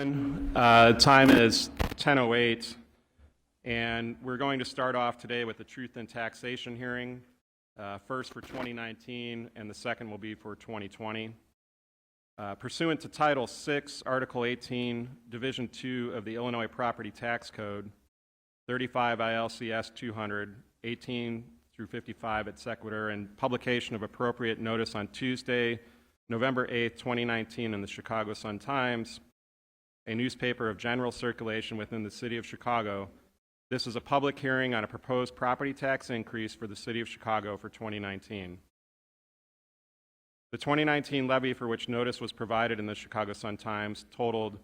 Time is 10:08, and we're going to start off today with the Truth in Taxation hearing, first for 2019, and the second will be for 2020. Pursuant to Title VI, Article 18, Division 2 of the Illinois Property Tax Code, 35 ILCS 200, 18 through 55 et sequitur, and publication of appropriate notice on Tuesday, November 8, 2019, in the Chicago Sun-Times, a newspaper of general circulation within the City of Chicago. This is a public hearing on a proposed property tax increase for the City of Chicago for 2019. The 2019 levy for which notice was provided in the Chicago Sun-Times totaled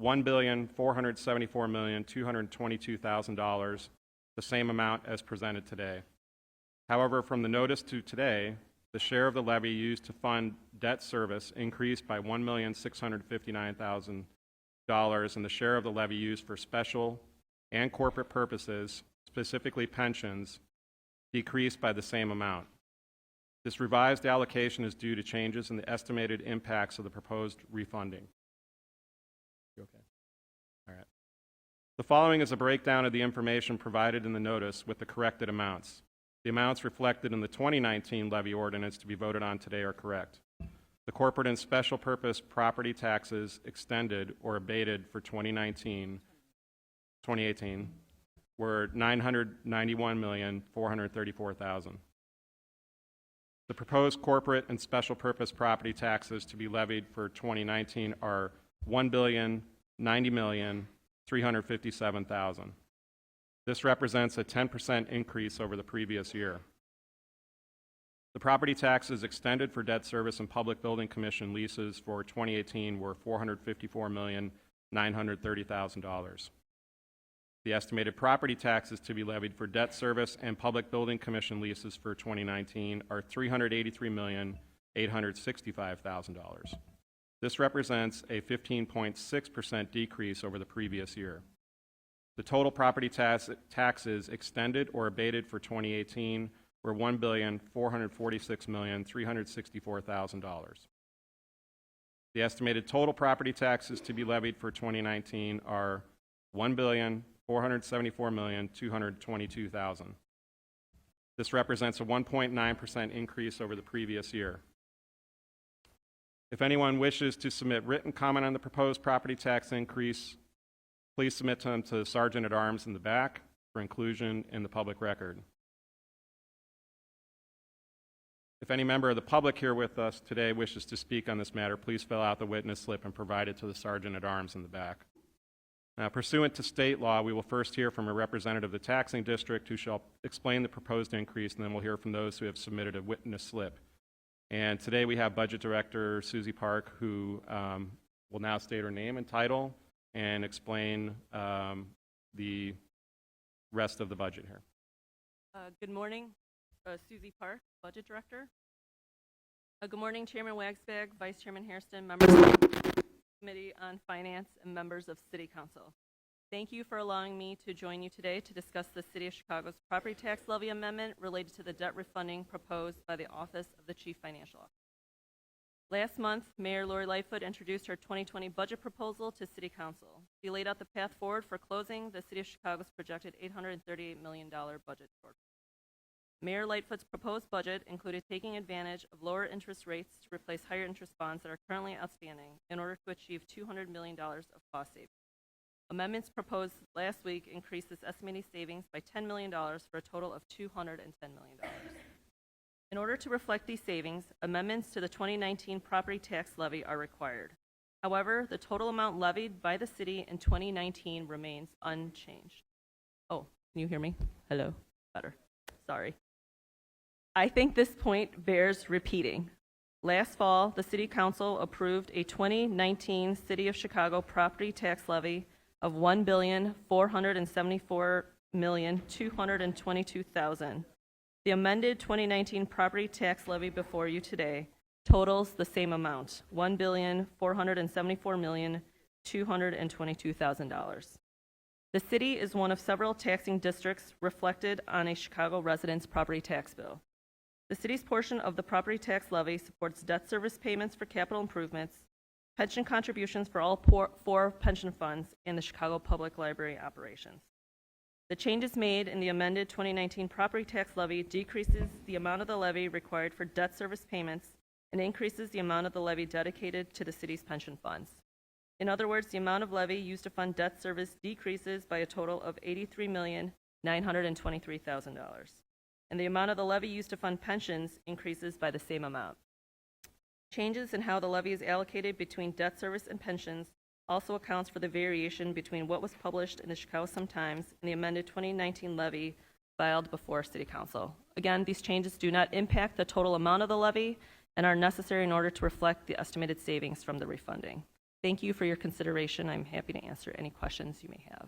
$1,474,222,000, the same amount as presented today. However, from the notice to today, the share of the levy used to fund debt service increased by $1,659,000, and the share of the levy used for special and corporate purposes, specifically pensions, decreased by the same amount. This revised allocation is due to changes in the estimated impacts of the proposed refunding. You okay? All right. The following is a breakdown of the information provided in the notice with the corrected amounts. The amounts reflected in the 2019 levy ordinance to be voted on today are correct. The corporate and special purpose property taxes extended or abated for 2018 were $991,434,000. The proposed corporate and special purpose property taxes to be levied for 2019 are $1,090,357,000. This represents a 10% increase over the previous year. The property taxes extended for debt service and public building commission leases for 2018 were $454,930,000. The estimated property taxes to be levied for debt service and public building commission leases for 2019 are $383,865,000. This represents a 15.6% decrease over the previous year. The total property taxes extended or abated for 2018 were $1,446,364,000. The estimated total property taxes to be levied for 2019 are $1,474,222,000. This represents a 1.9% increase over the previous year. If anyone wishes to submit written comment on the proposed property tax increase, please submit them to the Sergeant at Arms in the back for inclusion in the public record. If any member of the public here with us today wishes to speak on this matter, please fill out the witness slip and provide it to the Sergeant at Arms in the back. Now, pursuant to state law, we will first hear from a representative of the taxing district who shall explain the proposed increase, and then we'll hear from those who have submitted a witness slip. And today we have Budget Director Susie Park, who will now state her name and title and explain the rest of the budget here. Good morning. Susie Park, Budget Director. Good morning, Chairman Wagsbag, Vice Chairman Hairston, members of the Committee on Finance, and members of City Council. Thank you for allowing me to join you today to discuss the City of Chicago's property tax levy amendment related to the debt refunding proposed by the Office of the Chief Financial Officer. Last month, Mayor Lori Lightfoot introduced her 2020 budget proposal to City Council. She laid out the path forward for closing the City of Chicago's projected $838 million budget shortfall. Mayor Lightfoot's proposed budget included taking advantage of lower interest rates to replace higher interest bonds that are currently outstanding in order to achieve $200 million of cost savings. Amendments proposed last week increased this estimated savings by $10 million for a total of $210 million. In order to reflect these savings, amendments to the 2019 property tax levy are required. However, the total amount levied by the city in 2019 remains unchanged. Oh, can you hear me? Hello? Better. Sorry. I think this point bears repeating. Last fall, the City Council approved a 2019 City of Chicago property tax levy of $1,474,222,000. The amended 2019 property tax levy before you today totals the same amount, $1,474,222,000. The city is one of several taxing districts reflected on a Chicago residents' property tax bill. The city's portion of the property tax levy supports debt service payments for capital improvements, pension contributions for all four pension funds in the Chicago Public Library operations. The changes made in the amended 2019 property tax levy decreases the amount of the levy required for debt service payments and increases the amount of the levy dedicated to the city's pension funds. In other words, the amount of levy used to fund debt service decreases by a total of $83,923,000, and the amount of the levy used to fund pensions increases by the same amount. Changes in how the levy is allocated between debt service and pensions also accounts for the variation between what was published in the Chicago Sun-Times and the amended 2019 levy filed before City Council. Again, these changes do not impact the total amount of the levy and are necessary in order to reflect the estimated savings from the refunding. Thank you for your consideration. I'm happy to answer any questions you may have.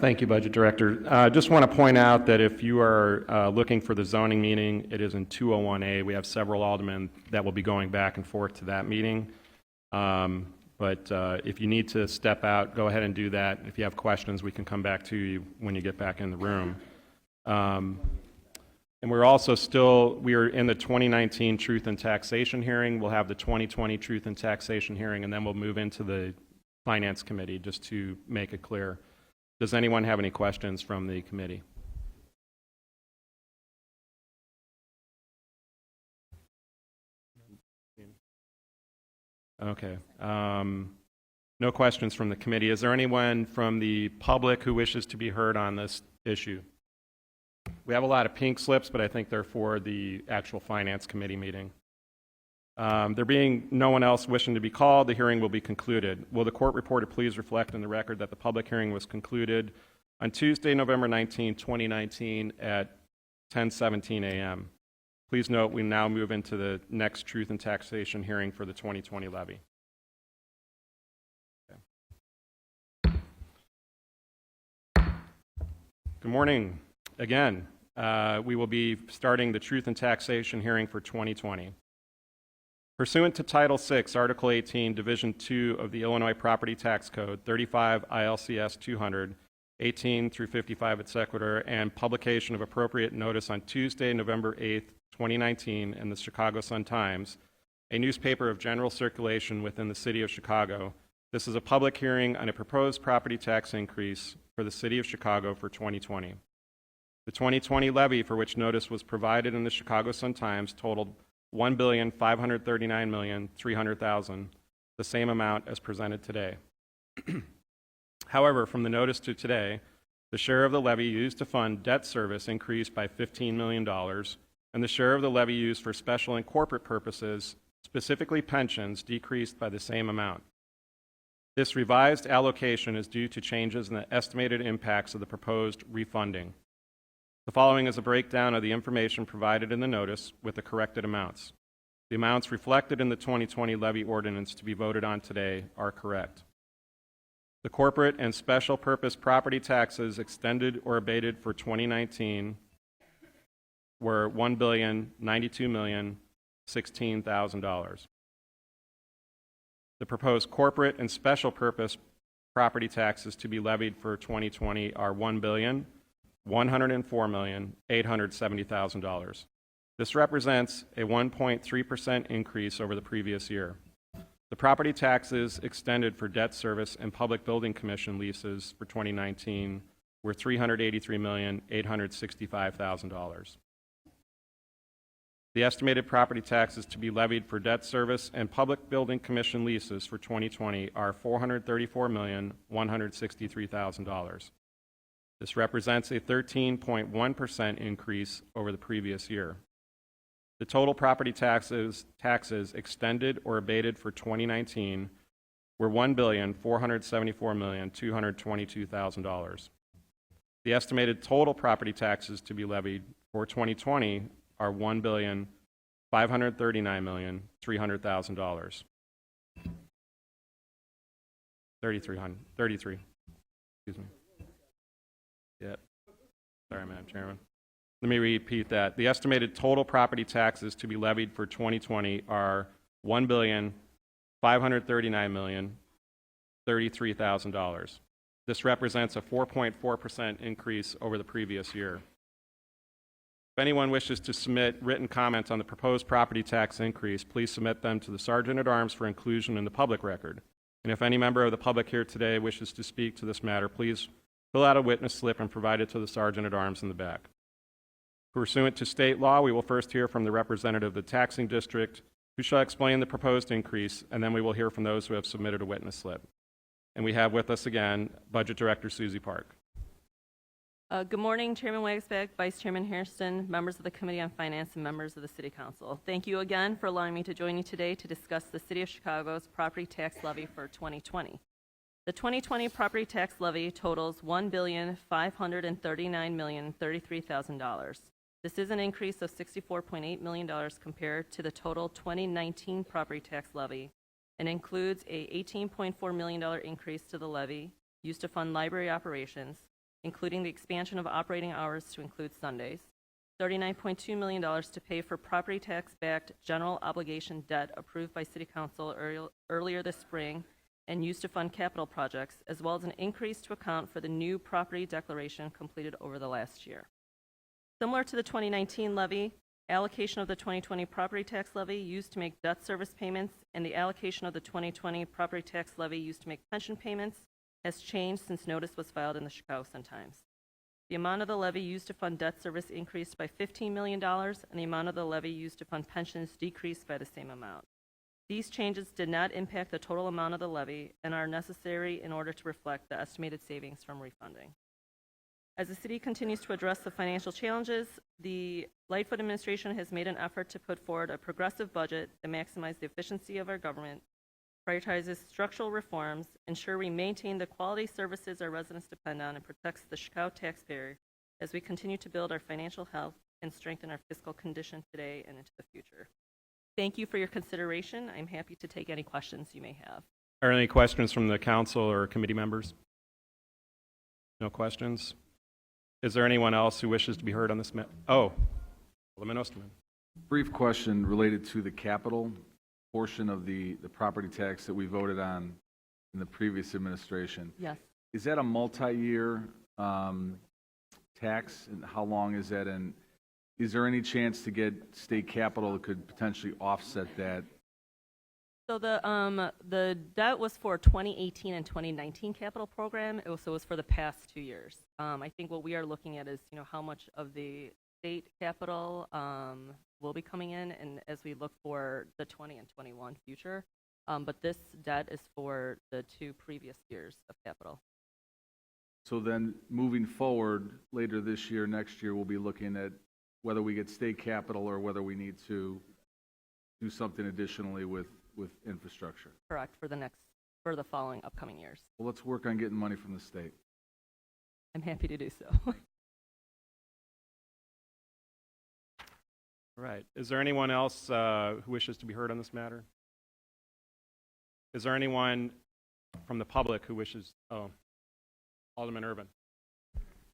Thank you, Budget Director. Just want to point out that if you are looking for the zoning meeting, it is in 201A. We have several aldermen that will be going back and forth to that meeting. But if you need to step out, go ahead and do that. If you have questions, we can come back to you when you get back in the room. And we're also we are in the 2019 Truth and Taxation hearing. We'll have the 2020 Truth and Taxation hearing, and then we'll move into the Finance Committee, just to make it clear. Does anyone have any questions from the committee? Okay. No questions from the committee. Is there anyone from the public who wishes to be heard on this issue? We have a lot of pink slips, but I think they're for the actual Finance Committee meeting. There being no one else wishing to be called, the hearing will be concluded. Will the court reporter please reflect in the record that the public hearing was concluded on Tuesday, November 19, 2019 at 10:17 a.m. Please note we now move into the next Truth and Taxation hearing for the 2020 levy. Okay. Good morning again. We will be starting the Truth and Taxation hearing for 2020. Pursuant to Title VI, Article 18, Division 2 of the Illinois Property Tax Code, 35 ILCS 200, 18 through 55 et sequitur, and publication of appropriate notice on Tuesday, November 8, 2019, in the Chicago Sun-Times, a newspaper of general circulation within the City of Chicago. This is a public hearing on a proposed property tax increase for the City of Chicago for 2020. The 2020 levy for which notice was provided in the Chicago Sun-Times totaled $1,539,300,000, the same amount as presented today. However, from the notice to today, the share of the levy used to fund debt service increased by $15 million, and the share of the levy used for special and corporate purposes, specifically pensions, decreased by the same amount. This revised allocation is due to changes in the estimated impacts of the proposed refunding. The following is a breakdown of the information provided in the notice with the corrected amounts. The amounts reflected in the 2020 levy ordinance to be voted on today are correct. The corporate and special purpose property taxes extended or abated for 2019 were $1,092,016,000. The proposed corporate and special purpose property taxes to be levied for 2020 are $1,104,870,000. This represents a 1.3% increase over the previous year. The property taxes extended for debt service and public building commission leases for 2019 were $383,865,000. The estimated property taxes to be levied for debt service and public building commission leases for 2020 are $434,163,000. This represents a 13.1% increase over the previous year. The total property taxes extended or abated for 2019 were $1,474,222,000. The estimated total property taxes to be levied for 2020 are $1,539,300,000. 33, excuse me. Yep. Sorry, Madam Chairman. Let me repeat that. The estimated total property taxes to be levied for 2020 are $1,539,033,000. This represents a 4.4% increase over the previous year. If anyone wishes to submit written comments on the proposed property tax increase, please submit them to the Sergeant-at-Arms for inclusion in the public record. And if any member of the public here today wishes to speak to this matter, please fill out a witness slip and provide it to the Sergeant-at-Arms in the back. Pursuant to state law, we will first hear from the representative of the taxing district, who shall explain the proposed increase, and then we will hear from those who have submitted a witness slip. And we have with us again Budget Director Susie Park. Good morning, Chairman Wagsback, Vice Chairman Hairston, members of the Committee on Finance, and members of the City Council. Thank you again for allowing me to join you today to discuss the City of Chicago's property tax levy for 2020. The 2020 property tax levy totals $1,539,033,000. This is an increase of $64.8 million compared to the total 2019 property tax levy and includes a $18.4 million increase to the levy used to fund library operations, including the expansion of operating hours to include Sundays, $39.2 million to pay for property tax-backed general obligation debt approved by City Council earlier this spring and used to fund capital projects, as well as an increase to account for the new property declaration completed over the last year. Similar to the 2019 levy, allocation of the 2020 property tax levy used to make debt service payments and the allocation of the 2020 property tax levy used to make pension payments has changed since notice was filed in the Chicago Sun-Times. The amount of the levy used to fund debt service increased by $15 million, and the amount of the levy used to fund pensions decreased by the same amount. These changes did not impact the total amount of the levy and are necessary in order to reflect the estimated savings from refunding. As the city continues to address the financial challenges, the Lightfoot administration has made an effort to put forward a progressive budget that maximizes the efficiency of our government, prioritizes structural reforms, ensure we maintain the quality services our residents depend on, and protects the Chicago taxpayer as we continue to build our financial health and strengthen our fiscal condition today and into the future. Thank you for your consideration. I'm happy to take any questions you may have. Are there any questions from the council or committee members? No questions? Is there anyone else who wishes to be heard on this matter? Oh, Alderman Osterman. Brief question related to the capital portion of the property tax that we voted on in the previous administration. Yes. Is that a multi-year tax, and how long is that? And is there any chance to get state capital that could potentially offset that? So the debt was for 2018 and 2019 capital program. It was for the past 2 years. I think what we are looking at is, how much of the state capital will be coming in, and as we look for the 20 and 21 future. But this debt is for the 2 previous years of capital. So then, moving forward, later this year, next year, we'll be looking at whether we get state capital or whether we need to do something additionally with infrastructure. Correct, for the following upcoming years. Well, let's work on getting money from the state. I'm happy to do so. All right. Is there anyone else who wishes to be heard on this matter? Is there anyone from the public who wishes? Oh, Alderman Urban.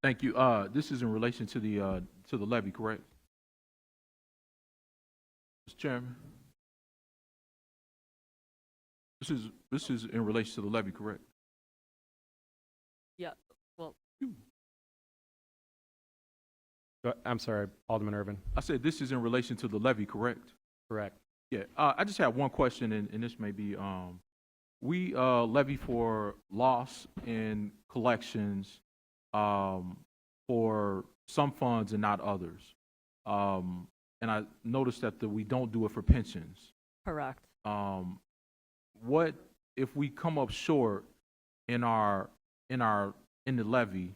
Thank you. This is in relation to the levy, correct? Mr. Chairman. This is in relation to the levy, correct? Yeah. Well, I'm sorry, Alderman Urban. I said this is in relation to the levy, correct? Correct. Yeah. I just have one question, and this may be, we levy for loss in collections for some funds and not others. And I noticed that we don't do it for pensions. correct. What if we come up short in the levy?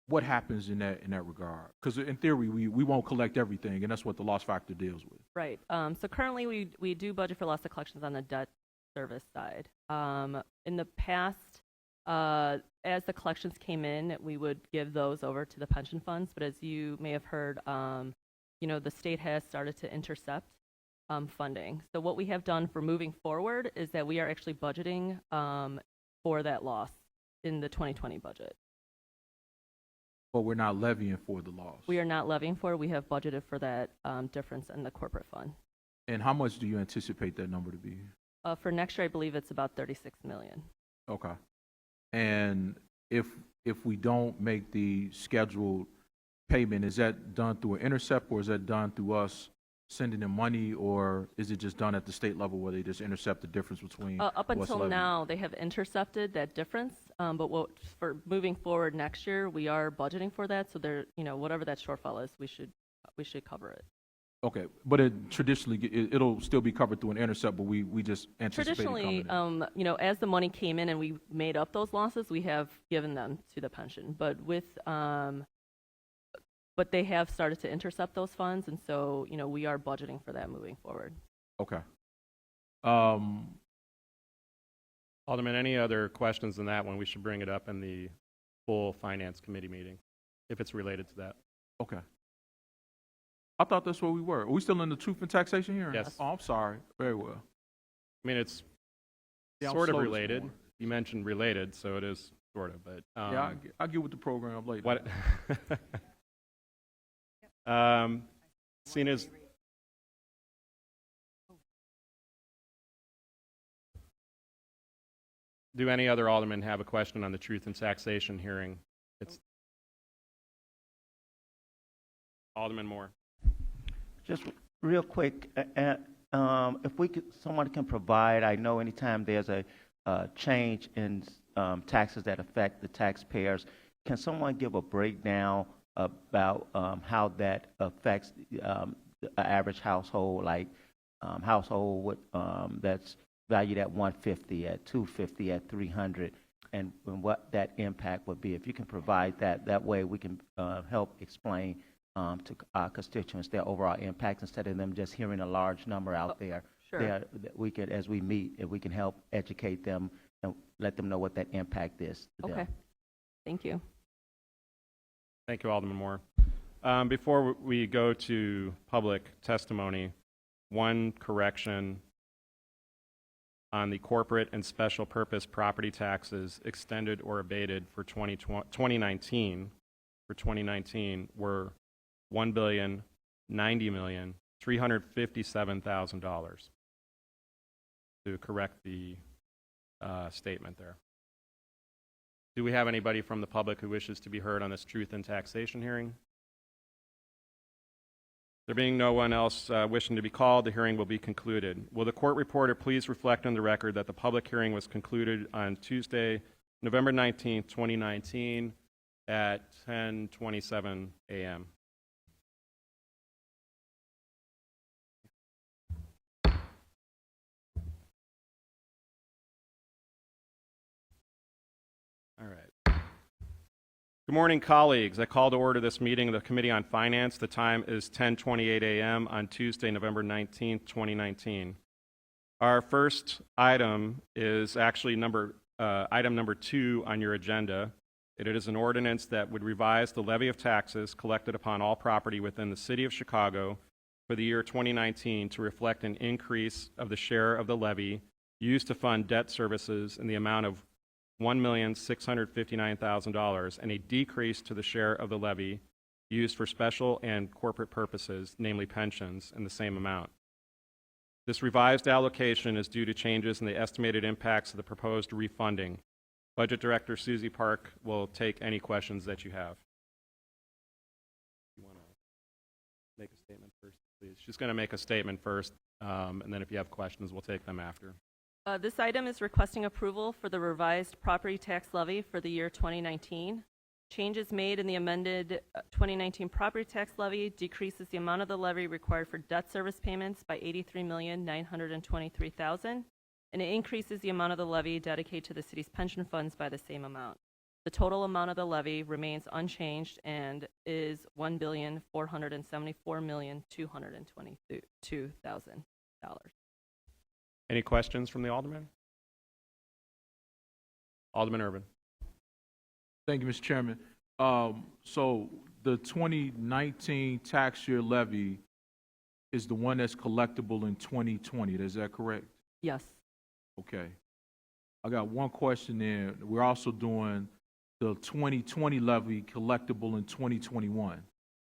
What happens in that regard? Because in theory, we won't collect everything, and that's what the loss factor deals with. Right. So currently, we do budget for loss of collections on the debt service side. In the past, as the collections came in, we would give those over to the pension funds. But as you may have heard, the state has started to intercept funding. So what we have done for moving forward is that we are actually budgeting for that loss in the 2020 budget. But we're not levying for the loss. We are not levying for it. We have budgeted for that difference in the corporate fund. And how much do you anticipate that number to be? For next year, I believe it's about $36 million. Okay. And if if we don't make the scheduled payment? Is that done through an intercept, or is that done through us sending them money, or is it just done at the state level where they just intercept the difference between Up what's until levied? now, they have intercepted that difference, but for moving forward next year, we are budgeting for that, so there, whatever that shortfall is, we should cover it. Okay, but it'll still be covered through an intercept, but we just anticipate it coming Traditionally, in. as the money came in and we made up those losses, we have given them to the pension. But they have started to intercept those funds, and so, we are budgeting for that moving forward. Okay. Alderman, any other questions on that one? We should bring it up in the full Finance Committee meeting, if it's related to that. Okay. I thought that's where we were. Are we still in the truth and taxation hearing? Yes. Oh, I'm sorry. Very well. I mean, it's Yeah, I'm sort of slow this related. morning. You mentioned related, so it is sort of, but. Yeah, I'll get with the program later. What? Seeing as. Do any other aldermen have a question on the truth and taxation hearing? It's Alderman Moore. Just real quick, if someone can provide, I know anytime there's a change in taxes that affect the taxpayers, can someone give a breakdown about how that affects the average household, like household with, that's valued at 150, at 250, at 300, and what that impact would be? If you can provide that, that way we can help explain to our constituents their overall impact instead of them just hearing a large number out there. Sure. That we could, as we meet, if we can help educate them and let them know what that impact is to them. Okay. Thank you. Thank you, Alderman Moore. Before we go to public testimony, one correction on the corporate and special purpose property taxes extended or abated for 2019 were $1,090,357,000. To correct the statement there. Do we have anybody from the public who wishes to be heard on this truth and taxation hearing? There being no one else wishing to be called, the hearing will be concluded. Will the court reporter please reflect on the record that the public hearing was concluded on Tuesday, November 19th, 2019 at 10:27 a.m. All right. Good morning, colleagues. I call to order this meeting of the Committee on Finance. The time is 10:28 a.m. on Tuesday, November 19th, 2019. Our first item is actually item number 2 on your agenda. It is an ordinance that would revise the levy of taxes collected upon all property within the City of Chicago for the year 2019 to reflect an increase of the share of the levy used to fund debt services in the amount of $1,659,000 and a decrease to the share of the levy used for special and corporate purposes, namely pensions, in the same amount. This revised allocation is due to changes in the estimated impacts of the proposed refunding. Budget Director Susie Park will take any questions that you have. You want to make a statement first, please? She's going to make a statement first, and then if you have questions, we'll take them after. This item is requesting approval for the revised property tax levy for the year 2019. Changes made in the amended 2019 property tax levy decreases the amount of the levy required for debt service payments by $83,923,000, and it increases the amount of the levy dedicated to the city's pension funds by the same amount. The total amount of the levy remains unchanged and is $1,474,222,000. Any questions from the Alderman? Alderman Urban. Thank you, Mr. Chairman. So the 2019 tax year levy is the one that's collectible in 2020. Is that correct? Yes. Okay. I got one question there. We're also doing the 2020 levy collectible in 2021.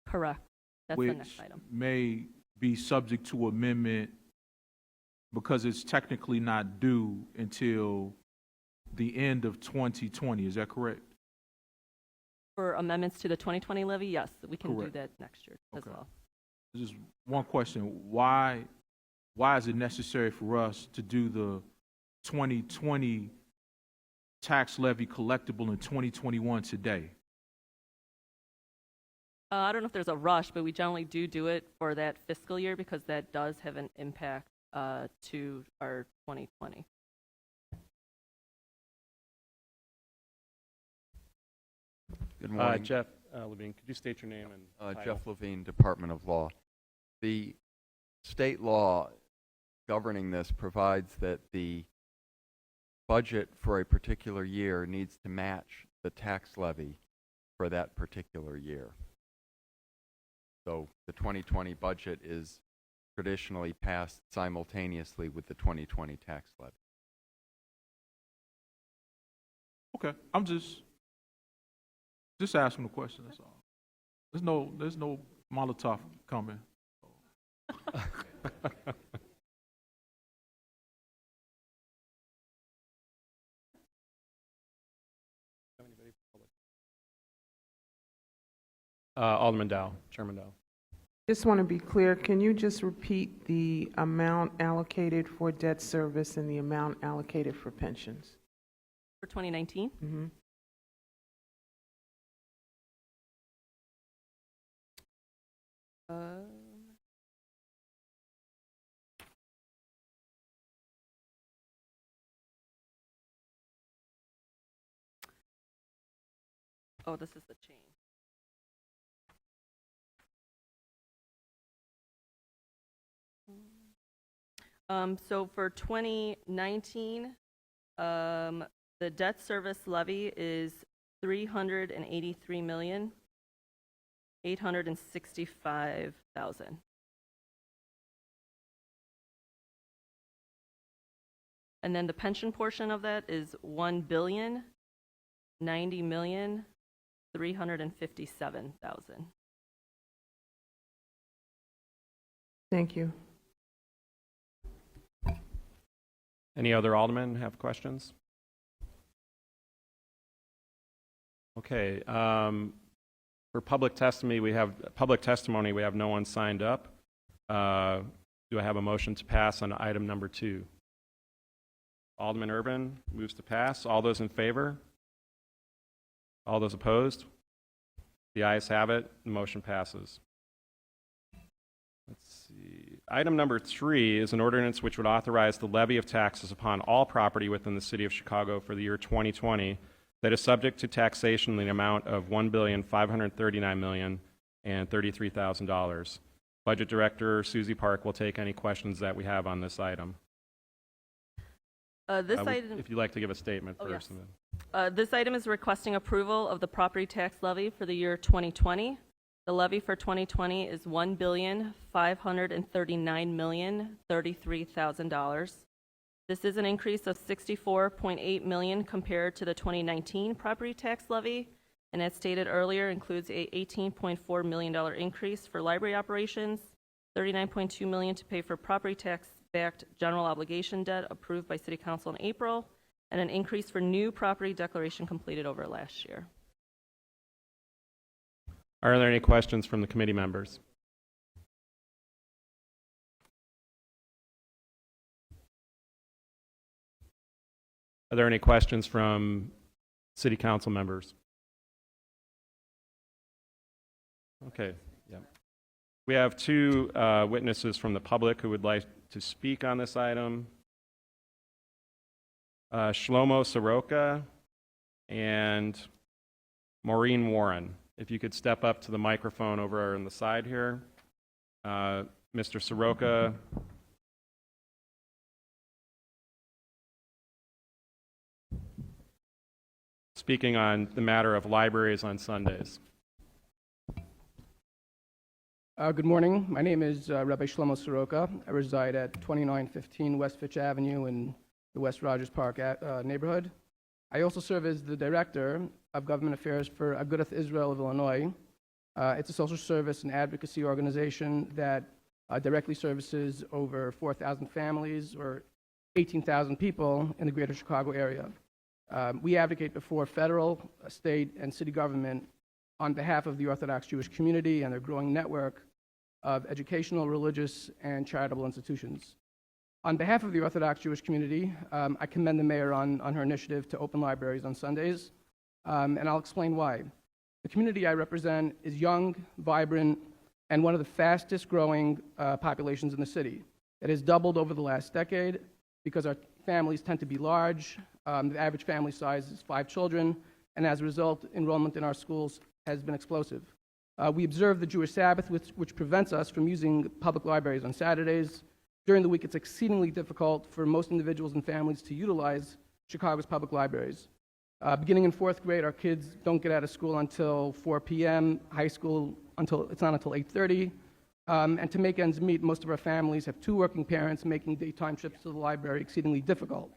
Correct. That's the next which item. may be subject to amendment because it's technically not due until the end of 2020. Is that correct? For amendments to the 2020 levy, yes, we can do Correct. that next year as Okay. well. Just one question, why is it necessary for us to do the 2020 tax levy collectible in 2021 today? I don't know if there's a rush, but we generally do it for that fiscal year because that does have an impact to our 2020. Good morning. Jeff Levine, could you state your name and title? Jeff Levine, Department of Law. The state law governing this provides that the budget for a particular year needs to match the tax levy for that particular year. So the 2020 budget is traditionally passed simultaneously with the 2020 tax levy. Okay, I'm just asking a question, that's all. There's no Molotov coming. Alderman Dow, Chairman Dow. Just want to be clear, can you just repeat the amount allocated for debt service and the amount allocated for pensions? For 2019, Mm-hmm. oh, this is the change. So for 2019, the debt service levy is $383,865,000. And then the pension portion of that is $1,090,357,000. Thank you. Any other aldermen have questions? Okay, for public testimony, we have no one signed up. Do I have a motion to pass on item number 2? Alderman Urban moves to pass. All those in favor? All those opposed? The ayes have it. The motion passes. Let's see. Item number 3 is an ordinance which would authorize the levy of taxes upon all property within the city of Chicago for the year 2020 that is subject to taxation in the amount of $1,539,033,000. Budget Director Susie Park will take any questions that we have on this item. This item. If you'd like to give a statement Oh, first. yes. And then. This item is requesting approval of the property tax levy for the year 2020. The levy for 2020 is $1,539,033,000. This is an increase of $64.8 million compared to the 2019 property tax levy, and as stated earlier, includes a $18.4 million increase for library operations, $39.2 million to pay for property tax-backed general obligation debt approved by City Council in April, and an increase for new property declaration completed over last year. Are there any questions from the committee members? Are there any questions from city council members? Okay, yeah. We have 2 witnesses from the public who would like to speak on this item. Shlomo Soroka and Maureen Warren. If you could step up to the microphone over on the side here. Mr. Soroka. Speaking on the matter of libraries on Sundays. Good morning. My name is Rabbi Shlomo Soroka. I reside at 2915 West Fitch Avenue in the West Rogers Park neighborhood. I also serve as the Director of Government Affairs for Agudath Israel of Illinois. It's a social service and advocacy organization that directly services over 4,000 families or 18,000 people in the greater Chicago area. We advocate before federal, state, and city government on behalf of the Orthodox Jewish community and their growing network of educational, religious, and charitable institutions. On behalf of the Orthodox Jewish community, I commend the mayor on her initiative to open libraries on Sundays, and I'll explain why. The community I represent is young, vibrant, and one of the fastest growing populations in the city. It has doubled over the last decade because our families tend to be large. The average family size is 5 children, and as a result, enrollment in our schools has been explosive. We observe the Jewish Sabbath, which prevents us from using public libraries on Saturdays. During the week, it's exceedingly difficult for most individuals and families to utilize Chicago's public libraries. Beginning in 4th grade, our kids don't get out of school until 4 p.m., high school it's not until 8:30. And to make ends meet, most of our families have 2 working parents, making daytime trips to the library exceedingly difficult.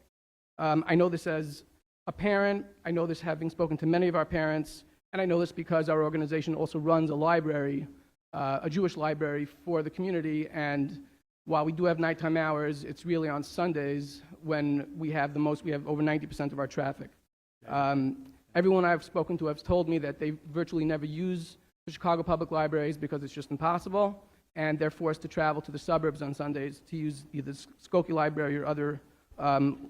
I know this as a parent, I know this having spoken to many of our parents, and I know this because our organization also runs a library, a Jewish library for the community, and while we do have nighttime hours, it's really on Sundays when we have over 90% of our traffic. Everyone I've spoken to has told me that they virtually never use the Chicago Public Libraries because it's just impossible, and they're forced to travel to the suburbs on Sundays to use either Skokie Library or other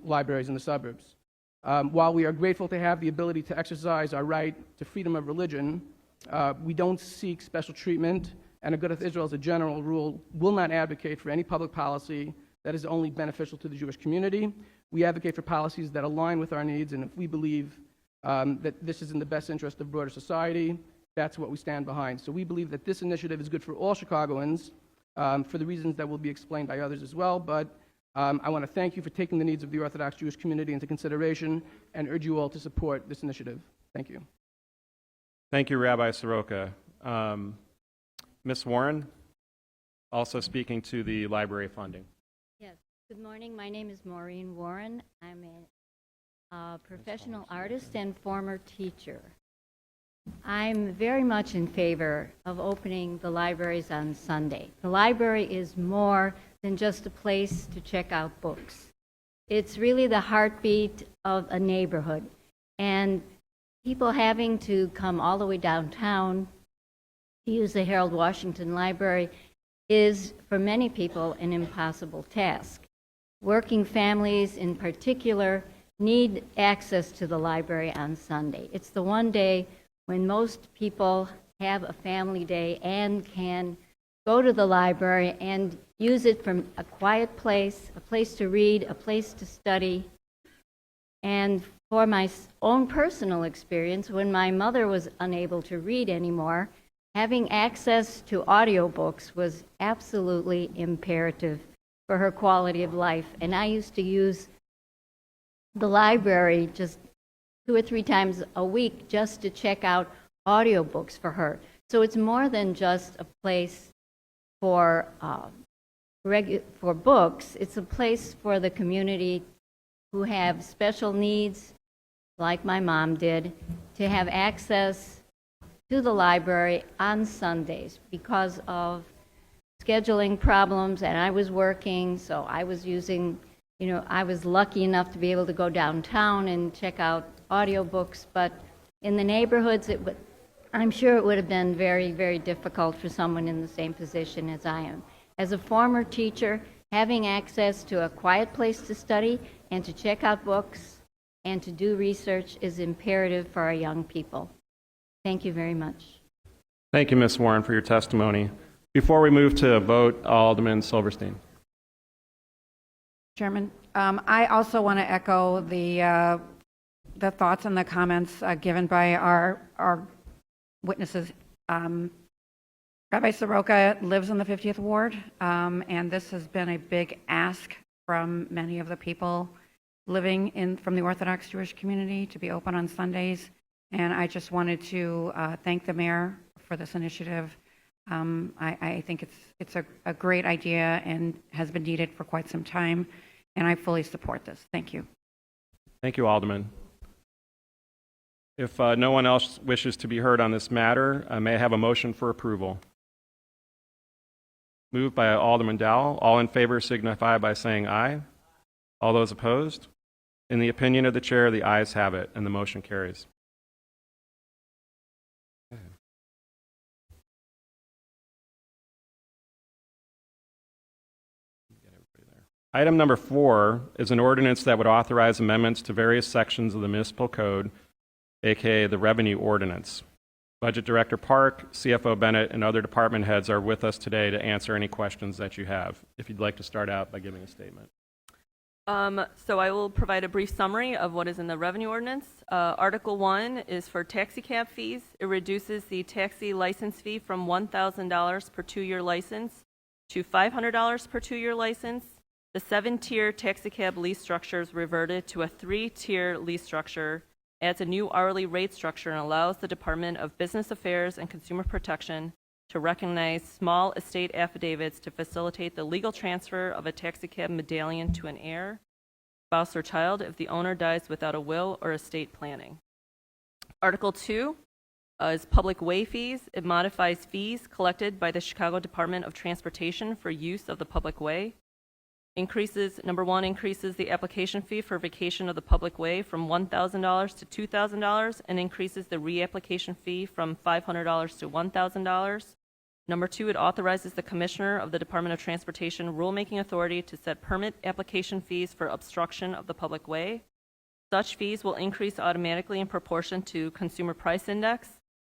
libraries in the suburbs. While we are grateful to have the ability to exercise our right to freedom of religion, we don't seek special treatment, and Agudath Israel, as a general rule, will not advocate for any public policy that is only beneficial to the Jewish community. We advocate for policies that align with our needs, and if we believe that this is in the best interest of broader society, that's what we stand behind. So we believe that this initiative is good for all Chicagoans for the reasons that will be explained by others as well, but I want to thank you for taking the needs of the Orthodox Jewish community into consideration and urge you all to support this initiative. Thank you. Thank you, Rabbi Soroka. Ms. Warren, also speaking to the library funding. Yes. Good morning. My name is Maureen Warren. I'm a professional artist and former teacher. I'm very much in favor of opening the libraries on Sunday. The library is more than just a place to check out books. It's really the heartbeat of a neighborhood. And people having to come all the way downtown to use the Harold Washington Library is, for many people, an impossible task. Working families, in particular, need access to the library on Sunday. It's the one day when most people have a family day and can go to the library and use it from a quiet place, a place to read, a place to study. And for my own personal experience, when my mother was unable to read anymore, having access to audiobooks was absolutely imperative for her quality of life. And I used to use the library just 2 or 3 times a week just to check out audiobooks for her. So it's more than just a place for books. It's a place for the community who have special needs, like my mom did, to have access to the library on Sundays because of scheduling problems, and I was working, so I was using, I was lucky enough to be able to go downtown and check out audiobooks, but in the neighborhoods, I'm sure it would have been very, very difficult for someone in the same position as I am. As a former teacher, having access to a quiet place to study and to check out books and to do research is imperative for our young people. Thank you very much. Thank you, Ms. Warren, for your testimony. Before we move to a vote, Alderman Silverstein. Chairman, I also want to echo the thoughts and the comments given by our witnesses. Rabbi Soroka lives in the 50th Ward, and this has been a big ask from many of the people living from the Orthodox Jewish community to be open on Sundays. And I just wanted to thank the mayor for this initiative. I think it's a great idea and has been needed for quite some time, and I fully support this. Thank you. Thank you, Alderman. If no one else wishes to be heard on this matter, may I have a motion for approval? Moved by Alderman Dowell. All in favor signify by saying aye. All those opposed? In the opinion of the chair, the ayes have it, and the motion carries. Item number 4 is an ordinance that would authorize amendments to various sections of the municipal code, aka the revenue ordinance. Budget Director Park, CFO Bennett, and other department heads are with us today to answer any questions that you have. If you'd like to start out by giving a statement. So I will provide a brief summary of what is in the revenue ordinance. Article 1 is for taxi cab fees. It reduces the taxi license fee from $1,000 per 2-year license to $500 per 2-year license. The 7-tier taxi cab lease structure is reverted to a 3-tier lease structure, adds a new hourly rate structure, and allows the Department of Business Affairs and Consumer Protection to recognize small estate affidavits to facilitate the legal transfer of a taxicab medallion to an heir, spouse, or child if the owner dies without a will or estate planning. Article 2 is public way fees. It modifies fees collected by the Chicago Department of Transportation for use of the public way. Number 1 increases the application fee for vacation of the public way from $1,000 to $2,000 and increases the reapplication fee from $500 to $1,000. Number 2, it authorizes the Commissioner of the Department of Transportation rulemaking authority to set permit application fees for obstruction of the public way. Such fees will increase automatically in proportion to consumer price index.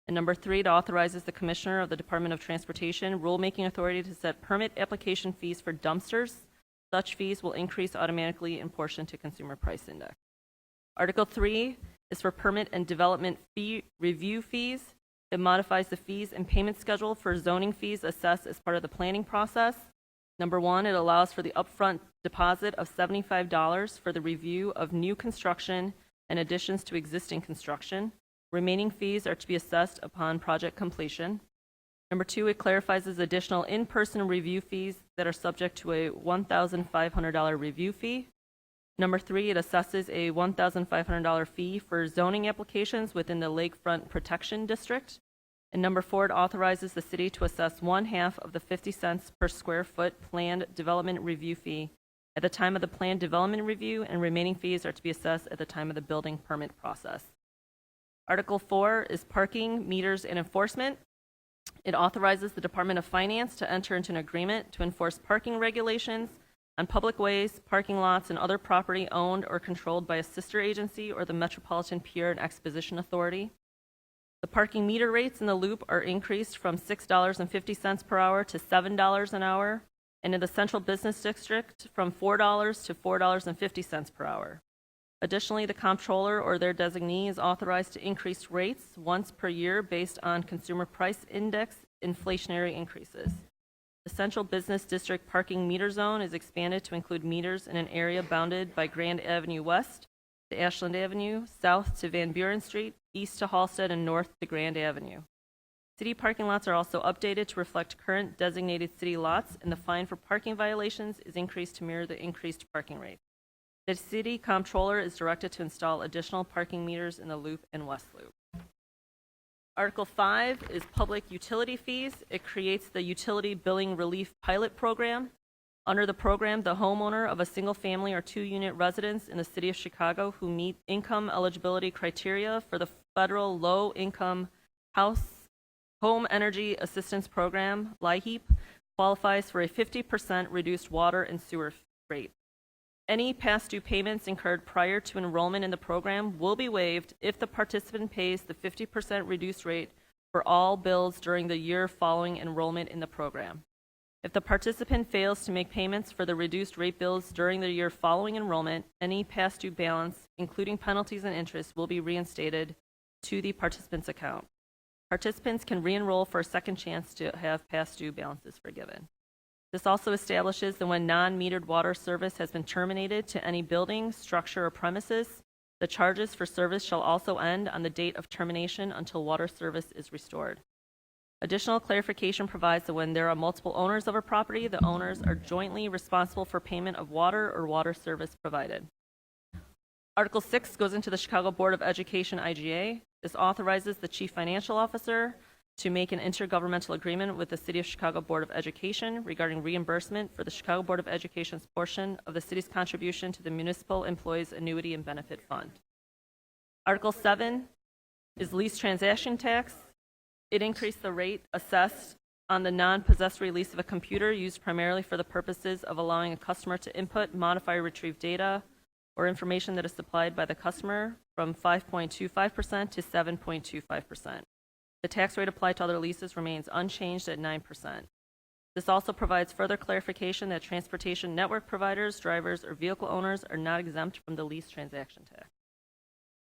And number 3, it authorizes the Commissioner of the Department of Transportation rulemaking authority to set permit application fees for dumpsters. Such fees will increase automatically in proportion to consumer price index. Article 3 is for permit and development fee review fees. It modifies the fees and payment schedule for zoning fees assessed as part of the planning process. Number 1, it allows for the upfront deposit of $75 for the review of new construction and additions to existing construction. Remaining fees are to be assessed upon project completion. Number 2, it clarifies additional in-person review fees that are subject to a $1,500 review fee. Number 3, it assesses a $1,500 fee for zoning applications within the Lakefront Protection District. And number 4, it authorizes the city to assess 1/2 of the 50 cents per square foot planned development review fee at the time of the planned development review, and remaining fees are to be assessed at the time of the building permit process. Article 4 is parking, meters, and enforcement. It authorizes the Department of Finance to enter into an agreement to enforce parking regulations on public ways, parking lots, and other property owned or controlled by a sister agency or the Metropolitan Pier and Exposition Authority. The parking meter rates in the loop are increased from $6.50 per hour to $7 an hour, and in the Central Business District from $4 to $4.50 per hour. Additionally, the comptroller or their designee is authorized to increase rates once per year based on consumer price index inflationary increases. The Central Business District parking meter zone is expanded to include meters in an area bounded by Grand Avenue West to Ashland Avenue, south to Van Buren Street, east to Halsted, and north to Grand Avenue. City parking lots are also updated to reflect current designated city lots, and the fine for parking violations is increased to mirror the increased parking rate. The city comptroller is directed to install additional parking meters in the loop and west loop. Article 5 is public utility fees. It creates the Utility Billing Relief Pilot Program. Under the program, the homeowner of a single-family or 2-unit residence in the city of Chicago who meet income eligibility criteria for the federal low-income home energy assistance program, LIHEAP, qualifies for a 50% reduced water and sewer rate. Any past due payments incurred prior to enrollment in the program will be waived if the participant pays the 50% reduced rate for all bills during the year following enrollment in the program. If the participant fails to make payments for the reduced rate bills during the year following enrollment, any past due balance, including penalties and interest, will be reinstated to the participant's account. Participants can re-enroll for a second chance to have past due balances forgiven. This also establishes that when non-metered water service has been terminated to any building, structure, or premises, the charges for service shall also end on the date of termination until water service is restored. Additional clarification provides that when there are multiple owners of a property, the owners are jointly responsible for payment of water or water service provided. Article 6 goes into the Chicago Board of Education IGA. This authorizes the Chief Financial Officer to make an intergovernmental agreement with the City of Chicago Board of Education regarding reimbursement for the Chicago Board of Education's portion of the city's contribution to the Municipal Employees Annuity and Benefit Fund. Article 7 is lease transaction tax. It increased the rate assessed on the non-possessory lease of a computer used primarily for the purposes of allowing a customer to input, modify, or retrieve data or information that is supplied by the customer from 5.25% to 7.25%. The tax rate applied to other leases remains unchanged at 9%. This also provides further clarification that transportation network providers, drivers, or vehicle owners are not exempt from the lease transaction tax.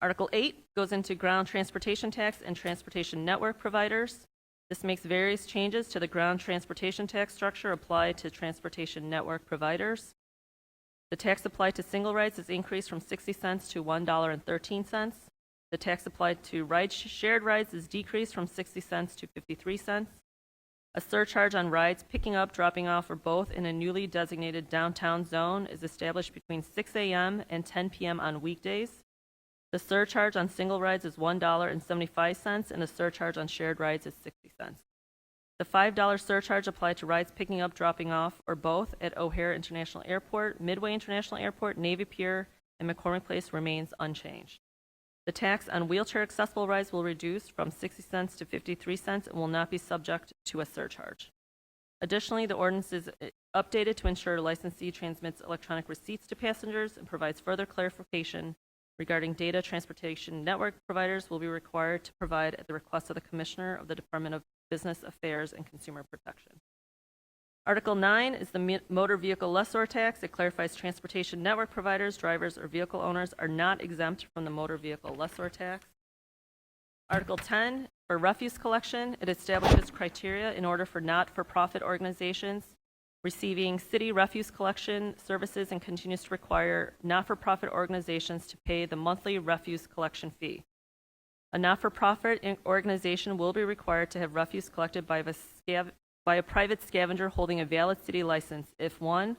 Article 8 goes into ground transportation tax and transportation network providers. This makes various changes to the ground transportation tax structure applied to transportation network providers. The tax applied to single rides is increased from 60 cents to $1.13. The tax applied to shared rides is decreased from 60 cents to 53 cents. A surcharge on rides picking up, dropping off, or both in a newly designated downtown zone is established between 6 a.m. and 10 p.m. on weekdays. The surcharge on single rides is $1.75, and the surcharge on shared rides is 60 cents. The $5 surcharge applied to rides picking up, dropping off, or both at O'Hare International Airport, Midway International Airport, Navy Pier, and McCormick Place remains unchanged. The tax on wheelchair-accessible rides will reduce from 60 cents to 53 cents and will not be subject to a surcharge. Additionally, the ordinance is updated to ensure licensee transmits electronic receipts to passengers and provides further clarification regarding data transportation network providers will be required to provide at the request of the Commissioner of the Department of Business Affairs and Consumer Protection. Article 9 is the motor vehicle lessor tax. It clarifies transportation network providers, drivers, or vehicle owners are not exempt from the motor vehicle lessor tax. Article 10, for refuse collection, it establishes criteria in order for not-for-profit organizations receiving city refuse collection services and continues to require not-for-profit organizations to pay the monthly refuse collection fee. A not-for-profit organization will be required to have refuse collected by a private scavenger holding a valid city license if 1,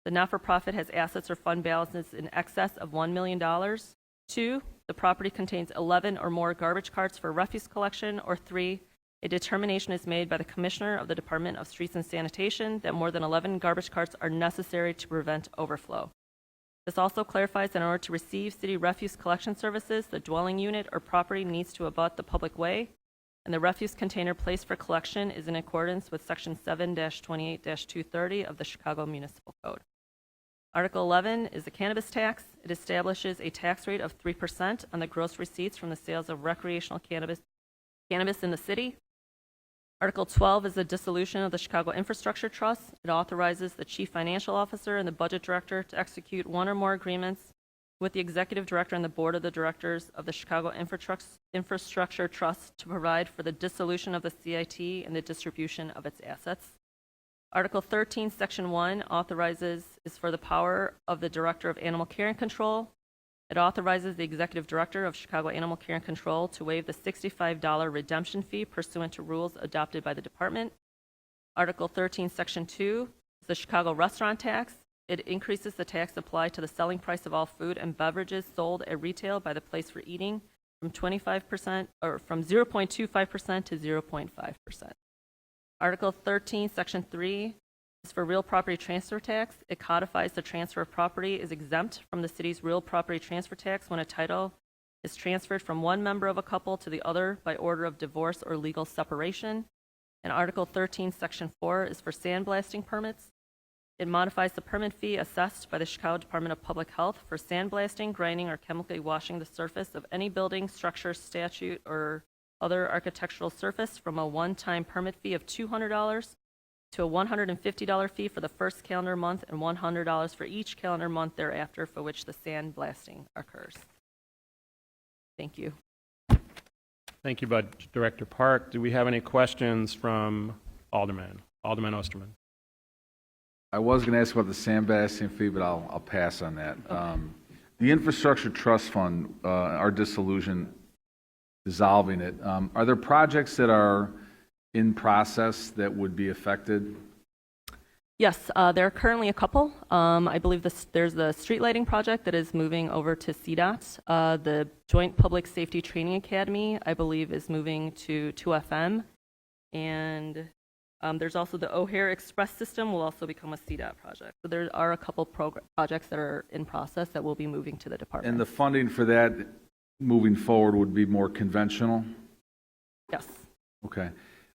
the not-for-profit has assets or fund balances in excess of $1 million, 2, the property contains 11 or more garbage carts for refuse collection, or 3, a determination is made by the Commissioner of the Department of Streets and Sanitation that more than 11 garbage carts are necessary to prevent overflow. This also clarifies that in order to receive city refuse collection services, the dwelling unit or property needs to abut the public way, and the refuse container placed for collection is in accordance with Section 7-28-230 of the Chicago Municipal Code. Article 11 is the cannabis tax. It establishes a tax rate of 3% on the gross receipts from the sales of recreational cannabis in the city. Article 12 is the dissolution of the Chicago Infrastructure Trust. It authorizes the Chief Financial Officer and the Budget Director to execute one or more agreements with the Executive Director and the Board of the Directors of the Chicago Infrastructure Trust to provide for the dissolution of the CIT and the distribution of its assets. Article 13, Section 1 is for the power of the Director of Animal Care and Control. It authorizes the Executive Director of Chicago Animal Care and Control to waive the $65 redemption fee pursuant to rules adopted by the Department. Article 13, Section 2 is the Chicago Restaurant Tax. It increases the tax applied to the selling price of all food and beverages sold at retail by the place for eating from 25% or from 0.25% to 0.5%. Article 13, Section 3 is for real property transfer tax. It codifies the transfer of property is exempt from the city's real property transfer tax when a title is transferred from one member of a couple to the other by order of divorce or legal separation. And Article 13, Section 4 is for sandblasting permits. It modifies the permit fee assessed by the Chicago Department of Public Health for sandblasting, grinding, or chemically washing the surface of any building, structure, statute, or other architectural surface from a one-time permit fee of $200 to a $150 fee for the first calendar month and $100 for each calendar month thereafter for which the sandblasting occurs. Thank you. Thank you, Budget Director Park. Do we have any questions from Alderman Osterman? I was going to ask about the sandblasting fee, but I'll pass on that. Okay. The Infrastructure Trust Fund, our dissolution, dissolving it, are there projects that are in process that would be affected? Yes, there are currently a couple. I believe there's the street lighting project that is moving over to CDOT. The Joint Public Safety Training Academy, I believe, is moving to 2FM. And there's also the O'Hare Express system will also become a CDOT project. So there are a couple projects that are in process that will be moving to the department. And the funding for that moving forward would be more conventional? Yes. Okay.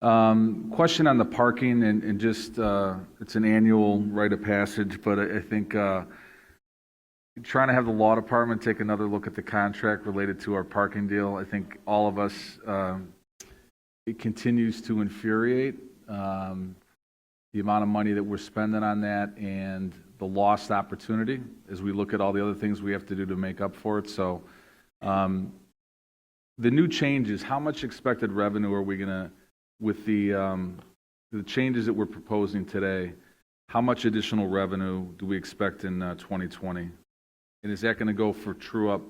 Question on the parking and just, it's an annual rite of passage, but I think trying to have the law department take another look at the contract related to our parking deal. I think all of us, it continues to infuriate the amount of money that we're spending on that and the lost opportunity as we look at all the other things we have to do to make up for it. So the new changes, how much expected revenue are we going to, with the changes that we're proposing today, how much additional revenue do we expect in 2020? And is that going to go for true-up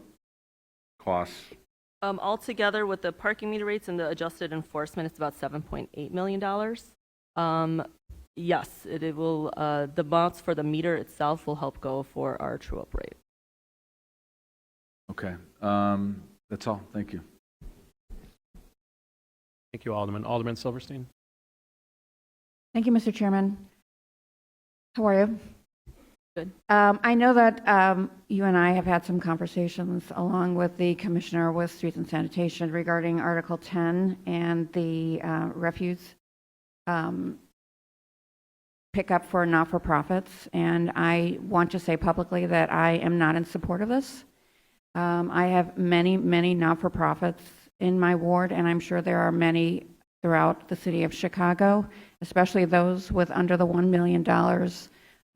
costs? Altogether, with the parking meter rates and the adjusted enforcement, it's about $7.8 million. Yes, it will, the amounts for the meter itself will help go for our true-up rate. Okay. That's all. Thank you. Thank you, Alderman. Alderman Silverstein? Thank you, Mr. Chairman. How are you? Good. I know that you and I have had some conversations along with the Commissioner with Streets and Sanitation regarding Article 10 and the refuse pickup for not-for-profits, and I want to say publicly that I am not in support of this. I have many, many not-for-profits in my ward, and I'm sure there are many throughout the city of Chicago, especially those with under the $1 million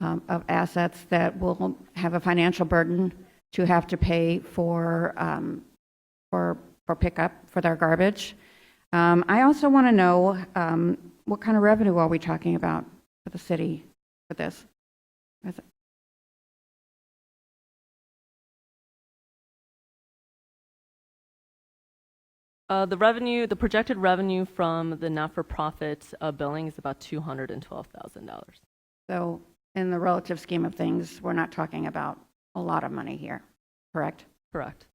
of assets that will have a financial burden to have to pay for pickup for their garbage. I also want to know what kind of revenue are we talking about for the city for this? The projected revenue from the not-for-profit billing is about $212,000. So in the relative scheme of things, we're not talking about a lot of money here, correct? Correct.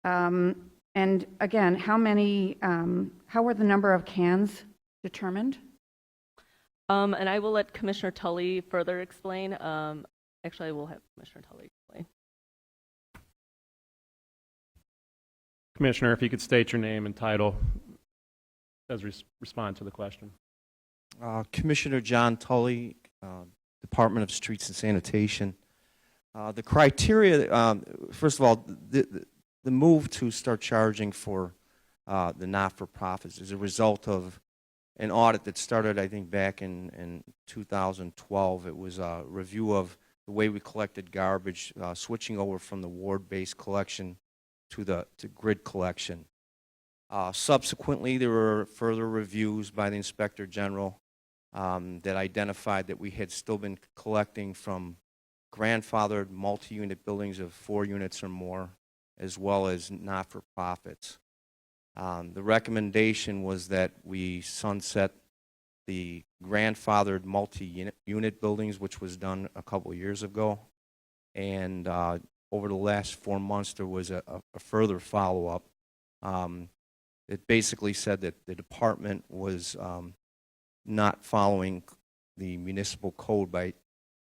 And again, how were the number of cans determined? And I will let Commissioner Tully further explain. Actually, I will have Commissioner Tully explain. Commissioner, if you could state your name and title as respond to the question. Commissioner John Tully, Department of Streets and Sanitation. The criteria, first of all, the move to start charging for the not-for-profits is a result of an audit that started, I think, back in 2012. It was a review of the way we collected garbage, switching over from the ward-based collection to grid collection. Subsequently, there were further reviews by the Inspector General that identified that we had still been collecting from grandfathered multi-unit buildings of 4 units or more, as well as not-for-profits. The recommendation was that we sunset the grandfathered multi-unit buildings, which was done a couple of years ago, and over the last 4 months, there was a further follow-up. It basically said that the department was not following the municipal code by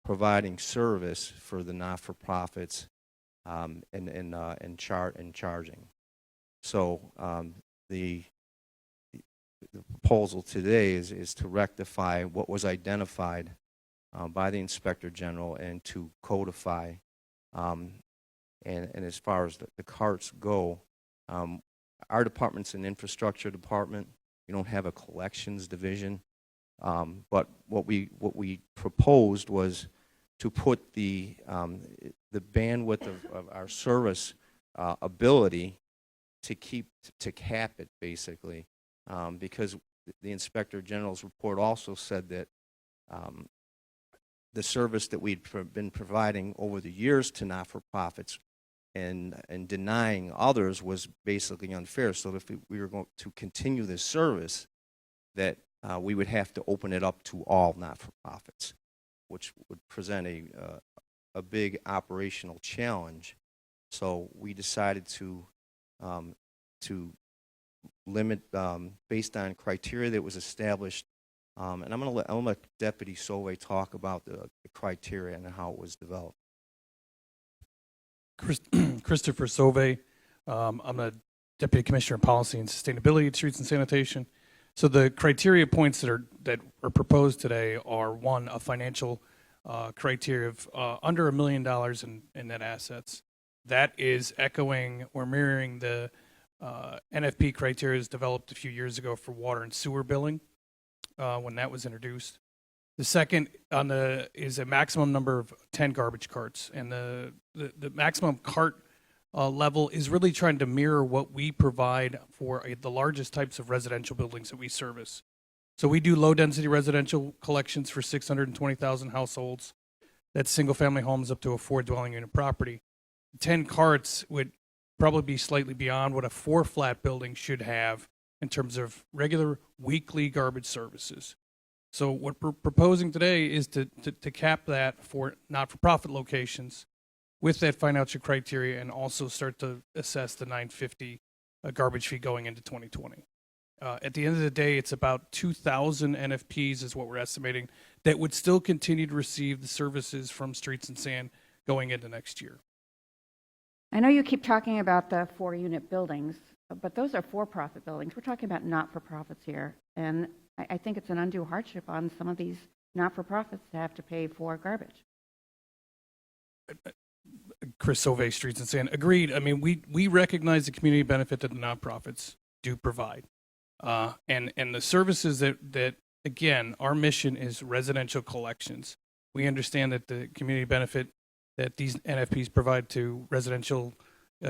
providing service for the not-for-profits and charging. So the proposal today is to rectify what was identified by the Inspector General and to codify. And as far as the carts go, our department's an infrastructure department. We don't have a collections division. But what we proposed was to put the bandwidth of our service ability to cap it, basically, because the Inspector General's report also said that the service that we'd been providing over the years to not-for-profits and denying others was basically unfair. So if we were going to continue this service, that we would have to open it up to all not-for-profits, which would present a big operational challenge. So we decided to limit based on criteria that was established. And I'm going to let Deputy Sauvé talk about the criteria and how it was developed. Christopher Sauvé. I'm a Deputy Commissioner of Policy and Sustainability at Streets and Sanitation. So the criteria points that are proposed today are, one, a financial criteria of under $1 million in net assets. That is echoing or mirroring the NFP criteria developed a few years ago for water and sewer billing when that was introduced. The second is a maximum number of 10 garbage carts, and the maximum cart level is really trying to mirror what we provide for the largest types of residential buildings that we service. So we do low-density residential collections for 620,000 households. That's single-family homes up to a 4-dwelling unit property. 10 carts would probably be slightly beyond what a 4-flat building should have in terms of regular weekly garbage services. So what we're proposing today is to cap that for not-for-profit locations with that financial criteria, and also start to assess the $9.50 garbage fee going into 2020. At the end of the day, it's about 2,000 NFPs is what we're estimating that would still continue to receive the services from Streets and Sand going into next year. I know you keep talking about the 4-unit buildings, but those are for-profit buildings. We're talking about not-for-profits here, and I think it's an undue hardship on some of these not-for-profits to have to pay for garbage. Chris Sauvé, Streets and Sand. Agreed. I mean, we recognize the community benefit that the nonprofits do provide. And the services that, again, our mission is residential collections. We understand that the community benefit that these NFPs provide to residential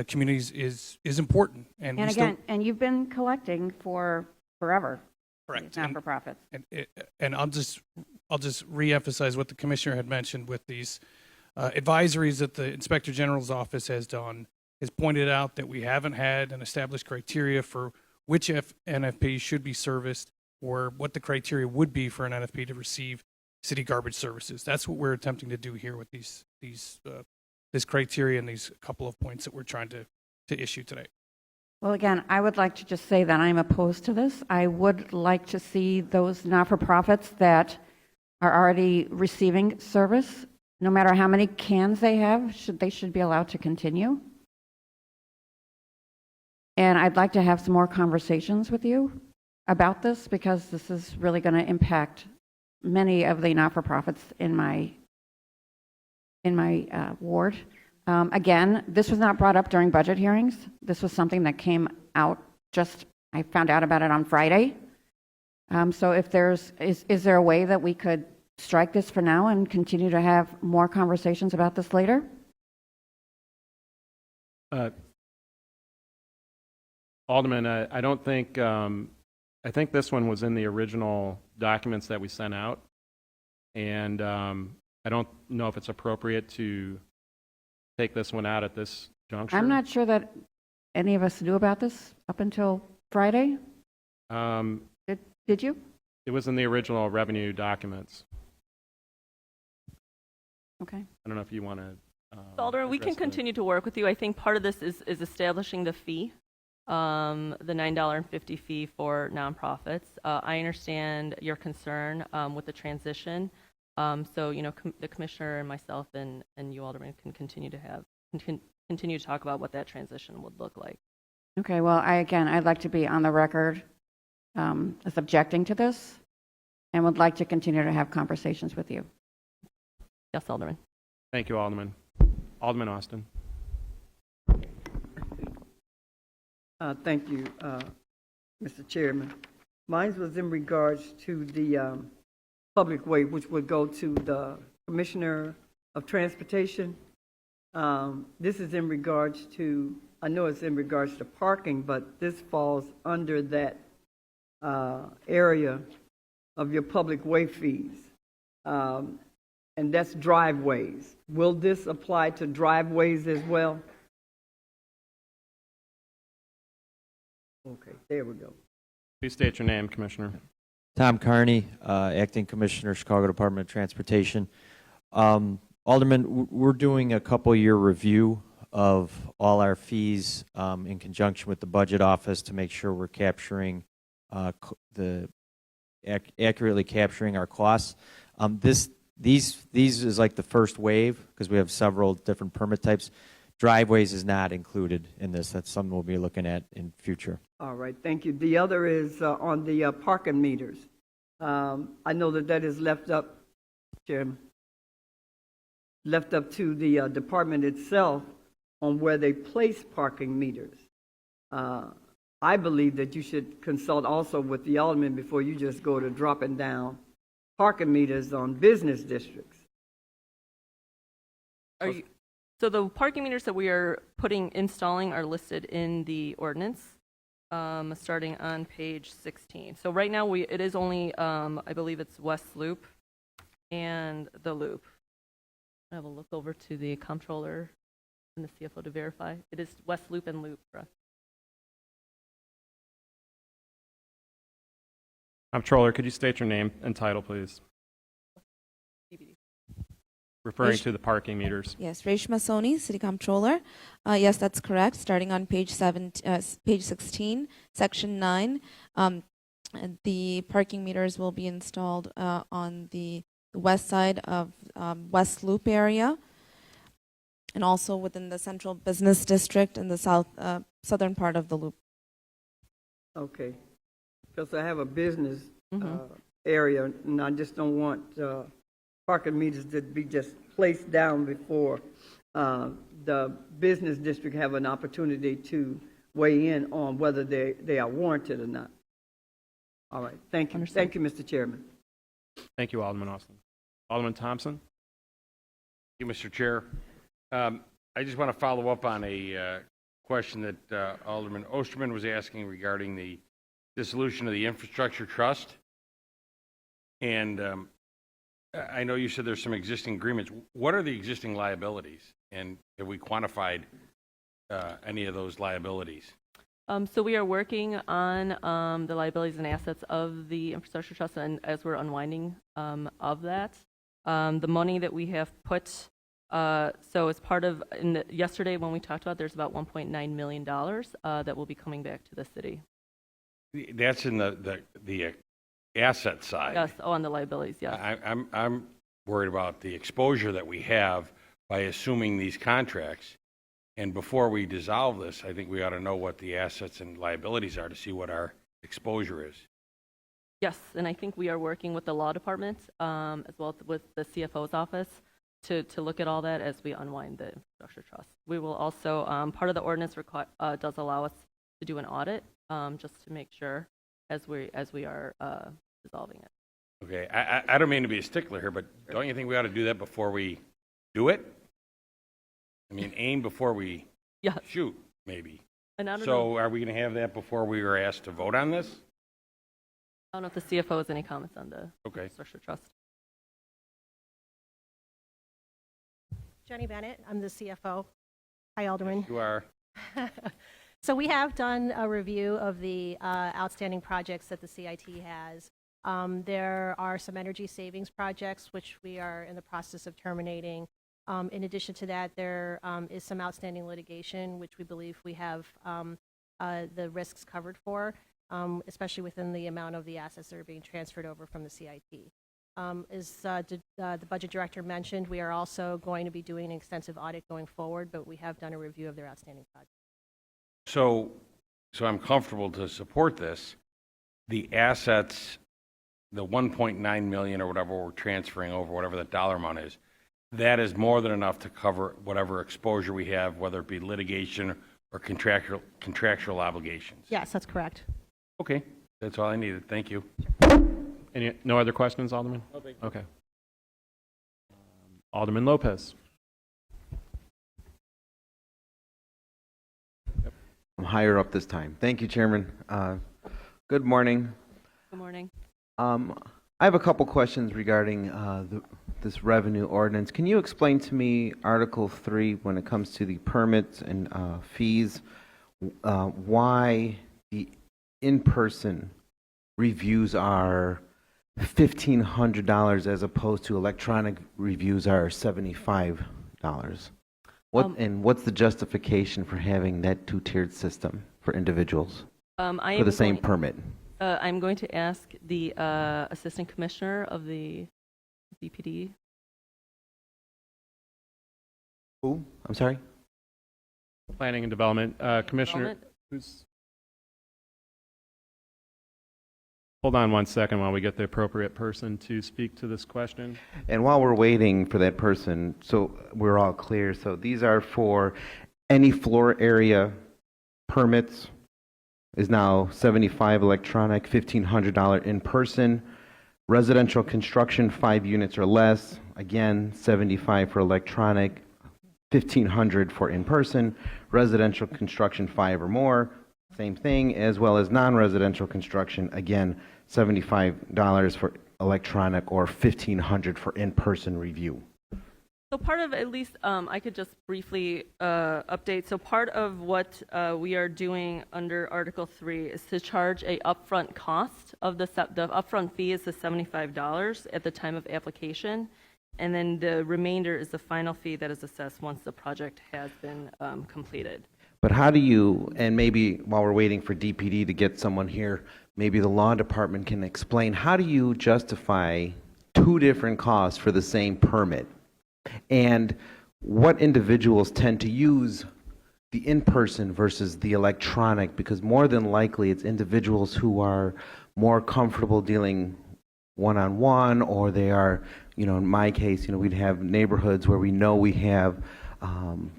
communities is important. And again, and you've been collecting for forever. Correct. Not-for-profits. And I'll just reemphasize what the commissioner had mentioned with these advisories that the Inspector General's office has done, has pointed out that we haven't had an established criteria for which NFP should be serviced, or what the criteria would be for an NFP to receive city garbage services. That's what we're attempting to do here with this criteria and these couple of points that we're trying to issue today. Well, again, I would like to just say that I'm opposed to this. I would like to see those not-for-profits that are already receiving service, no matter how many cans they have, they should be allowed to continue. And I'd like to have some more conversations with you about this, because this is really going to impact many of the not-for-profits in my ward. Again, this was not brought up during budget hearings. This was something that came out I found out about it on Friday. So if is there a way that we could strike this for now and continue to have more conversations about this later? Alderman, I don't think, I think this one was in the original documents that we sent out, and I don't know if it's appropriate to take this one out at this juncture. I'm not sure that any of us knew about this up until Friday. Did you? It was in the original revenue documents. Okay. I don't know if you want to. Alderman, we can continue to work with you. I think part of this is establishing the fee, the $9.50 fee for nonprofits. I understand your concern with the transition. So, the commissioner and myself and you, Alderman, can continue to talk about what that transition would look like. Okay. Well, I'd like to be on the record as objecting to this, and would like to continue to have conversations with you. Yes, Alderman. Thank you, Alderman. Alderman Austin. Thank you, Mr. Chairman. Mine was in regards to the public way, which would go to the Commissioner of Transportation. This is in regards to, I know it's in regards to parking, but this falls under that area of your public way fees. And that's driveways. Will this apply to driveways as well? Okay, there we go. Please state your name, Commissioner. Tom Carney, Acting Commissioner, Chicago Department of Transportation. Alderman, we're doing a couple-year review of all our fees in conjunction with the Budget Office to make sure we're capturing accurately capturing our costs. These is like the first wave, because we have several different permit types. driveways is not included in this. That's something we'll be looking at in future. All right, thank you. The other is on the parking meters. I know that is left up, Chairman, left up to the department itself on where they place parking meters. I believe that you should consult also with the alderman before you just go to dropping down parking meters on business districts. So the parking meters that we are installing are listed in the ordinance, starting on page 16. So right now, it is only, I believe it's West Loop and the Loop. I have a look over to the comptroller and the CFO to verify. It is West Loop and Loop, correct? Comptroller, could you state your name and title, please? CBD. Referring to the parking meters. Yes, Reshma Soni, City Comptroller. Yes, that's correct. Starting on page 16, Section 9, the parking meters will be installed on the west side of West Loop area, and also within the Central Business District in the southern part of the Loop. Okay. Because I have a business area, and I just don't want parking meters to be just placed down before the business district have an opportunity to weigh in on whether they are warranted or not. All right. Thank you. Understood. Thank you, Mr. Chairman. Thank you, Alderman Austin. Alderman Thompson? Thank you, Mr. Chair. I just want to follow up on a question that Alderman Osterman was asking regarding the dissolution of the infrastructure trust. And I know you said there's some existing agreements. What are the existing liabilities? And have we quantified any of those liabilities? So we are working on the liabilities and assets of the infrastructure trust, and as we're unwinding of that, the money that we have put, so as part of, yesterday when we talked about, there's about $1.9 million that will be coming back to the city. That's in the asset side. Yes, on the liabilities, yes. I'm worried about the exposure that we have by assuming these contracts. And before we dissolve this, I think we ought to know what the assets and liabilities are to see what our exposure is. Yes, and I think we are working with the law department as well as with the CFO's office to look at all that as we unwind the infrastructure trust. We will also, part of the ordinance does allow us to do an audit just to make sure as we are dissolving it. Okay, I don't mean to be a stickler here, but don't you think we ought to do that before we do it? I mean, aim before we shoot, maybe. And I don't So know, are we going to have that before we are asked to vote on this? I don't know if the CFO has any comments on the infrastructure trust. Jenny Bennett, I'm the CFO. Hi, Alderman. You are. So we have done a review of the outstanding projects that the CIT has. There are some energy savings projects which we are in the process of terminating. In addition to that, there is some outstanding litigation which we believe we have the risks covered for, especially within the amount of the assets that are being transferred over from the CIT. As the budget director mentioned, we are also going to be doing an extensive audit going forward, but we have done a review of their outstanding projects. So I'm comfortable to support this. The assets, the 1.9 million or whatever we're transferring over, whatever the dollar amount is, that is more than enough to cover whatever exposure we have, whether it be litigation or contractual obligations. Yes, that's correct. Okay, that's all I needed. Thank you. No other questions, Alderman? No, thank you. Okay. Alderman Lopez. I'm higher up this time. Thank you, Chairman. Good morning. Good morning. I have a couple questions regarding this revenue ordinance. Can you explain to me Article 3 when it comes to the permits and fees, why the in-person reviews are $1,500 as opposed to electronic reviews are $75? And what's the justification for having that two-tiered system for individuals for the same permit? I'm going to ask the Assistant Commissioner of the BPD. Who? I'm sorry? Planning and Development. Commissioner, who's? Hold on one second while we get the appropriate person to speak to this question. And while we're waiting for that person, so we're all clear, so these are for any floor area permits is now 75 electronic, $1,500 in person. Residential construction, 5 units or less, again, 75 for electronic, 1,500 for in person. Residential construction, 5 or more, same thing, as well as non-residential construction, again, $75 for electronic or $1,500 for in-person review. So part of, at least, I could just briefly update. So part of what we are doing under Article 3 is to charge a upfront cost of the upfront fee is the $75 at the time of application, and then the remainder is the final fee that is assessed once the project has been completed. But how do you, and maybe while we're waiting for DPD to get someone here, maybe the law department can explain, how do you justify 2 different costs for the same permit? And what individuals tend to use the in-person versus the electronic? Because more than likely it's individuals who are more comfortable dealing one-on-one, or they are, in my case, we'd have neighborhoods where we know we have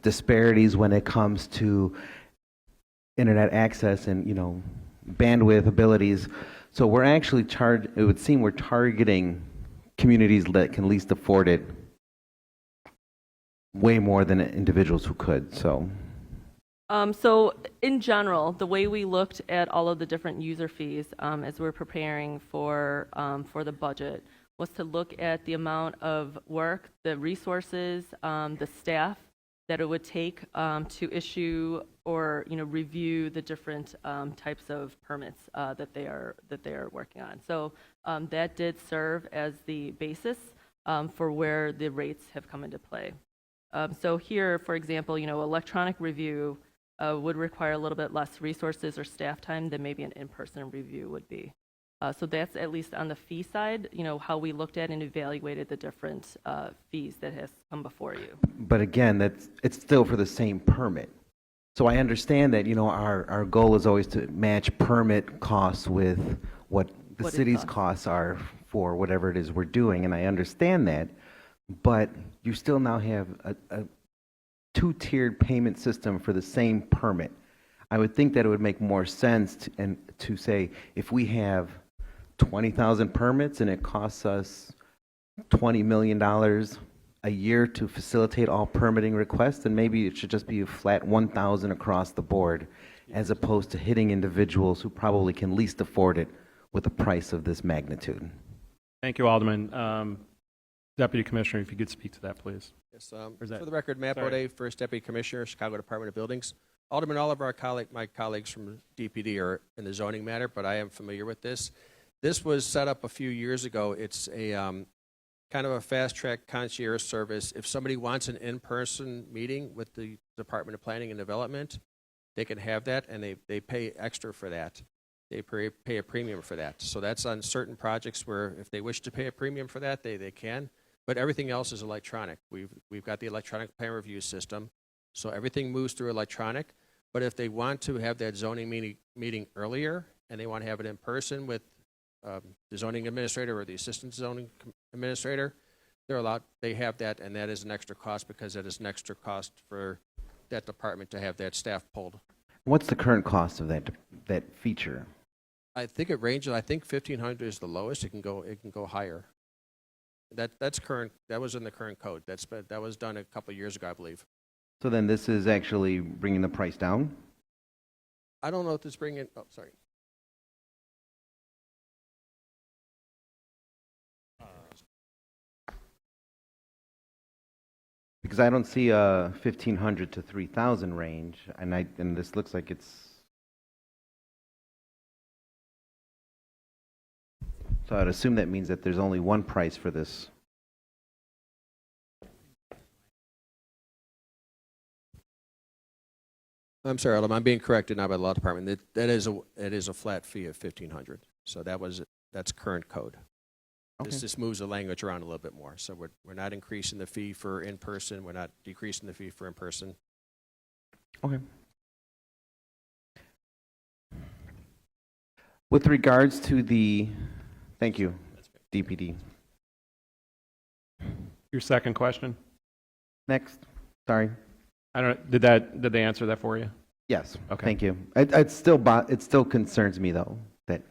disparities when it comes to internet access and, bandwidth abilities. So we're actually it would seem we're targeting communities that can least afford it way more than individuals who could, so. So in general, the way we looked at all of the different user fees as we're preparing for the budget was to look at the amount of work, the resources, the staff that it would take to issue or review the different types of permits that they are working on. So that did serve as the basis for where the rates have come into play. So here, for example, electronic review would require a little bit less resources or staff time than maybe an in-person review would be. So that's at least on the fee side, how we looked at and evaluated the different fees that has come before you. But again, it's still for the same permit. So I understand that, our goal is always to match permit costs with what the city's costs are for whatever it is we're doing, and I understand that. But you still now have a 2-tiered payment system for the same permit. I would think that it would make more sense to say, if we have 20,000 permits and it costs us $20 million a year to facilitate all permitting requests, then maybe it should just be a flat 1,000 across the board, as opposed to hitting individuals who probably can least afford it with a price of this magnitude. Thank you, Alderman. Deputy Commissioner, if you could speak to that, please. Yes, for the record, Matt Bode, First Deputy Commissioner, Chicago Department of Buildings. Alderman, all of my colleagues from DPD are in the zoning matter, but I am familiar with this. This was set up a few years ago. It's a kind of a fast-track concierge service. If somebody wants an in-person meeting with the Department of Planning and Development, they can have that, and they pay extra for that. They pay a premium for that. So that's on certain projects where if they wish to pay a premium for that, they can. But everything else is electronic. We've got the electronic plan review system, so everything moves through electronic. But if they want to have that zoning meeting earlier, and they want to have it in person with the zoning administrator or the assistant zoning administrator, they're allowed. They have that, and that is an extra cost because that is an extra cost for that department to have that staff pulled. What's the current cost of that feature? I think it ranges. I think 1,500 is the lowest. It can go higher. That's current. That was in the current code. That was done a couple of years ago, I believe. So then this is actually bringing the price down? I don't know if this bringing. Oh, sorry. Because I don't see a 1,500 to 3,000 range, and this looks like it's. So I'd assume that means that there's only one price for this. I'm sorry, Alderman, I'm being corrected now by the law department. It is a flat fee of 1,500. So that's current code. Okay. This just moves the language around a little bit more. So we're not increasing the fee for in-person. We're not decreasing the fee for in-person. Okay. With regards to the, thank you, DPD. Your second question? Next, sorry. I don't, did they answer that for you? Yes, Okay. thank you. It still concerns me though, that,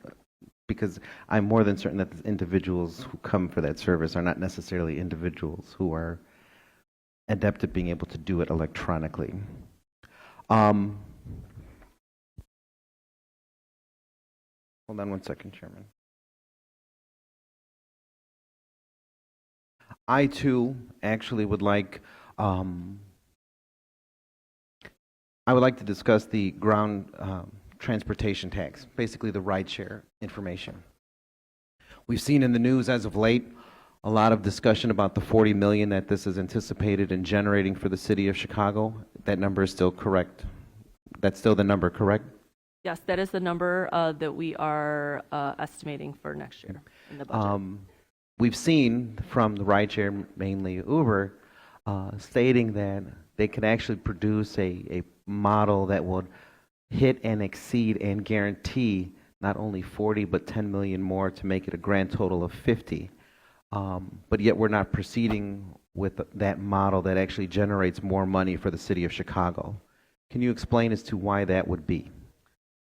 because I'm more than certain that the individuals who come for that service are not necessarily individuals who are adept at being able to do it electronically. Hold on one second, Chairman. I too actually would like, I would like to discuss the ground transportation tax, basically the rideshare information. We've seen in the news as of late a lot of discussion about the 40 million that this is anticipated in generating for the city of Chicago. That number is still correct. That's still the number, correct? Yes, that is the number that we are estimating for next year in the budget. We've seen from the rideshare, mainly Uber, stating that they could actually produce a model that would hit and exceed and guarantee not only 40 but 10 million more to make it a grand total of 50. But yet we're not proceeding with that model that actually generates more money for the city of Chicago. Can you explain as to why that would be?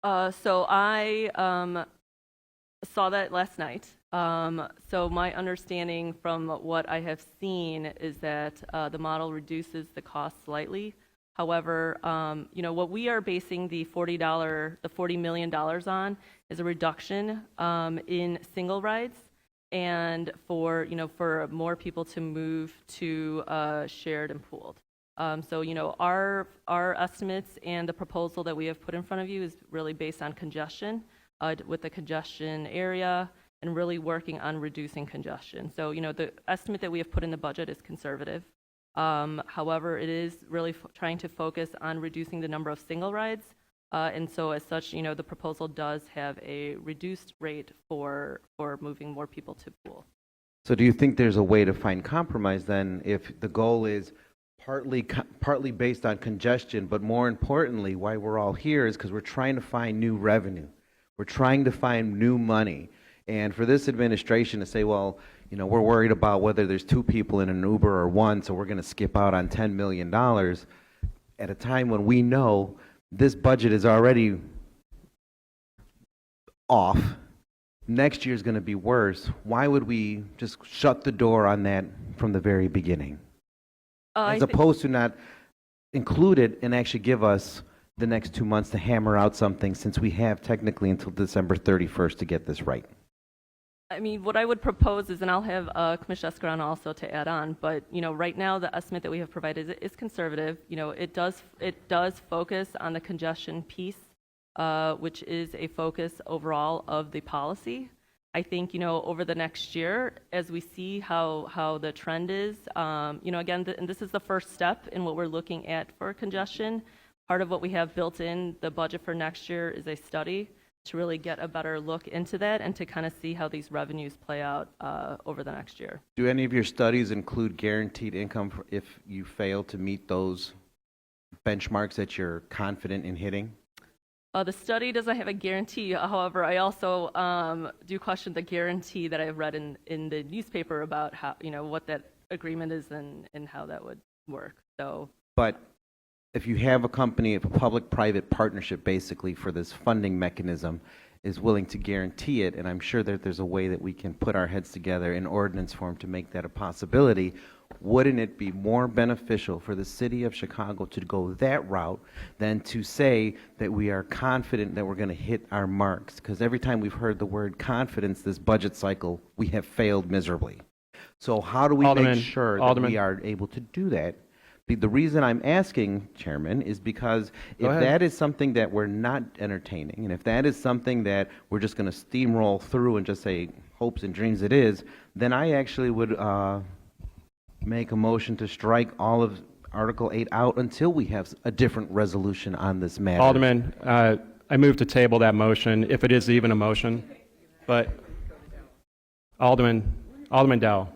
So I saw that last night. So my understanding from what I have seen is that the model reduces the cost slightly. However, what we are basing the $40 million on is a reduction in single rides, and for more people to move to shared and pooled. So our estimates and the proposal that we have put in front of you is really based on congestion, with the congestion area, and really working on reducing congestion. So the estimate that we have put in the budget is conservative. However, it is really trying to focus on reducing the number of single rides, and so as such, the proposal does have a reduced rate for moving more people to pool. So do you think there's a way to find compromise then, if the goal is partly based on congestion, but more importantly, why we're all here is because we're trying to find new revenue. We're trying to find new money. And for this administration to say, well, we're worried about whether there's 2 people in an Uber or 1, so we're going to skip out on $10 million at a time when we know this budget is already off. Next year is going to be worse. Why would we just shut the door on that from the very beginning? As opposed to not include it and actually give us the next 2 months to hammer out something, since we have technically until December 31st to get this right. I mean, what I would propose is, and I'll have Commissioner Escaron also to add on, but right now the estimate that we have provided is conservative. It does focus on the congestion piece, which is a focus overall of the policy. I think over the next year, as we see how the trend is, again, and this is the first step in what we're looking at for congestion. Part of what we have built in the budget for next year is a study to really get a better look into that and to kind of see how these revenues play out over the next year. Do any of your studies include guaranteed income if you fail to meet those benchmarks that you're confident in hitting? The study doesn't have a guarantee. However, I also do question the guarantee that I've read in the newspaper about how what that agreement is and how that would work. So, but if you have a company, if a public-private partnership basically for this funding mechanism is willing to guarantee it, and I'm sure that there's a way that we can put our heads together in ordinance form to make that a possibility, wouldn't it be more beneficial for the city of Chicago to go that route than to say that we are confident that we're going to hit our marks? Because every time we've heard the word confidence this budget cycle, we have failed miserably. So how do we make sure that we are able to do that? The reason I'm asking, Chairman, is because if that is something that we're not entertaining, and if that is something that we're just going to steamroll through and just say hopes and dreams it is, then I actually would make a motion to strike all of Article 8 out until we have a different resolution on this matter. Alderman, I move to table that motion, if it is even a motion. But Alderman Dow.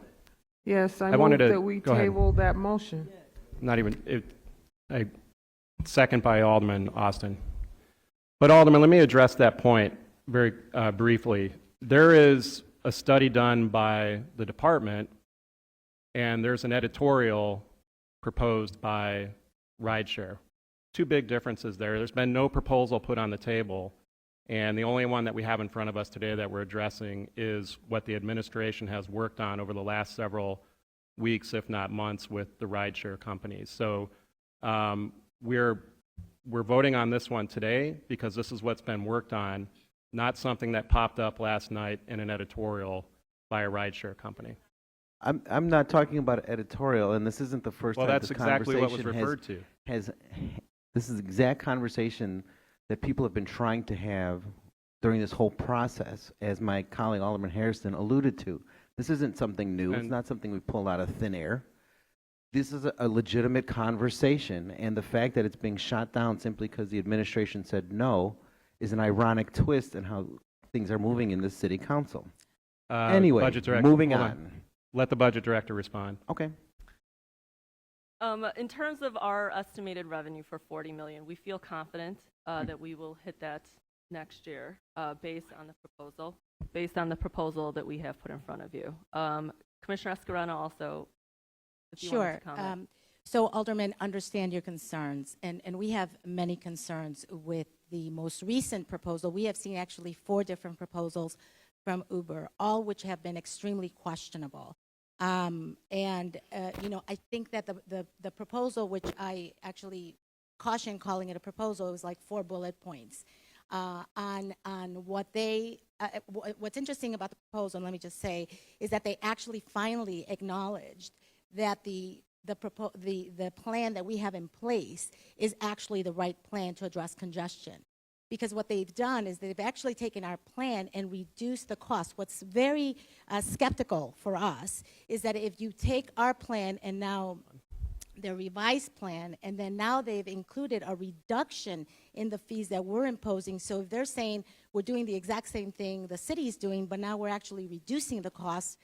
Yes, I wanted move to that we go ahead. table that motion. Not even, Second by Alderman Austin. But Alderman, let me address that point very briefly. There is a study done by the department, and there's an editorial proposed by Rideshare. Two big differences there. There's been no proposal put on the table, and the only one that we have in front of us today that we're addressing is what the administration has worked on over the last several weeks, if not months, with the rideshare companies. So we're voting on this one today because this is what's been worked on, not something that popped up last night in an editorial by a rideshare company. I'm not talking about editorial, and this isn't the first Well, time that's this exactly what was conversation referred to. This is the exact conversation that people have been trying to have during this whole process, as my colleague Alderman Hairston alluded to. This isn't something new. It's not something we pull out of thin air. This is a legitimate conversation, and the fact that it's being shot down simply because the administration said no is an ironic twist in how things are moving in this city council. Anyway, Budget Director, moving hold on. Let the budget director respond. Okay. In terms of our estimated revenue for 40 million, we feel confident that we will hit that next year based on the proposal that we have put in front of you. Commissioner Escarano also, if you wanted Sure. to comment. So Alderman, understand your concerns, and we have many concerns with the most recent proposal. We have seen actually 4 different proposals from Uber, all which have been extremely questionable. I think that the proposal, which I actually caution calling it a proposal, was like 4 bullet points on what they. What's interesting about the proposal, let me just say, is that they actually finally acknowledged that the plan that we have in place is actually the right plan to address congestion. Because what they've done is they've actually taken our plan and reduced the cost. What's very skeptical for us is that if you take our plan and now their revised plan, and then now they've included a reduction in the fees that we're imposing. So if they're saying we're doing the exact same thing the city's doing, but now we're actually reducing the cost,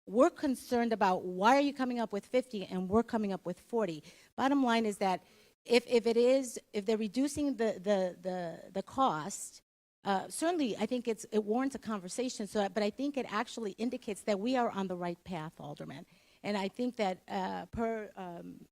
we're concerned about why are you coming up with 50 and we're coming up with 40. Bottom line is that if they're reducing the cost, certainly I think it warrants a conversation. But I think it actually indicates that we are on the right path, Alderman. And I think that per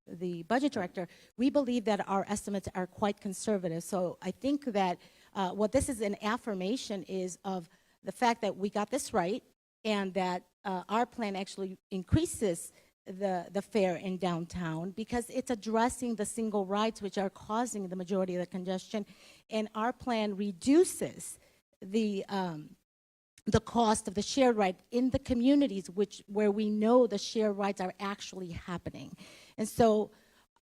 the budget director, we believe that our estimates are quite conservative. So I think that what this is an affirmation is of the fact that we got this right, and that our plan actually increases the fare in downtown because it's addressing the single rides which are causing the majority of the congestion, and our plan reduces the cost of the shared ride in the communities where we know the shared rides are actually happening. And so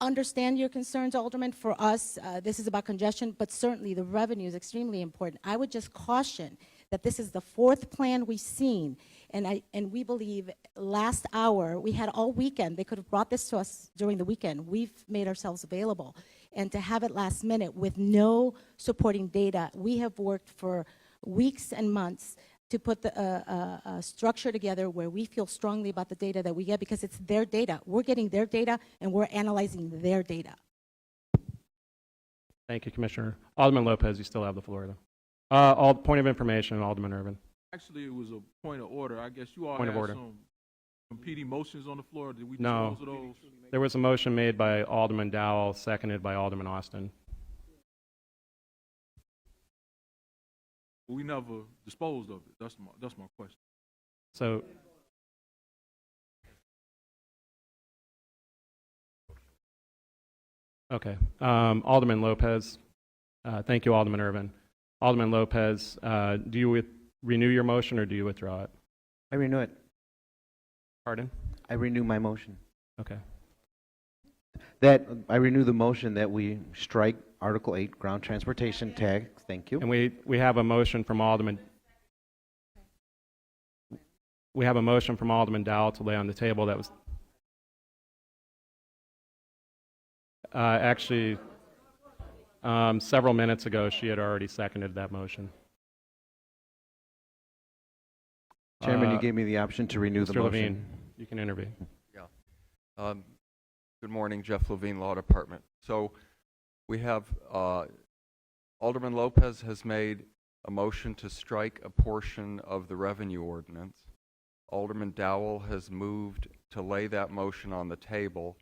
understand your concerns, Alderman. For us, this is about congestion, but certainly the revenue is extremely important. I would just caution that this is the 4th plan we've seen, and we believe last hour, we had all weekend, they could have brought this to us during the weekend. We've made ourselves available. And to have it last minute with no supporting data, we have worked for weeks and months to put the structure together where we feel strongly about the data that we get because it's their data. We're getting their data and we're analyzing their data. Thank you, Commissioner. Alderman Lopez, you still have the floor, though. Point of information, Alderman Irvin. Actually, it was a point of order. I guess you all Point had of order. some competing motions on the floor. Did we No. dispose of those? There was a motion made by Alderman Dowell, seconded by Alderman Austin. We never disposed of it. That's my question. So, okay. Alderman Lopez. Thank you, Alderman Irvin. Alderman Lopez, do you renew your motion or do you withdraw it? I renew it. Pardon? I renew my motion. Okay. I renew the motion that we strike Article 8, ground transportation tax. Thank you. And we have a motion from Alderman. We have a motion from Alderman Dowell to lay on the table that was actually several minutes ago. She had already seconded that motion. Chairman, you gave me the option to renew the Mr. motion. Levine, you can intervene. Yeah. Good morning, Jeff Levine, Law Department. So We have, Alderman Lopez has made a motion to strike a portion of the revenue ordinance. Alderman Dowell has moved to lay that motion on the table.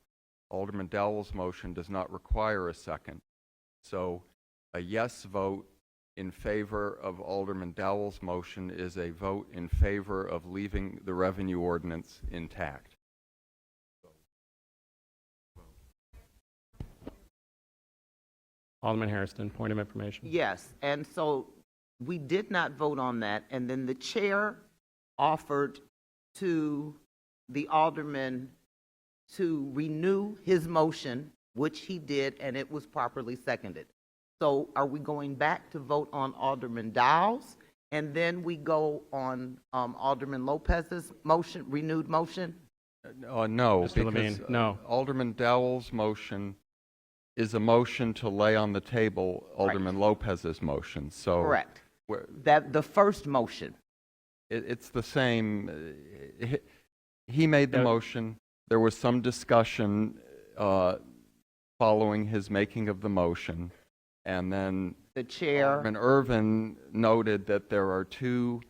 Alderman Dowell's motion does not require a second. So a yes vote in favor of Alderman Dowell's motion is a vote in favor of leaving the revenue ordinance intact. Alderman Hairston, point of information. Yes, and so we did not vote on that, and then the chair offered to the alderman to renew his motion, which he did, and it was properly seconded. So are we going back to vote on Alderman Dowell's, and then we go on Alderman Lopez's motion, renewed motion? No, Mr. Levine, because no. Alderman Dowell's motion is a motion to lay on the table Alderman Lopez's motion. So Correct. That the first motion. it's the same. He made the motion. There was some discussion following his making of the motion, and then The chair, Alderman Irvin noted that there are two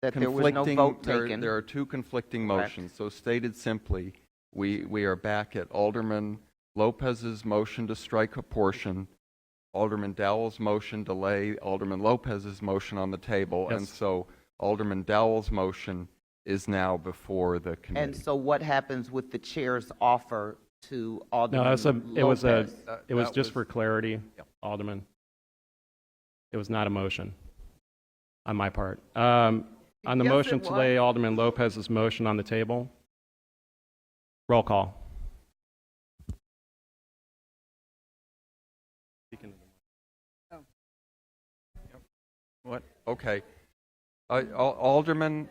that there was no vote taken. There are two conflicting Correct. motions. So stated simply, we are back at Alderman Lopez's motion to strike a portion, Alderman Dowell's motion to lay Alderman Lopez's motion on the table, Yes. and so Alderman Dowell's motion is now before the committee. And so what happens with the chair's offer to Alderman No, it was Lopez? just for clarity, Alderman. It was not a motion on my part. On the Yes, motion it to was. lay Alderman Lopez's motion on the table, roll call. What? Okay. Alderman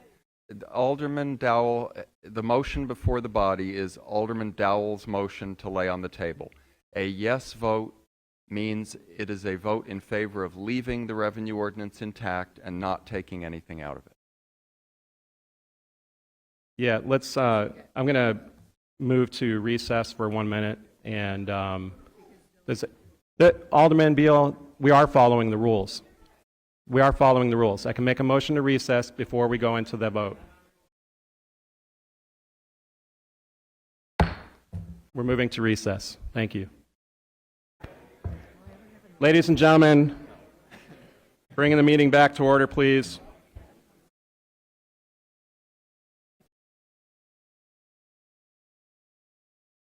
Dowell, the motion before the body is Alderman Dowell's motion to lay on the table. A yes vote means it is a vote in favor of leaving the revenue ordinance intact and not taking anything out of it. Yeah, let's, I'm going to move to recess for 1 minute, and Alderman Beal, we are following the rules. We are following the rules. I can make a motion to recess before we go into the vote. We're moving to recess. Thank you. Ladies and gentlemen, bringing the meeting back to order, please.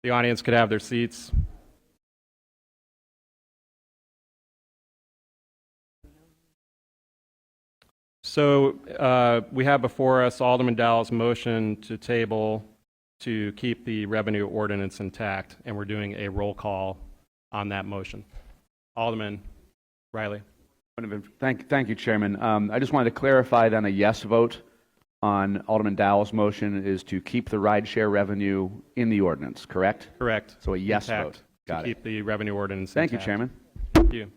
The audience could have their seats. So we have before us Alderman Dowell's motion to table to keep the revenue ordinance intact, and we're doing a roll call on that motion. Alderman Riley. Thank you, Chairman. I just wanted to clarify then a yes vote on Alderman Dowell's motion is to keep the rideshare revenue in the ordinance, correct? Correct. So a yes Intact vote. Got to it. keep the revenue ordinance Thank you, intact. Chairman. Thank you.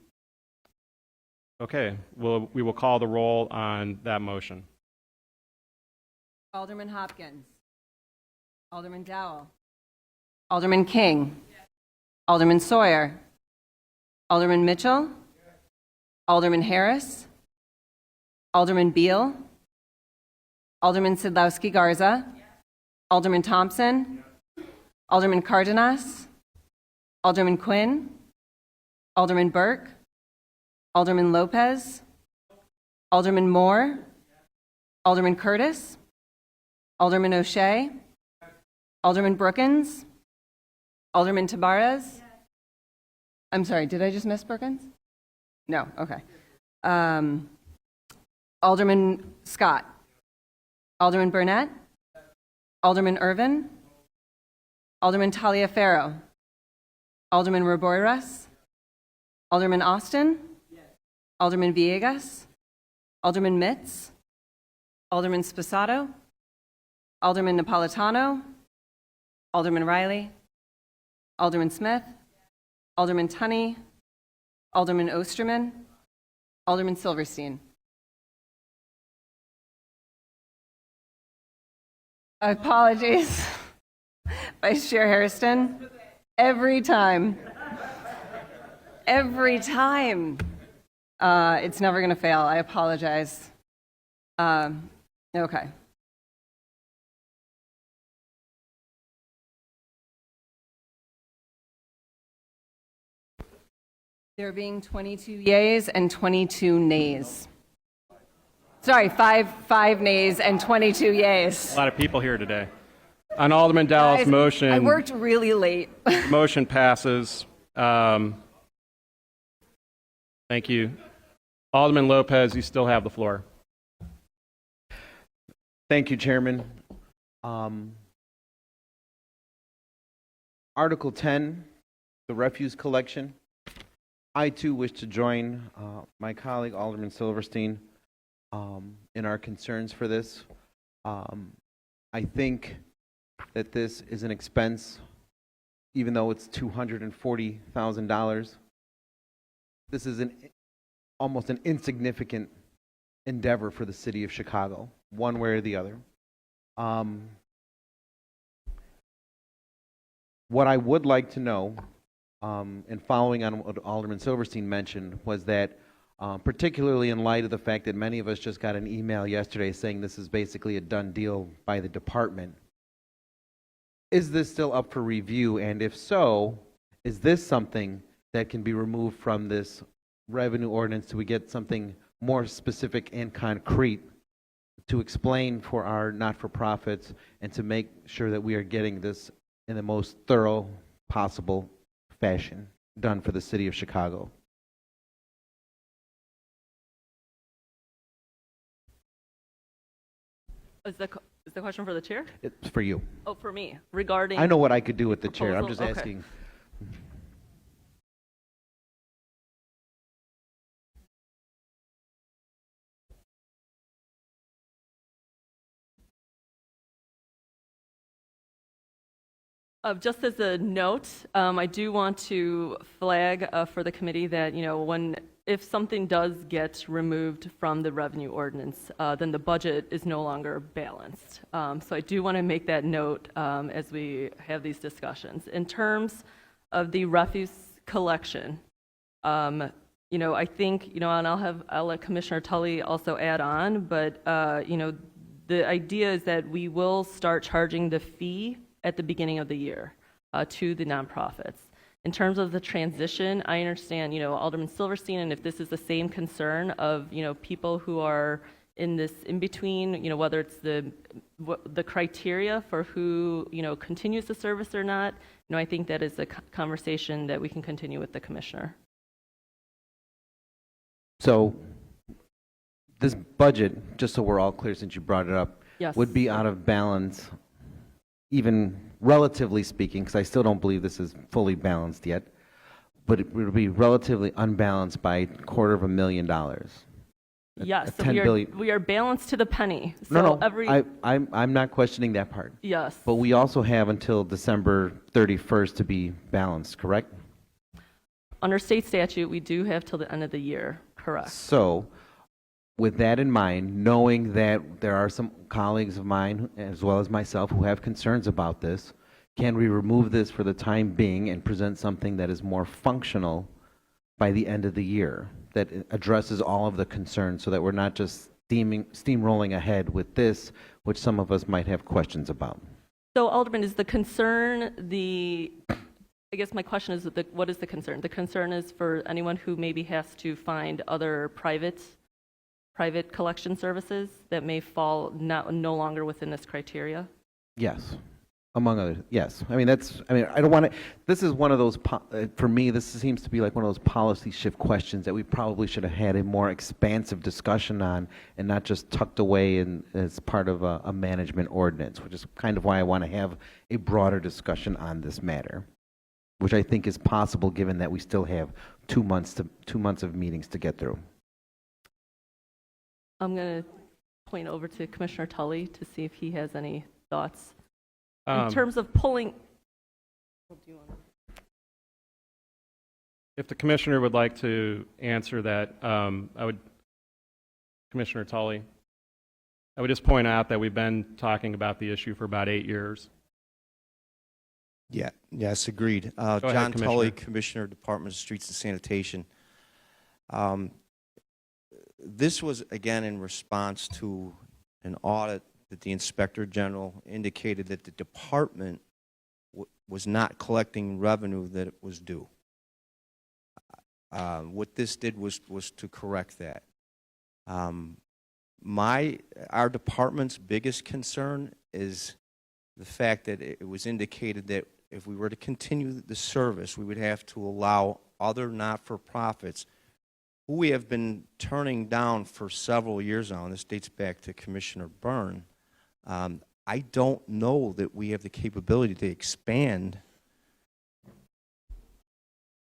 Okay, we will call the roll on that motion. Alderman Hopkins. Alderman Dowell. Alderman King. Alderman Sawyer. Alderman Mitchell. Alderman Harris. Alderman Beal. Alderman Sidlowski Garza. Alderman Thompson. Alderman Cardenas. Alderman Quinn. Alderman Burke. Alderman Lopez. Alderman Moore. Alderman Curtis. Alderman O'Shea. Alderman Brookins. Alderman Tabarez. I'm sorry, did I just miss Brookins? No, okay. Alderman Scott. Alderman Burnett. Alderman Irvin. Alderman Taliaferro. Alderman Roboiras. Alderman Austin. Alderman Villegas. Alderman Mitz. Alderman Sposato. Alderman Napolitano. Alderman Riley. Alderman Smith. Alderman Tunney. Alderman Osterman. Alderman Silverstein. Apologies. Vice Chair Hairston. Every time. every time. It's never going to fail. I apologize. Okay. There being 22 yays and 22 nays. Sorry, five nays and 22 yays. A lot of people here today. On Alderman Dowell's Guys, motion. I worked really late. Motion passes. Thank you. Alderman Lopez, you still have the floor. Thank you, Chairman. Article 10, the refuse collection. I too wish to join my colleague Alderman Silverstein in our concerns for this. I think that this is an expense, even though it's $240,000. This is almost an insignificant endeavor for the city of Chicago, one way or the other. What I would like to know, and following on what Alderman Silverstein mentioned, was that particularly in light of the fact that many of us just got an email yesterday saying this is basically a done deal by the department, is this still up for review? And if so, is this something that can be removed from this revenue ordinance till we get something more specific and concrete to explain for our not-for-profits and to make sure that we are getting this in the most thorough possible fashion done for the city of Chicago? Is the question for the chair? It's for you. Oh, for me, regarding... I know what I could do with the chair. I'm just proposal? Okay. asking. Just as a note, I do want to flag for the committee that, if something does get removed from the revenue ordinance, then the budget is no longer balanced. So I do want to make that note as we have these discussions. In terms of the refuse collection, I think, and I'll let Commissioner Tully also add on, but, the idea is that we will start charging the fee at the beginning of the year to the nonprofits. In terms of the transition, I understand, Alderman Silverstein, and if this is the same concern of, people who are in this in-between, whether it's the criteria for who, continues the service or not, I think that is a conversation that we can continue with the commissioner. So this budget, just so we're all clear since you brought it up, Yes. would be out of balance, even relatively speaking, because I still don't believe this is fully balanced yet, but it would be relatively unbalanced by $250,000. Yes, so 10 billion. we are balanced to the penny. So I'm not questioning that part. Yes. But we also have until December 31st to be balanced, correct? Under state statute, we do have till the end of the year, correct? So, with that in mind, knowing that there are some colleagues of mine, as well as myself, who have concerns about this, can we remove this for the time being and present something that is more functional by the end of the year, that addresses all of the concerns so that we're not just steamrolling ahead with this, which some of us might have questions about? So, Alderman, is the concern I guess my question is, what is the concern? The concern is for anyone who maybe has to find other private collection services that may fall no longer within this criteria? Yes, among others, yes. I don't want to, this is one of those, for me, this seems to be like one of those policy shift questions that we probably should have had a more expansive discussion on and not just tucked away as part of a management ordinance, which is kind of why I want to have a broader discussion on this matter, which I think is possible given that we still have 2 months of meetings to get through. I'm going to point over to Commissioner Tully to see if he has any thoughts. In terms of pulling... If the commissioner would like to answer that, Commissioner Tully, I would just point out that we've been talking about the issue for about 8 years. Yeah, yes, agreed. Go ahead, John Tully, Commissioner. Commissioner, Department of Streets and Sanitation. This was, again, in response to an audit that the Inspector General indicated that the department was not collecting revenue that it was due. What this did was to correct that. Our department's biggest concern is the fact that it was indicated that if we were to continue the service, we would have to allow other not-for-profits who we have been turning down for several years now, and this dates back to Commissioner Byrne. I don't know that we have the capability to expand.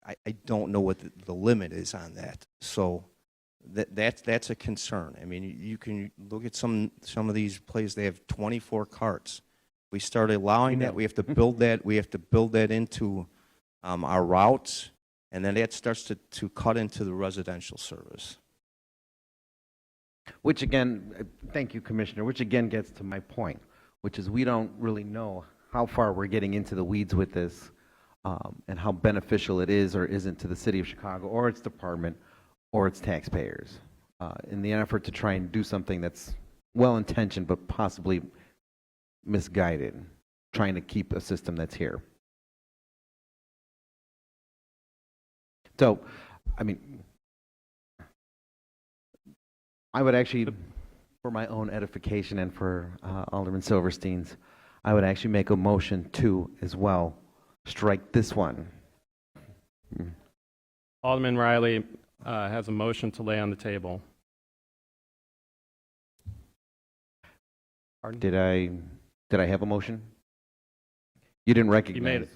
I don't know what the limit is on that. So that's a concern. I mean, you can look at some of these places, they have 24 carts. We started allowing that, we have to build that, into our routes, and then that starts to cut into the residential service. Which again, thank you, Commissioner, which again gets to my point, which is we don't really know how far we're getting into the weeds with this, and how beneficial it is or isn't to the city of Chicago or its department or its taxpayers, in the effort to try and do something that's well-intentioned but possibly misguided, trying to keep a system that's here. So, I mean, I would actually, for my own edification and for Alderman Silverstein's, I would actually make a motion to, as well, strike this one. Alderman Riley has a motion to lay on the table. Pardon? Did I have a motion? You didn't recognize. You made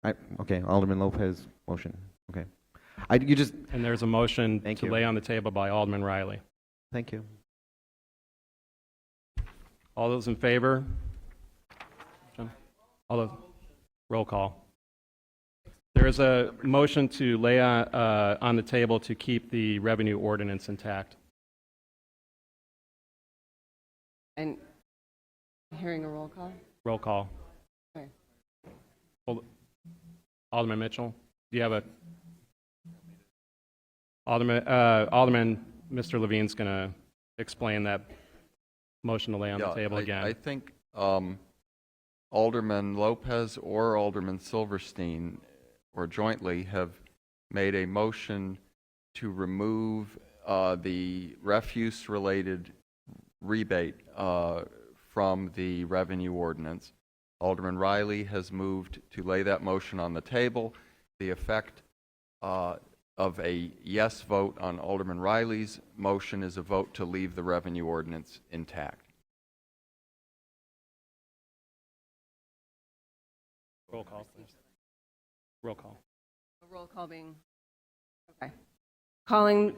it. Okay, Alderman Lopez, motion. Okay. And there's a motion Thank to you. lay on the table by Alderman Riley. Thank you. All those in favor? All those, roll call. There is a motion to lay on the table to keep the revenue ordinance intact. And hearing a roll call? Roll call. Okay. Alderman Mitchell, do you have a? Alderman, Mr. Levine's going to explain that motion to lay on the table again. I think Alderman Lopez or Alderman Silverstein, or jointly, have made a motion to remove the refuse-related rebate from the revenue ordinance. Alderman Riley has moved to lay that motion on the table. The effect of a yes vote on Alderman Riley's motion is a vote to leave the revenue ordinance intact. Roll call, please. Roll call. A roll call being, okay. Calling,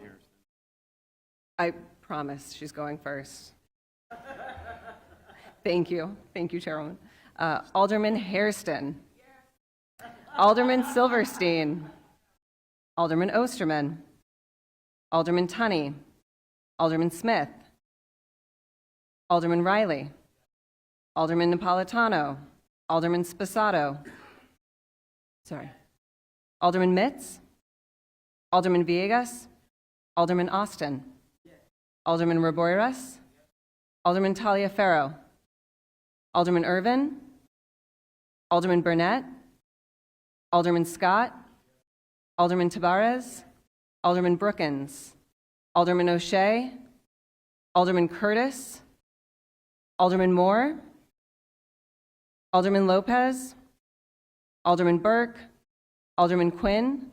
I promise she's going first. Thank you. Thank you, Chairwoman. Alderman Hairston. Alderman Silverstein. Alderman Osterman. Alderman Tunney. Alderman Smith. Alderman Riley. Alderman Napolitano. Alderman Sposato. Sorry. Alderman Mitz. Alderman Villegas. Alderman Austin. Alderman Raboyras. Alderman Taliaferro. Alderman Irvin. Alderman Burnett. Alderman Scott. Alderman Tabarez. Alderman Brookins. Alderman O'Shea. Alderman Curtis. Alderman Moore. Alderman Lopez. Alderman Burke. Alderman Quinn.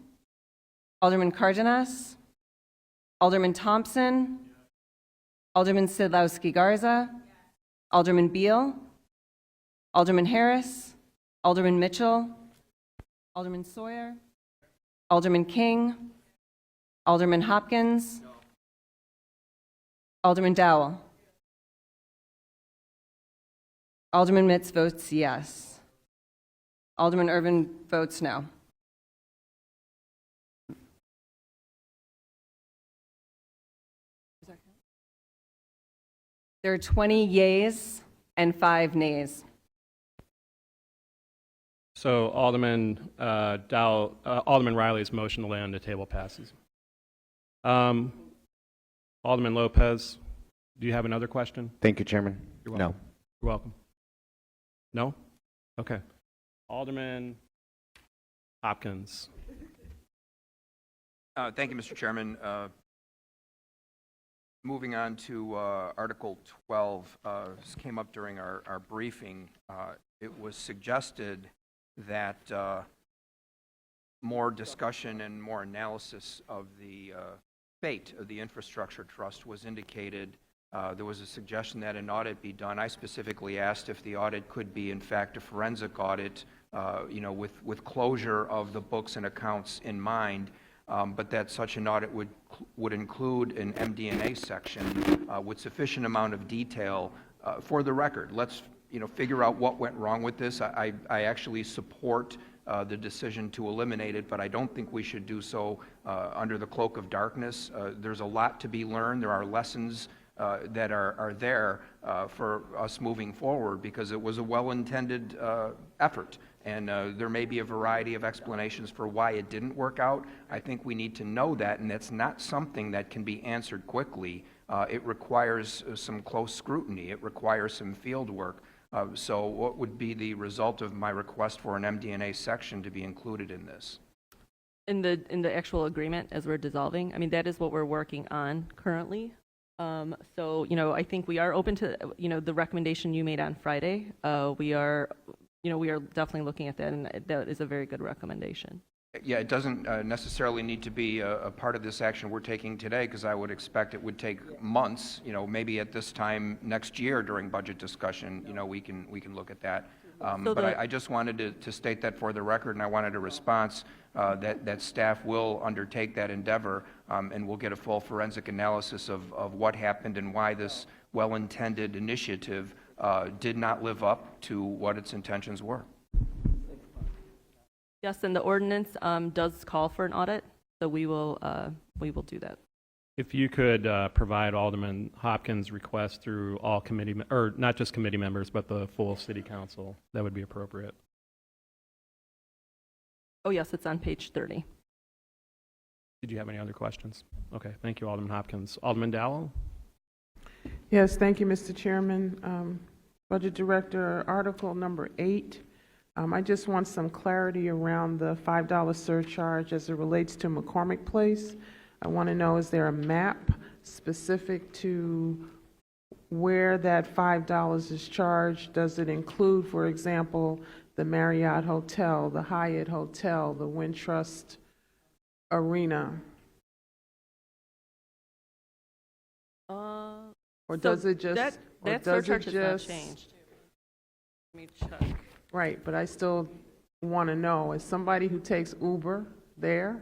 Alderman Cardenas. Alderman Thompson. Alderman Sidlowski Garza. Alderman Beal. Alderman Harris. Alderman Mitchell. Alderman Sawyer. Alderman King. Alderman Hopkins. Alderman Dowell. Alderman Mitz votes yes. Alderman Irvin votes no. There are 20 yeas and 5 nays. So Alderman Alderman Riley's motion to lay on the table passes. Alderman Lopez, do you have another question? Thank you, Chairman. You're welcome. You're welcome. No? Okay. Alderman Hopkins. Thank you, Mr. Chairman. Moving on to Article 12, this came up during our briefing. It was suggested that more discussion and more analysis of the fate of the infrastructure trust was indicated. There was a suggestion that an audit be done. I specifically asked if the audit could be, in fact, a forensic audit, with closure of the books and accounts in mind. But that such an audit would include an MD&A section with sufficient amount of detail for the record. Let's figure out what went wrong with this. I actually support the decision to eliminate it, but I don't think we should do so under the cloak of darkness. There's a lot to be learned. There are lessons that are there for us moving forward because it was a well-intended effort. And there may be a variety of explanations for why it didn't work out. I think we need to know that, and that's not something that can be answered quickly. It requires some close scrutiny. It requires some field work. So what would be the result of my request for an MD&A section to be included in this? In the actual agreement as we're dissolving, I mean, that is what we're working on currently. So, I think we are open to, the recommendation you made on Friday. We are definitely looking at that, and that is a very good recommendation. Yeah, it doesn't necessarily need to be a part of this action we're taking today, because I would expect it would take months. Maybe at this time next year during budget discussion, we can look at that. But I just wanted to state that for the record, and I wanted a response that staff will undertake that endeavor, and we'll get a full forensic analysis of what happened and why this well-intended initiative did not live up to what its intentions were. Yes, and the ordinance does call for an audit, so we will do that. If you could provide Alderman Hopkins' request through all committee, or not just committee members, but the full city council, that would be appropriate. Oh, yes, it's on page 30. Did you have any other questions? Okay, thank you, Alderman Hopkins. Alderman Dowell? Yes, thank you, Mr. Chairman. Budget Director, Article number 8. I just want some clarity around the $5 surcharge as it relates to McCormick Place. I want to know, is there a map specific to where that $5 is charged? Does it include, for example, the Marriott Hotel, the Hyatt Hotel, the Wintrust Arena? Or does it just... That surcharge has not changed. Let me check. Right, but I still want to know, as somebody who takes Uber there,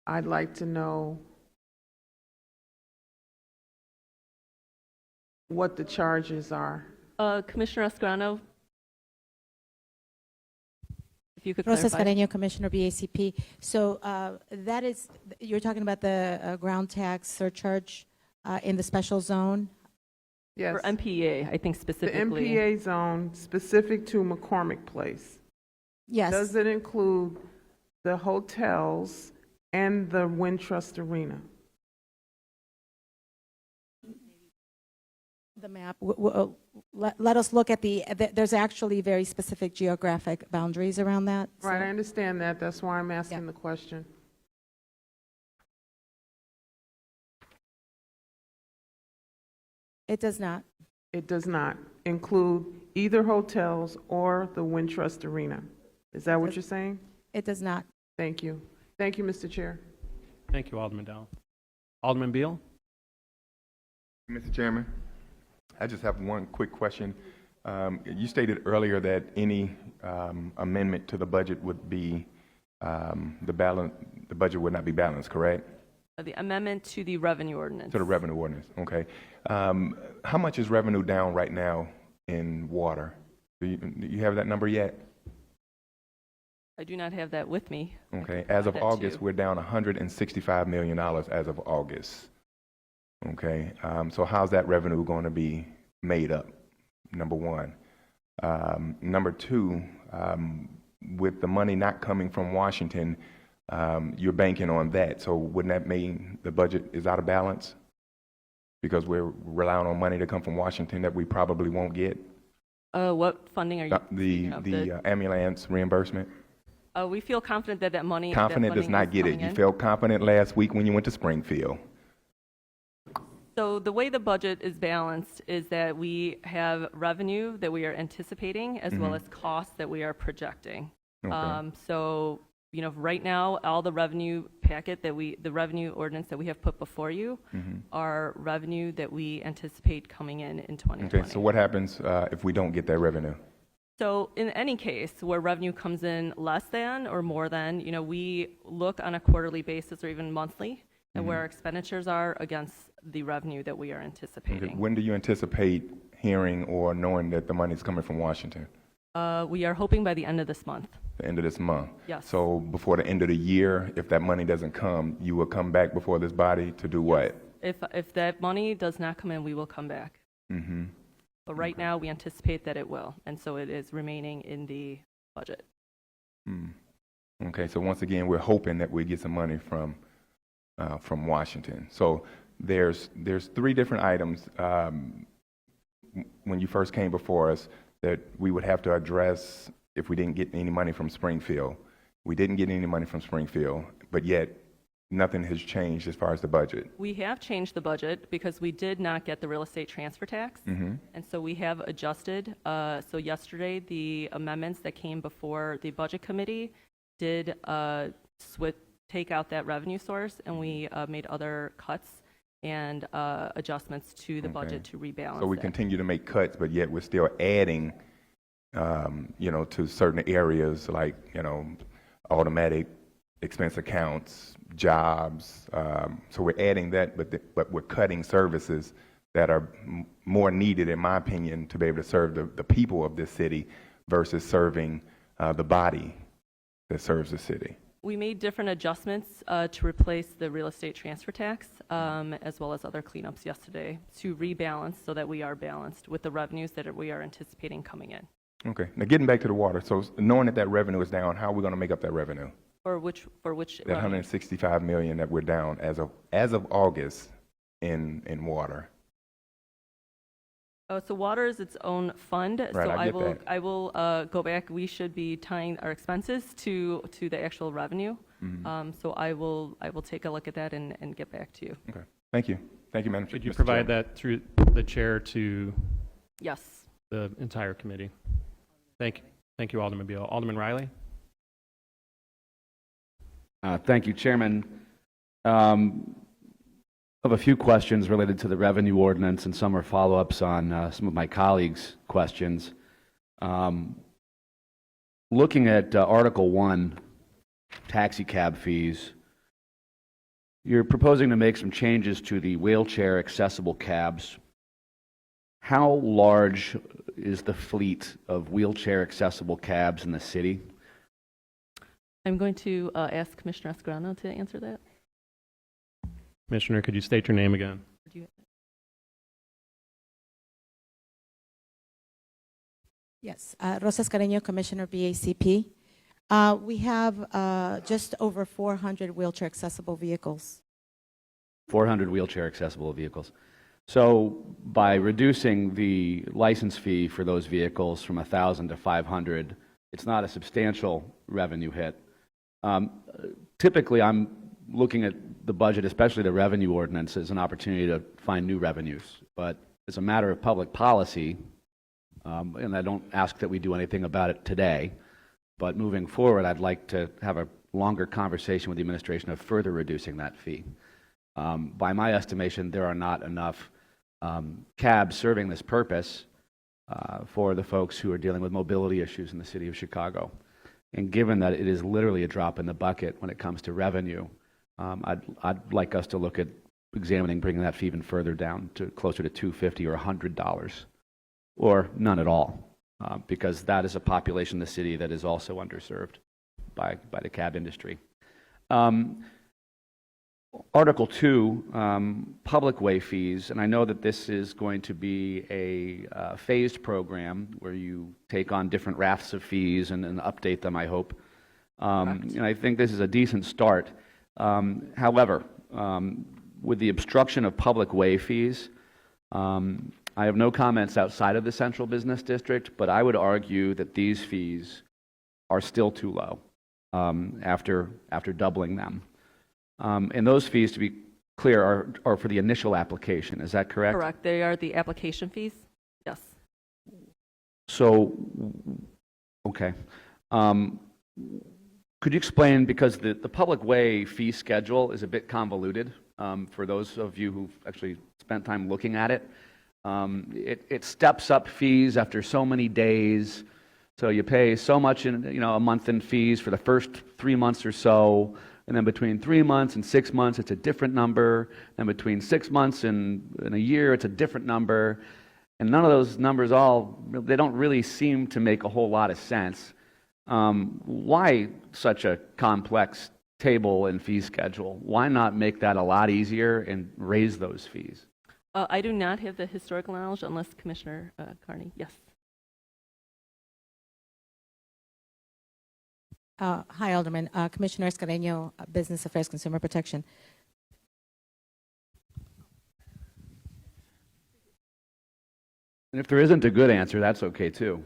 I'd like to know what the charges are. Commissioner Escrino, if you could Rosa clarify. Escareño, Commissioner BACP. So that is, you're talking about the ground tax surcharge in the special zone? Yes. For MPA, I think The specifically. MPA zone specific to McCormick Place. Yes. Does it include the hotels and the Wintrust Arena? The map, let us look at there's actually very specific geographic boundaries around that. so- Right, I understand that. That's why I'm asking the question. It does not. It does not include either hotels or the Wintrust Arena. Is that what you're saying? It does not. Thank you. Thank you, Mr. Chair. Thank you, Alderman Dowell. Alderman Beal? Mr. Chairman, I just have one quick question. You stated earlier that any amendment to the budget would be the budget would not be balanced, correct? The amendment to the revenue ordinance. To the revenue ordinance, okay. How much is revenue down right now in water? Do you have that number yet? I do not have that with me. Okay, as of that August, too. we're down $165 million as of August. Okay, so how's that revenue going to be made up? Number one. Number two, with the money not coming from Washington, you're banking on that. So wouldn't that mean the budget is out of balance? Because we're relying on money to come from Washington that we probably won't get? What funding are you speaking of? The ambulance reimbursement? We feel confident that money. Confident does not get it. You felt confident last week when you went to Springfield. So the way the budget is balanced is that we have revenue that we are anticipating as well as costs that we are projecting. Okay. So, right now, all the revenue packet the revenue ordinance that we have put before you are revenue that we anticipate coming in 2020. Okay, so what happens if we don't get that revenue? So in any case where revenue comes in less than or more than, we look on a quarterly basis or even monthly and where our expenditures are against the revenue that we are anticipating. Okay. When do you anticipate hearing or knowing that the money is coming from Washington? We are hoping by the end of this month. The end of this month? Yes. So before the end of the year, if that money doesn't come, you will come back before this body to do what? If that money does not come in, we will come back. Mm-hmm. But right now, we anticipate that it will, and so it is remaining in the budget. Okay, so once again, we're hoping that we get some money from Washington. So there's 3 different items when you first came before us that we would have to address if we didn't get any money from Springfield. We didn't get any money from Springfield, but yet nothing has changed as far as the budget. We have changed the budget because we did not get the real estate transfer tax, and so we have adjusted. So yesterday, the amendments that came before the budget committee did take out that revenue source, and we made other cuts and adjustments to the budget to rebalance. So we it. continue to make cuts, but yet we're still adding, to certain areas like, automatic expense accounts, jobs. So we're adding that, but we're cutting services that are more needed, in my opinion, to be able to serve the people of this city versus serving the body that serves the city. We made different adjustments to replace the real estate transfer tax, as well as other cleanups yesterday to rebalance so that we are balanced with the revenues that we are anticipating coming in. Okay. Now getting back to the water. So knowing that revenue is down, how are we going to make up that revenue? For which That 165 million that we're down as of August in water. So water is its own fund. Right, So I get that. I will go back. We should be tying our expenses to the actual revenue. So I will take a look at that and get back to you. Okay. Thank you. Thank you, Madam Chair. Could you provide that through the chair to Yes. the entire committee? Thank you, Alderman Beal. Alderman Riley? Thank you, Chairman. I have a few questions related to the revenue ordinance, and some are follow-ups on some of my colleagues' questions. Looking at Article 1, taxi cab fees, you're proposing to make some changes to the wheelchair accessible cabs. How large is the fleet of wheelchair accessible cabs in the city? I'm going to ask Commissioner Escarano to answer that. Commissioner, could you state your name again? Yes, Rosa Escareño, Commissioner, BACP. We have just over 400 wheelchair accessible vehicles. 400 wheelchair accessible vehicles. So by reducing the license fee for those vehicles from $1,000 to $500, it's not a substantial revenue hit. Typically, I'm looking at the budget, especially the revenue ordinance, as an opportunity to find new revenues. But as a matter of public policy, and I don't ask that we do anything about it today, but moving forward, I'd like to have a longer conversation with the administration of further reducing that fee. By my estimation, there are not enough cabs serving this purpose for the folks who are dealing with mobility issues in the city of Chicago. And given that it is literally a drop in the bucket when it comes to revenue, I'd like us to look at examining bringing that fee even further down to closer to $250 or $100, or none at all, because that is a population in the city that is also underserved by the cab industry. Article 2, public way fees, and I know that this is going to be a phased program where you take on different rafts of fees and update them, I hope. And I think this is a decent start. However, with the obstruction of public way fees, I have no comments outside of the central business district, but I would argue that these fees are still too low after doubling them. And those fees, to be clear, are for the initial application. Is that correct? Correct. They are the application fees. Yes. So, okay. Could you explain, because the public way fee schedule is a bit convoluted for those of you who've actually spent time looking at it. It steps up fees after so many days. So you pay so much in, a month in fees for the first 3 months or so, and then between 3 months and 6 months, it's a different number. And between 6 months and a year, it's a different number. And none of those numbers they don't really seem to make a whole lot of sense. Why such a complex table and fee schedule? Why not make that a lot easier and raise those fees? I do not have the historical knowledge unless Commissioner Carney. Yes. Hi, Alderman. Commissioner Escareno, Business Affairs, Consumer Protection. And if there isn't a good answer, that's okay too.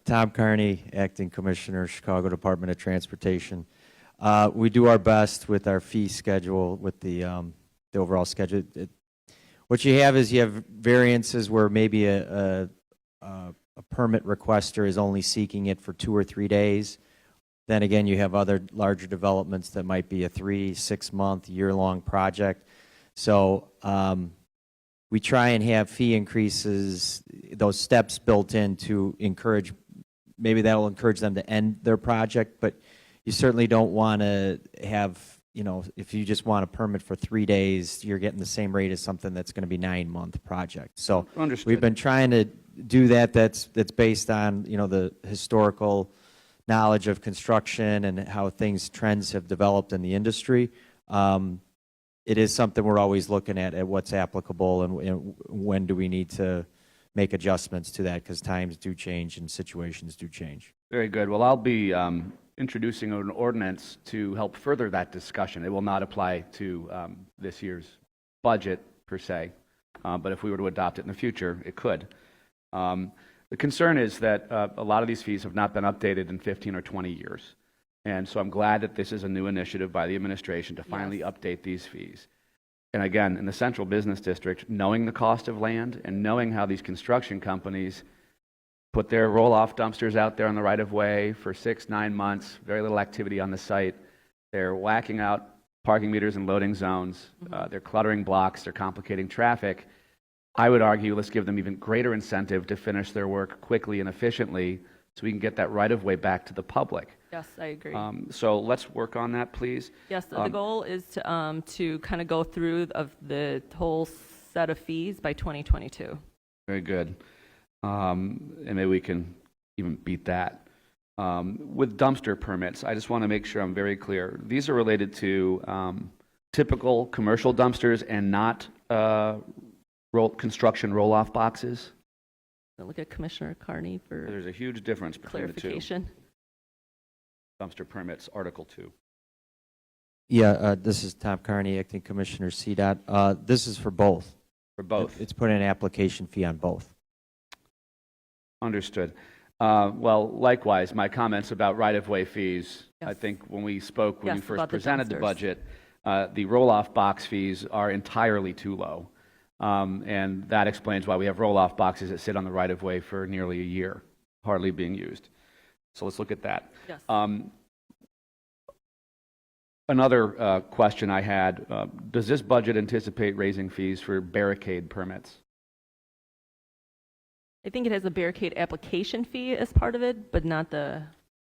Tom Carney, Acting Commissioner, Chicago Department of Transportation. We do our best with our fee schedule, with the overall schedule. What you have is you have variances where maybe a permit requester is only seeking it for 2 or 3 days. Then again, you have other larger developments that might be a 3, 6 month, year-long project. So we try and have fee increases, those steps built in to encourage, maybe that will encourage them to end their project, but you certainly don't want to have, if you just want a permit for 3 days, you're getting the same rate as something that's going to be 9-month project. So Understood. we've been trying to do that. That's based on, the historical knowledge of construction and how trends have developed in the industry. It is something we're always looking at what's applicable and when do we need to make adjustments to that, because times do change and situations do change. Very good. Well, I'll be introducing an ordinance to help further that discussion. It will not apply to this year's budget per se, but if we were to adopt it in the future, it could. The concern is that a lot of these fees have not been updated in 15 or 20 years. And so I'm glad that this is a new initiative by the administration to finally update these fees. And again, in the central business district, knowing the cost of land and knowing how these construction companies put their roll-off dumpsters out there on the right-of-way for 6, 9 months, very little activity on the site. They're whacking out parking meters and loading zones. They're cluttering blocks. They're complicating traffic. I would argue let's give them even greater incentive to finish their work quickly and efficiently so we can get that right-of-way back to the public. Yes, I agree. So let's work on that, please. Yes, the goal is to kind of go through the whole set of fees by 2022. Very good. And maybe we can even beat that. With dumpster permits, I just want to make sure I'm very clear. These are related to typical commercial dumpsters and not construction roll-off boxes. So look at Commissioner Carney for There's a huge difference between the two. clarification. Dumpster permits, Article 2. Yeah, this is Tom Carney, Acting Commissioner CDOT. This is for both. For both. It's putting an application fee on both. Understood. Well, likewise, my comments about right-of-way fees, I think when we spoke, when Yes, we first about the presented the dumpsters. budget, the roll-off box fees are entirely too low. And that explains why we have roll-off boxes that sit on the right-of-way for nearly a year, hardly being used. So let's look at that. Yes. Another question I had, does this budget anticipate raising fees for barricade permits? I think it has a barricade application fee as part of it, but not the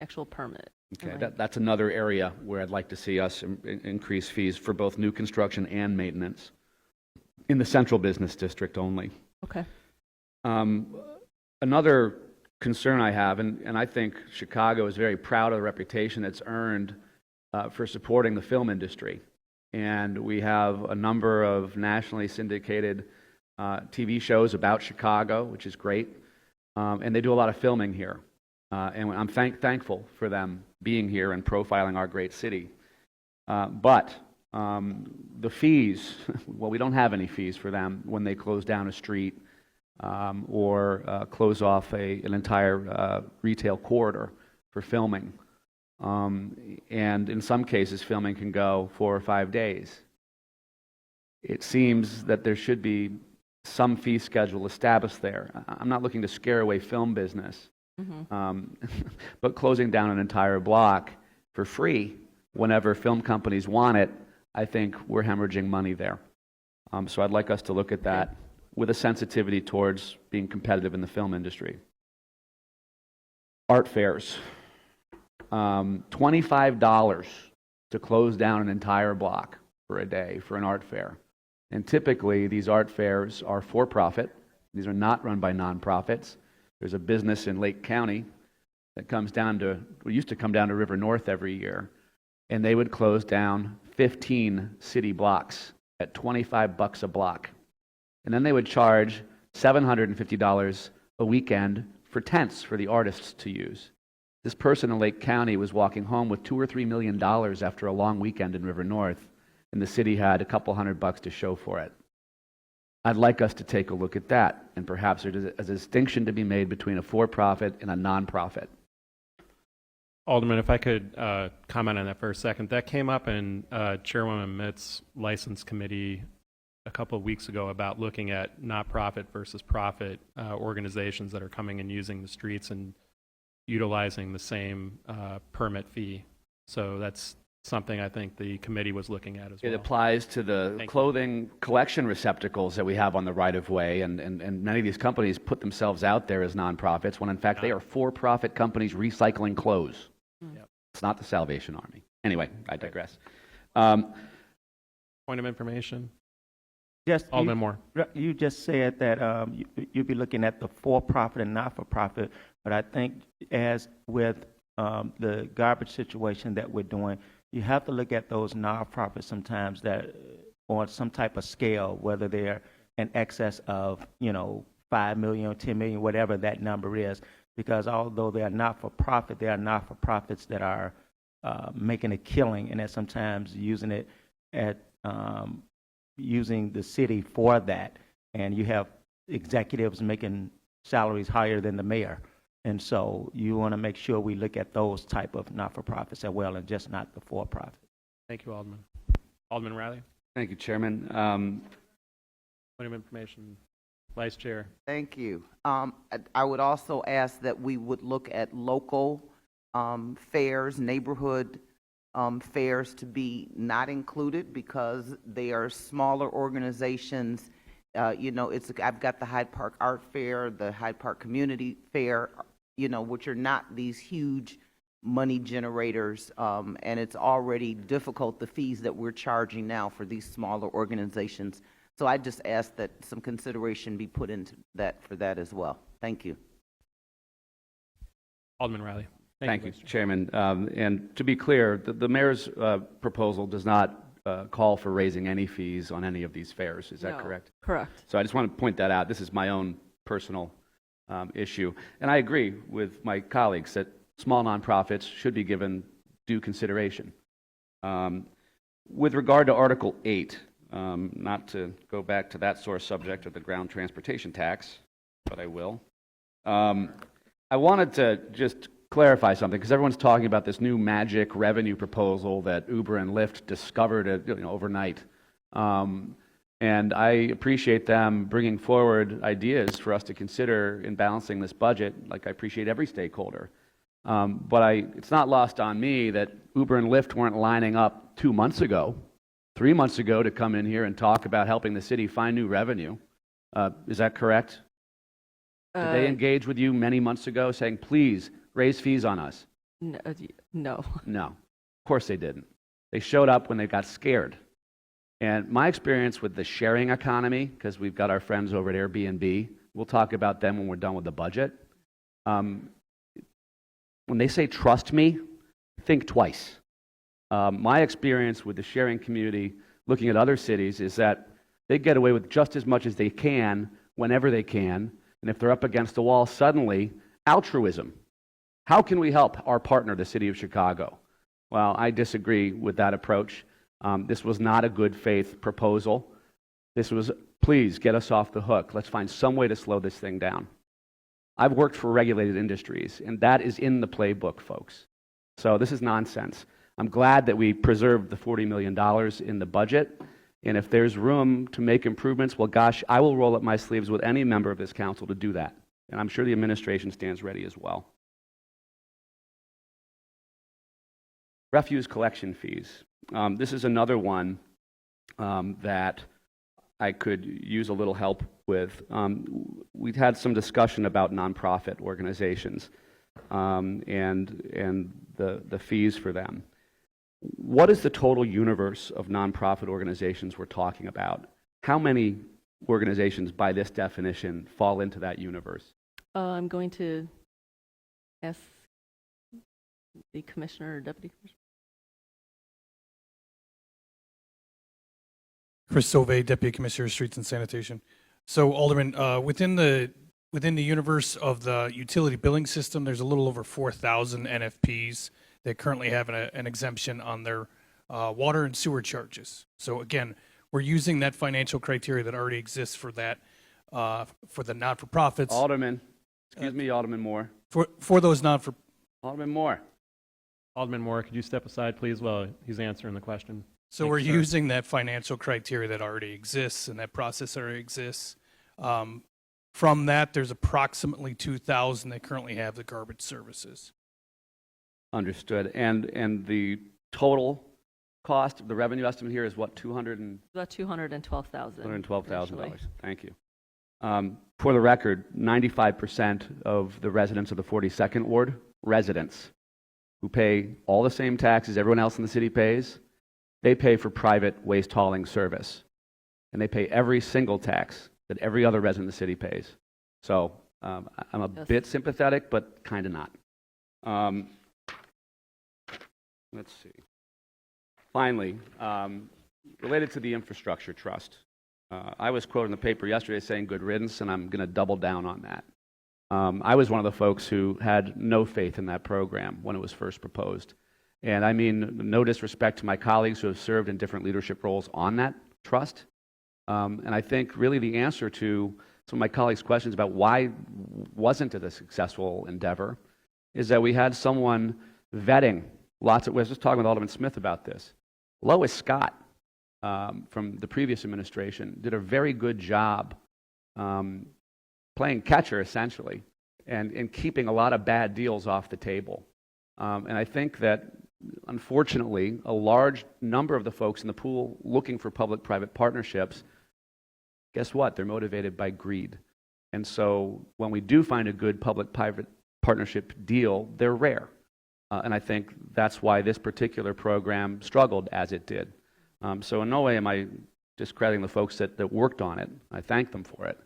actual permit. Okay, that's another area where I'd like to see us increase fees for both new construction and maintenance in the central business district only. Okay. Another concern I have, and I think Chicago is very proud of the reputation it's earned for supporting the film industry. And we have a number of nationally syndicated TV shows about Chicago, which is great. And they do a lot of filming here. And I'm thankful for them being here and profiling our great city. But the fees, well, we don't have any fees for them when they close down a street or close off an entire retail corridor for filming. And in some cases, filming can go 4 or 5 days. It seems that there should be some fee schedule established there. I'm not looking to scare away film business, but closing down an entire block for free whenever film companies want it, I think we're hemorrhaging money there. So I'd like us to look at that with a sensitivity towards being competitive in the film industry. Art fairs. $25 to close down an entire block for a day for an art fair. And typically, these art fairs are for-profit. These are not run by nonprofits. There's a business in Lake County that used to come down to River North every year, and they would close down 15 city blocks at $25 a block. And then they would charge $750 a weekend for tents for the artists to use. This person in Lake County was walking home with $2 or $3 million after a long weekend in River North, and the city had a couple $100 to show for it. I'd like us to take a look at that, and perhaps there's a distinction to be made between a for-profit and a nonprofit. Alderman, if I could comment on that for a second. That came up in Chairwoman Mitt's License Committee a couple of weeks ago about looking at not-profit versus profit organizations that are coming and using the streets and utilizing the same permit fee. So that's something I think the committee was looking at as well. It applies to the clothing collection receptacles that we have on the right-of-way, and many of these companies put themselves out there as nonprofits when in fact they are for-profit companies recycling clothes. It's not the Salvation Army. Anyway, I digress. Point of information. Alderman Moore. You just said that you'd be looking at the for-profit and not-for-profit, but I think as with the garbage situation that we're doing, you have to look at those nonprofits sometimes that on some type of scale, whether they're in excess of 5 million or 10 million, whatever that number is, because although they are not-for-profit, they are not-for-profits that are making a killing and that sometimes using it at using the city for that, and you have executives making salaries higher than the mayor. And so you want to make sure we look at those type of not-for-profits as well, and just not the for-profit. Thank you, Alderman. Alderman Riley. Thank you, Chairman. Point of information. Vice Chair. Thank you. I would also ask that we would look at local fairs, neighborhood fairs to be not included because they are smaller organizations. I've got the Hyde Park Art Fair, the Hyde Park Community Fair, which are not these huge money generators, and it's already difficult, the fees that we're charging now for these smaller organizations. So I just ask that some consideration be put into that for that as well. Thank you. Alderman Riley. Thank you, Chairman. And to be clear, the mayor's proposal does not call for raising any fees on any of these fairs. Is that correct? Correct. So I just want to point that out. This is my own personal issue. And I agree with my colleagues that small nonprofits should be given due consideration. With regard to Article 8, not to go back to that sore subject of the ground transportation tax, but I will. I wanted to just clarify something, because everyone's talking about this new magic revenue proposal that Uber and Lyft discovered overnight. And I appreciate them bringing forward ideas for us to consider in balancing this budget, like I appreciate every stakeholder. But it's not lost on me that Uber and Lyft weren't lining up 2 months ago, 3 months ago, to come in here and talk about helping the city find new revenue. Is that correct? Did they engage with you many months ago saying, please, raise fees on us? No. No, of course they didn't. They showed up when they got scared. And my experience with the sharing economy, because we've got our friends over at Airbnb, we'll talk about them when we're done with the budget. When they say trust me, think twice. My experience with the sharing community, looking at other cities, is that they get away with just as much as they can, whenever they can, and if they're up against the wall, suddenly, altruism. How can we help our partner, the city of Chicago? Well, I disagree with that approach. This was not a good faith proposal. This was, please get us off the hook. Let's find some way to slow this thing down. I've worked for regulated industries, and that is in the playbook, folks. So this is nonsense. I'm glad that we preserved the $40 million in the budget, and if there's room to make improvements, well, gosh, I will roll up my sleeves with any member of this council to do that, and I'm sure the administration stands ready as well. Refuse collection fees. This is another one that I could use a little help with. We've had some discussion about nonprofit organizations and the fees for them. What is the total universe of nonprofit organizations we're talking about? How many organizations, by this definition, fall into that universe? I'm going to ask the commissioner or deputy commissioner. Chris Sauvé, Deputy Commissioner of Streets and Sanitation. So, Alderman, within the universe of the utility billing system, there's a little over 4,000 NFPs that currently have an exemption on their water and sewer charges. So, again, we're using that financial criteria that already exists for that, for the not-for-profits. Alderman, excuse me, Alderman Moore. For those not-for... Alderman Moore. Alderman Moore, could you step aside, please, while he's answering the question? So we're using that financial criteria that already exists and that process already exists. From that, there's approximately 2,000 that currently have the garbage services. Understood. And the total cost, the revenue estimate here is what, About $212,000. $212,000. Thank you. For the record, 95% of the residents of the 42nd Ward, residents who pay all the same taxes everyone else in the city pays, they pay for private waste hauling service. And they pay every single tax that every other resident of the city pays. So I'm a bit sympathetic, but kind of not. Let's see. Finally, related to the infrastructure trust, I was quoted in the paper yesterday saying good riddance, and I'm going to double down on that. I was one of the folks who had no faith in that program when it was first proposed. And I mean no disrespect to my colleagues who have served in different leadership roles on that trust. And I think really the answer to some of my colleagues' questions about why wasn't it a successful endeavor is that we had someone vetting lots of, I was just talking with Alderman Smith about this. Lois Scott from the previous administration did a very good job playing catcher, essentially, and keeping a lot of bad deals off the table. And I think that, unfortunately, a large number of the folks in the pool looking for public-private partnerships, guess what? They're motivated by greed. And so when we do find a good public-private partnership deal, they're rare. And I think that's why this particular program struggled as it did. So in no way am I discrediting the folks that worked on it. I thank them for it.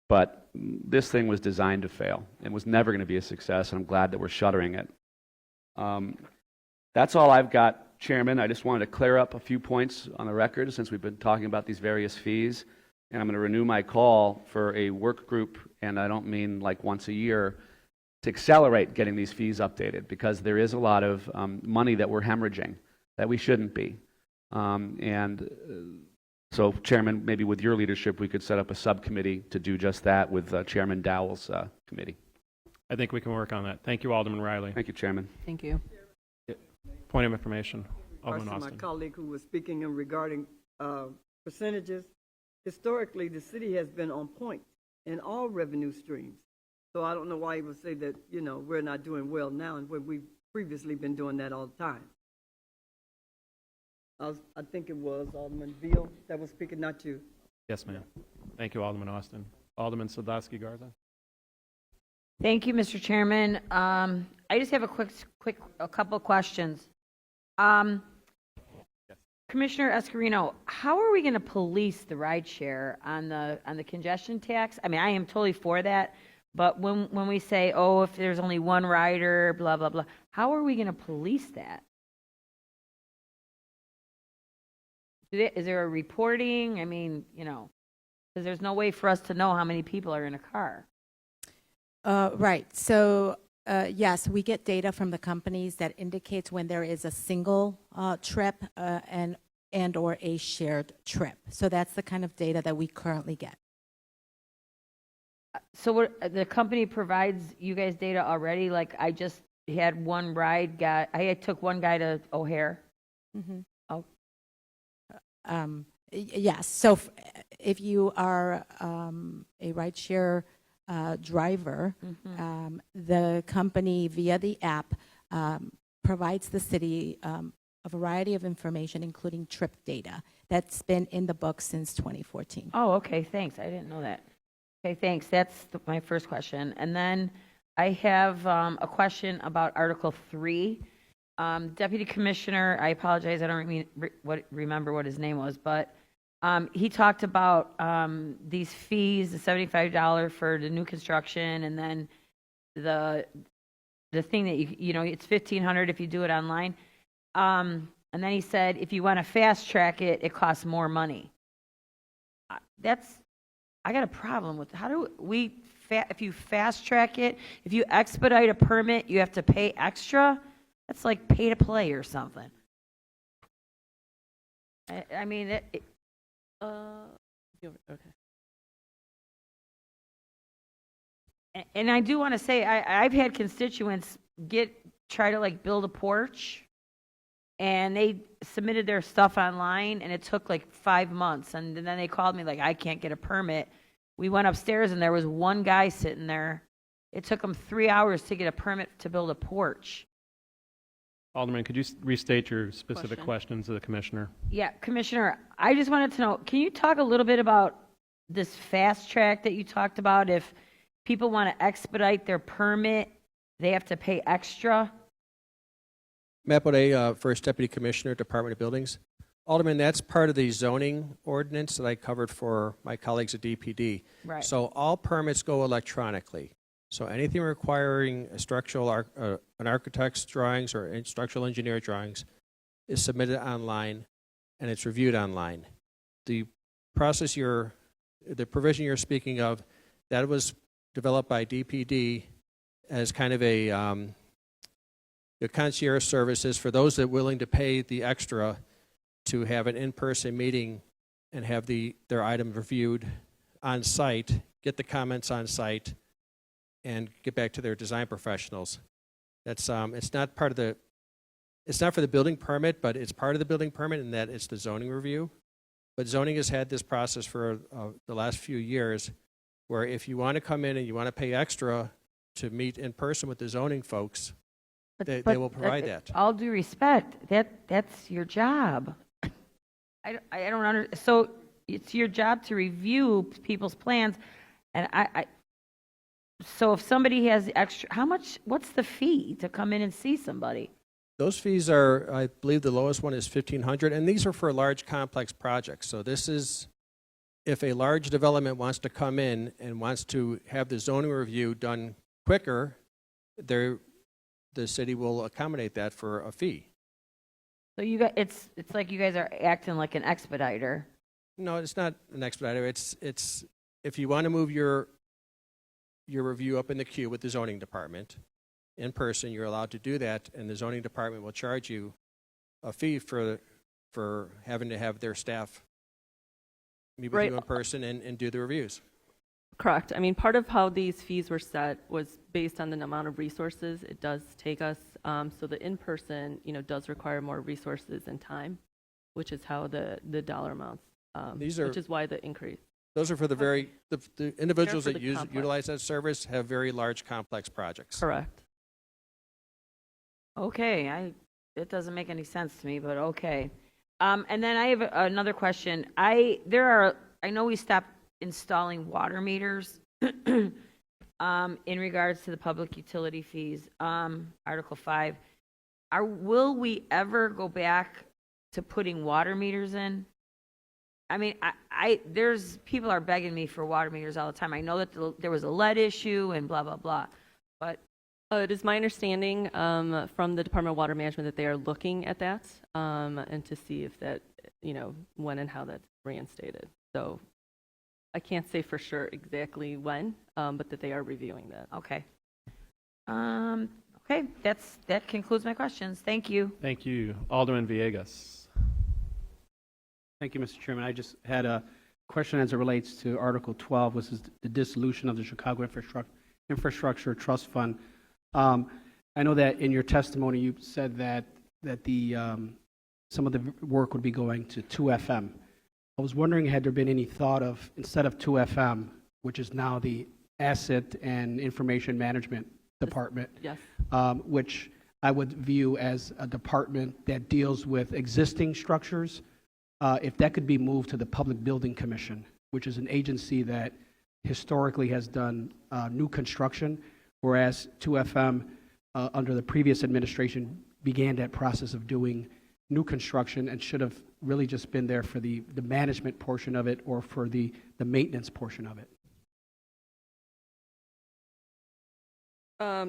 But this thing was designed to fail. It was never going to be a success, and I'm glad that we're shuttering it. That's all I've got, Chairman. I just wanted to clear up a few points on the record since we've been talking about these various fees. And I'm going to renew my call for a work group, and I don't mean like once a year, to accelerate getting these fees updated, because there is a lot of money that we're hemorrhaging that we shouldn't be. So, Chairman, maybe with your leadership, we could set up a subcommittee to do just that with Chairman Dowell's committee. I think we can work on that. Thank you, Alderman Riley. Thank you, Chairman. Thank you. Point of information, Alderman Question, Austin. my colleague who was speaking in regarding percentages. Historically, the city has been on point in all revenue streams. So I don't know why you would say that, you know, we're not doing well now, and when we've previously been doing that all the time. I think it was Alderman Veal that was speaking, not you. Yes, ma'am. Thank you, Alderman Austin. Alderman Sadowski Garza. Thank you, Mr. Chairman. I just have a couple of questions. Commissioner Escarino, how are we going to police the ride share on the congestion tax? I mean, I am totally for that, but when we say, oh, if there's only one rider, blah blah blah, how are we going to police that? Is there a reporting? I mean, because there's no way for us to know how many people are in a car. Right. So, yes, we get data from the companies that indicates when there is a single trip and or a shared trip. So that's the kind of data that we currently get. So the company provides you guys data already? Like I just had one ride, I took one guy to O'Hare. Mm-hmm. Oh, Yes. So if you are a rideshare driver, the company via the app provides the city a variety of information, including trip data that's been in the book since 2014. Oh, okay, thanks. I didn't know that. Okay, thanks. That's my first question. And then I have a question about Article 3. Deputy Commissioner, I apologize, I don't remember what his name was, but he talked about these fees, the $75 for the new construction, and then the thing that it's $1,500 if you do it online. And then he said if you want to fast track it, it costs more money. I got a problem with how do we if you fast track it, if you expedite a permit, you have to pay extra. That's like pay to play or something. I mean, Okay. And I do want to say, I've had constituents try to like build a porch, and they submitted their stuff online, and it took like 5 months, and then they called me like, I can't get a permit. We went upstairs, and there was one guy sitting there. It took him 3 hours to get a permit to build a porch. Alderman, could you restate your specific questions to the commissioner? Yeah, Commissioner, I just wanted to know, can you talk a little bit about this fast track that you talked about? If people want to expedite their permit, they have to pay extra? Matt Baudet, First Deputy Commissioner, Department of Buildings. Alderman, that's part of the zoning ordinance that I covered for my colleagues at DPD. Right. So all permits go electronically. So anything requiring a an architect's drawings or structural engineer drawings is submitted online, and it's reviewed online. The provision you're speaking of, that was developed by DPD as kind of a concierge services for those that are willing to pay the extra to have an in-person meeting and have their item reviewed on site, get the comments on site, and get back to their design professionals. That's it's not for the building permit, but it's part of the building permit in that it's the zoning review. But zoning has had this process for the last few years, where if you want to come in and you want to pay extra to meet in person with the zoning folks, they will provide that. All due respect, that's your job. I don't understand. So it's your job to review people's plans, and so if somebody has extra, what's the fee to come in and see somebody? Those fees are, I believe the lowest one is $1,500, and these are for large complex projects. So this is, if a large development wants to come in and wants to have the zoning review done quicker, the city will accommodate that for a fee. So it's like you guys are acting like an expediter. No, it's not an expediter. It's if you want to move your review up in the queue with the zoning department in person, you're allowed to do that, and the zoning department will charge you a fee for having to have their staff meet with you in person and do the reviews. Correct. I mean, part of how these fees were set was based on the amount of resources it does take us. So the in-person, does require more resources and time, which is how the dollar amounts, which is why the increase. Those are for the individuals They're that for the complex. utilize that service have very large complex projects. Correct. Okay, it doesn't make any sense to me, but okay. And then I have another question. I know we stopped installing water meters in regards to the public utility fees, Article 5. Will we ever go back to putting water meters in? I mean, there's people are begging me for water meters all the time. I know that there was a lead issue and blah, blah, blah. But It is my understanding from the Department of Water Management that they are looking at that and to see if that, when and how that's reinstated. So I can't say for sure exactly when, but that they are reviewing that. Okay. Okay, that concludes my questions. Thank you. Thank you. Alderman Villegas. Thank you, Mr. Chairman. I just had a question as it relates to Article 12, which is the dissolution of the Chicago Infrastructure Trust Fund. I know that in your testimony you said that the some of the work would be going to 2FM. I was wondering, had there been any thought of, instead of 2FM, which is now the Asset and Information Management Department, Yes. which I would view as a department that deals with existing structures, if that could be moved to the Public Building Commission, which is an agency that historically has done new construction, whereas 2FM, under the previous administration, began that process of doing new construction and should have really just been there for the management portion of it or for the maintenance portion of it.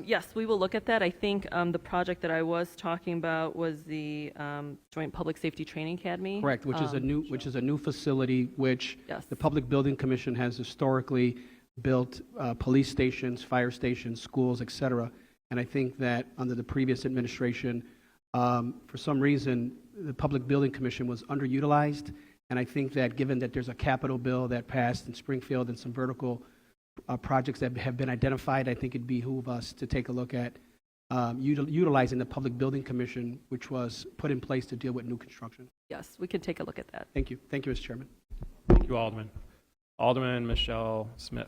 Yes, we will look at that. I think the project that I was talking about was the Joint Public Safety Training Academy. Correct, which is a new facility which the Public Building Commission has historically built police stations, fire stations, schools, et cetera. And I think that under the previous administration, for some reason, the Public Building Commission was underutilized. And I think that given that there's a capital bill that passed in Springfield and some vertical projects that have been identified, I think it'd behoove us to take a look at utilizing the Public Building Commission, which was put in place to deal with new construction. Yes, we can take a look at that. Thank you. Thank you, Mr. Chairman. Thank you, Alderman. Alderman Michelle Smith.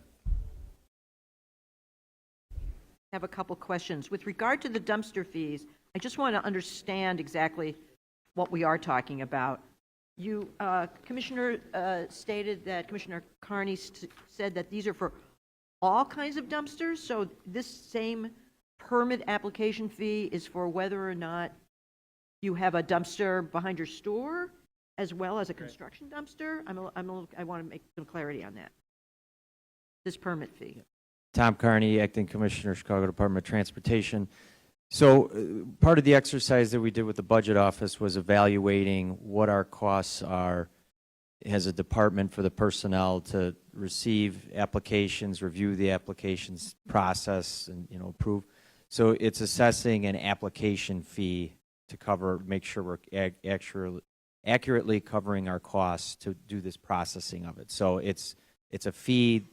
I have a couple questions. With regard to the dumpster fees, I just want to understand exactly what we are talking about. You, Commissioner, stated that, Commissioner Carney said that these are for all kinds of dumpsters, so this same permit application fee is for whether or not you have a dumpster behind your store as well as a construction dumpster? I want to make some clarity on that. This permit fee. Tom Carney, Acting Commissioner, Chicago Department of Transportation. So part of the exercise that we did with the Budget Office was evaluating what our costs are as a department for the personnel to receive applications, review the applications process, and approve. So it's assessing an application fee to cover, make sure we're accurately covering our costs to do this processing of it. So it's a fee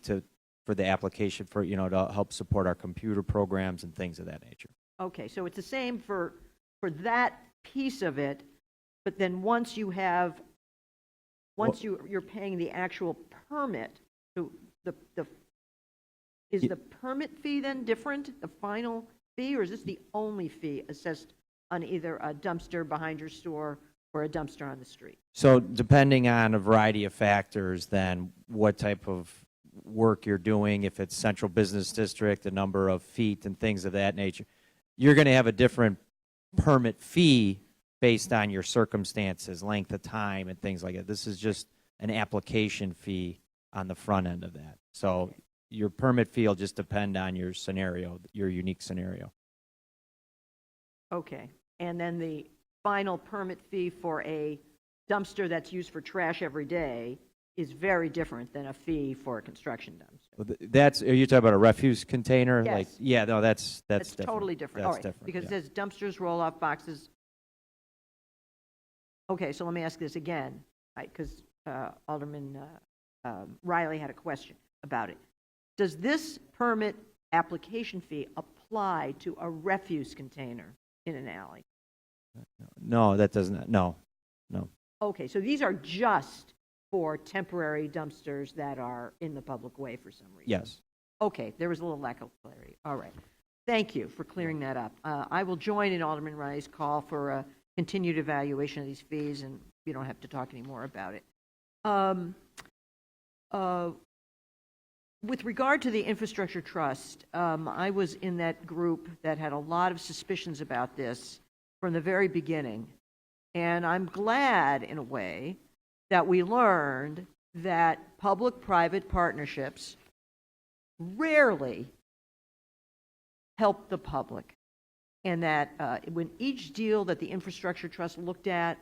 for the application for to help support our computer programs and things of that nature. Okay, so it's the same for that piece of it, but then once you have, you're paying the actual permit, so is the permit fee then different, the final fee, or is this the only fee assessed on either a dumpster behind your store or a dumpster on the street? So depending on a variety of factors, then what type of work you're doing, if it's central business district, the number of feet and things of that nature, you're going to have a different permit fee based on your circumstances, length of time, and things like that. This is just an application fee on the front end of that. So your permit fee will just depend on your scenario, your unique scenario. Okay, and then the final permit fee for a dumpster that's used for trash every day is very different than a fee for a construction dumpster. Well, are you talking about a refuse container? Yes. Like, yeah, no, that's different. Totally different. That's All right, different, because yeah. it says dumpsters, roll-off boxes. Okay, so let me ask this again, because Alderman Riley had a question about it. Does this permit application fee apply to a refuse container in an alley? No, that doesn't. No. Okay, so these are just for temporary dumpsters that are in the public way for some reason? Yes. Okay, there was a little lack of clarity. All right. Thank you for clearing that up. I will join in Alderman Riley's call for a continued evaluation of these fees, and you don't have to talk anymore about it. With regard to the Infrastructure Trust, I was in that group that had a lot of suspicions about this from the very beginning. And I'm glad, in a way, that we learned that public-private partnerships rarely help the public. And that when each deal that the Infrastructure Trust looked at,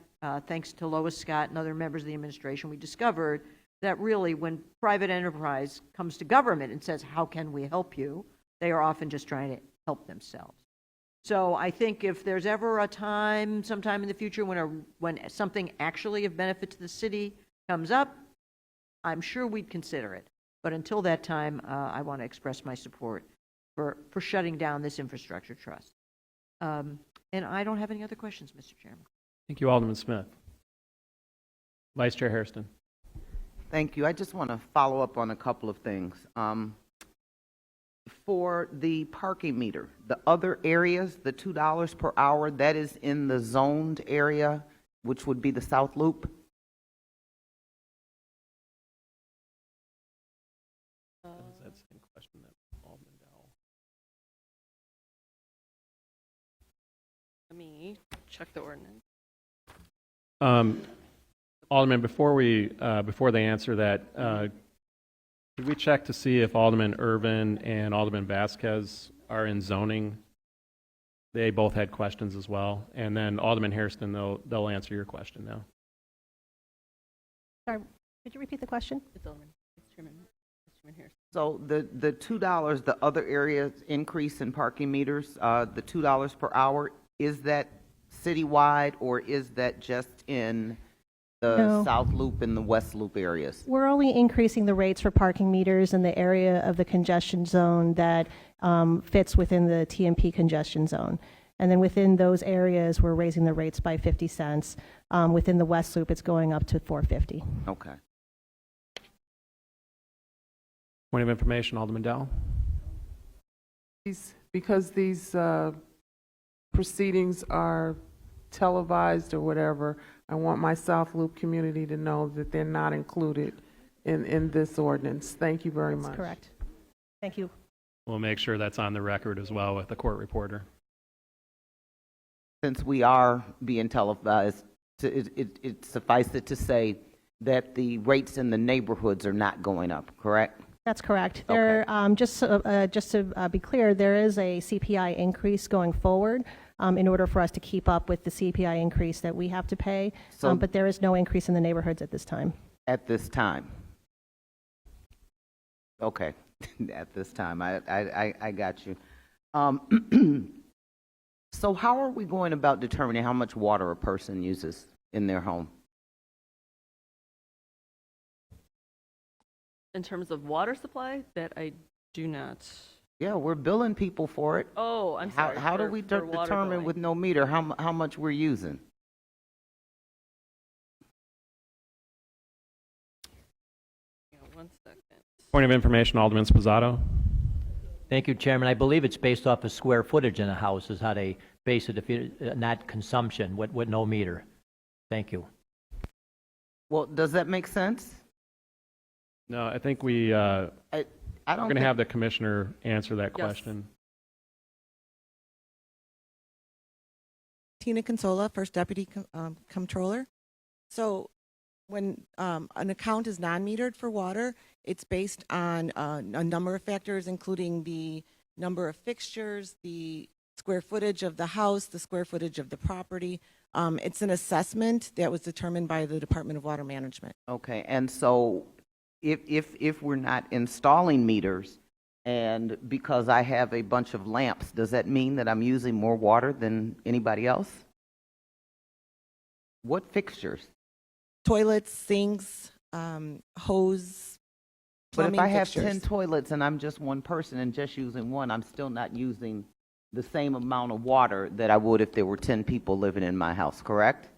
thanks to Lois Scott and other members of the administration, we discovered that really when private enterprise comes to government and says, how can we help you, they are often just trying to help themselves. So I think if there's ever a time, sometime in the future, when something actually of benefit to the city comes up, I'm sure we'd consider it. But until that time, I want to express my support for shutting down this infrastructure trust. And I don't have any other questions, Mr. Chairman. Thank you, Alderman Smith. Vice Chair Hairston. Thank you. I just want to follow up on a couple of things. For the parking meter, the other areas, the $2 per hour, that is in the zoned area, which would be the South Loop? That same question that Alderman Dowell. Let me check the ordinance. Alderman, before they answer that, could we check to see if Alderman Irvin and Alderman Vasquez are in zoning? They both had questions as well. And then Alderman Hairston, they'll answer your question now. Sorry, could you repeat the question? It's Alderman. It's Chairman Hairston. So the $2, the other areas increase in parking meters, the $2 per hour, is that citywide or is that just in the No. South Loop and the West Loop areas? We're only increasing the rates for parking meters in the area of the congestion zone that fits within the TMP congestion zone. And then within those areas, we're raising the rates by 50 cents. Within the West Loop, it's going up to $4.50. Okay. Point of information, Alderman Dowell. Because these proceedings are televised or whatever, I want my South Loop community to know that they're not included in this ordinance. Thank you very much. That's correct. Thank you. We'll make sure that's on the record as well with the court reporter. Since we are being televised, it suffices to say that the rates in the neighborhoods are not going up, correct? That's correct. There, just to be clear, there is a CPI increase going forward in order for us to keep up with the CPI increase that we have to pay. So- But there is no increase in the neighborhoods at this time. At this time? Okay, at this time, I got you. So how are we going about determining how much water a person uses in their home? In terms of water supply, that I do not. Yeah, we're billing people for it. Oh, I'm sorry. How do we for water determine billing. with no meter how much we're using? Hang on 1 second. Point of information, Alderman Sposato. Thank you, Chairman. I believe it's based off of square footage in a house is how they base it, if you, not consumption with no meter. Thank you. Well, does that make sense? No, I think we're I don't going to think- have the commissioner answer that Yes. question. Tina Consola, First Deputy Comptroller. So when an account is non-metered for water, it's based on a number of factors, including the number of fixtures, the square footage of the house, the square footage of the property. It's an assessment that was determined by the Department of Water Management. Okay, and so if we're not installing meters, and because I have a bunch of lamps, does that mean that I'm using more water than anybody else? What fixtures? Toilets, sinks, hose, But if plumbing I have fixtures. 10 toilets and I'm just one person and just using one, I'm still not using the same amount of water that I would if there were 10 people living in my house, correct?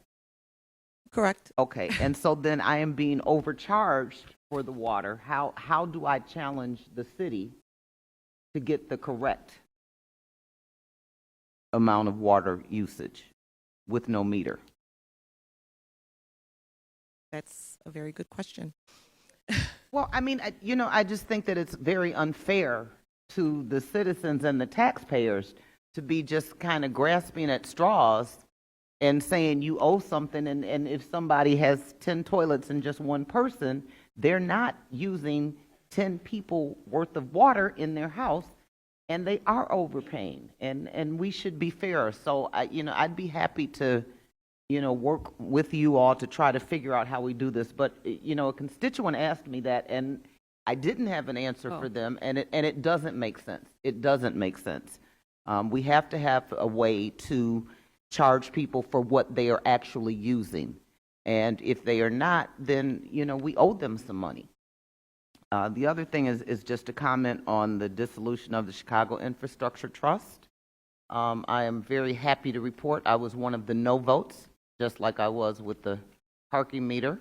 Correct. Okay, and so then I am being overcharged for the water. How do I challenge the city to get the correct amount of water usage with no meter? That's a very good question. Well, I mean, I just think that it's very unfair to the citizens and the taxpayers to be just kind of grasping at straws and saying you owe something, and if somebody has 10 toilets and just one person, they're not using 10 people worth of water in their house. and they are overpaying, and we should be fair. So I'd be happy to, work with you all to try to figure out how we do this. But, a constituent asked me that, and I didn't have an answer for them, and it doesn't make sense. It doesn't make sense. We have to have a way to charge people for what they are actually using. And if they are not, then, we owe them some money. The other thing is just a comment on the dissolution of the Chicago Infrastructure Trust. I am very happy to report I was one of the no votes, just like I was with the parking meter.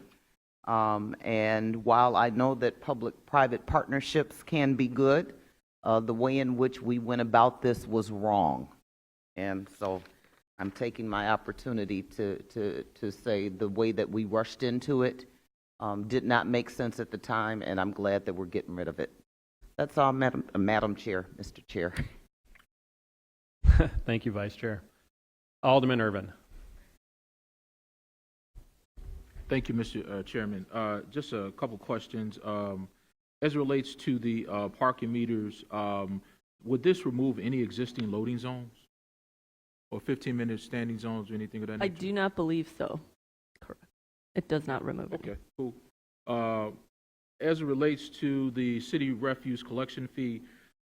And while I know that public-private partnerships can be good, the way in which we went about this was wrong. And so I'm taking my opportunity to say the way that we rushed into it did not make sense at the time, and I'm glad that we're getting rid of it. That's all, Madam Chair, Mr. Chair. Thank you, Vice Chair. Alderman Irvin. Thank you, Mr. Chairman. Just a couple questions. As it relates to the parking meters, would this remove any existing loading zones or 15-minute standing zones or anything of that nature? I do not believe so. Correct. It does not remove it. Okay, cool. As it relates to the city refuse collection fee,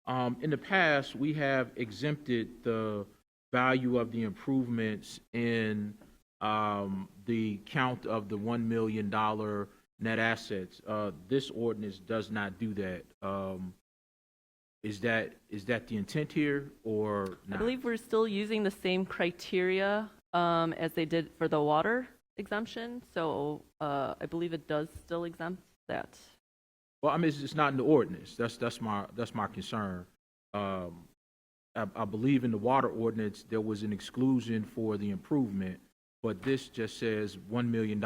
in the past, we have exempted the value of the improvements in the count of the $1 million net assets. This ordinance does not do that. Is that the intent here or not? I believe we're still using the same criteria as they did for the water exemption, so I believe it does still exempt that. Well, I mean, it's not in the ordinance. That's my concern. I believe in the water ordinance there was an exclusion for the improvement, but this just says $1 million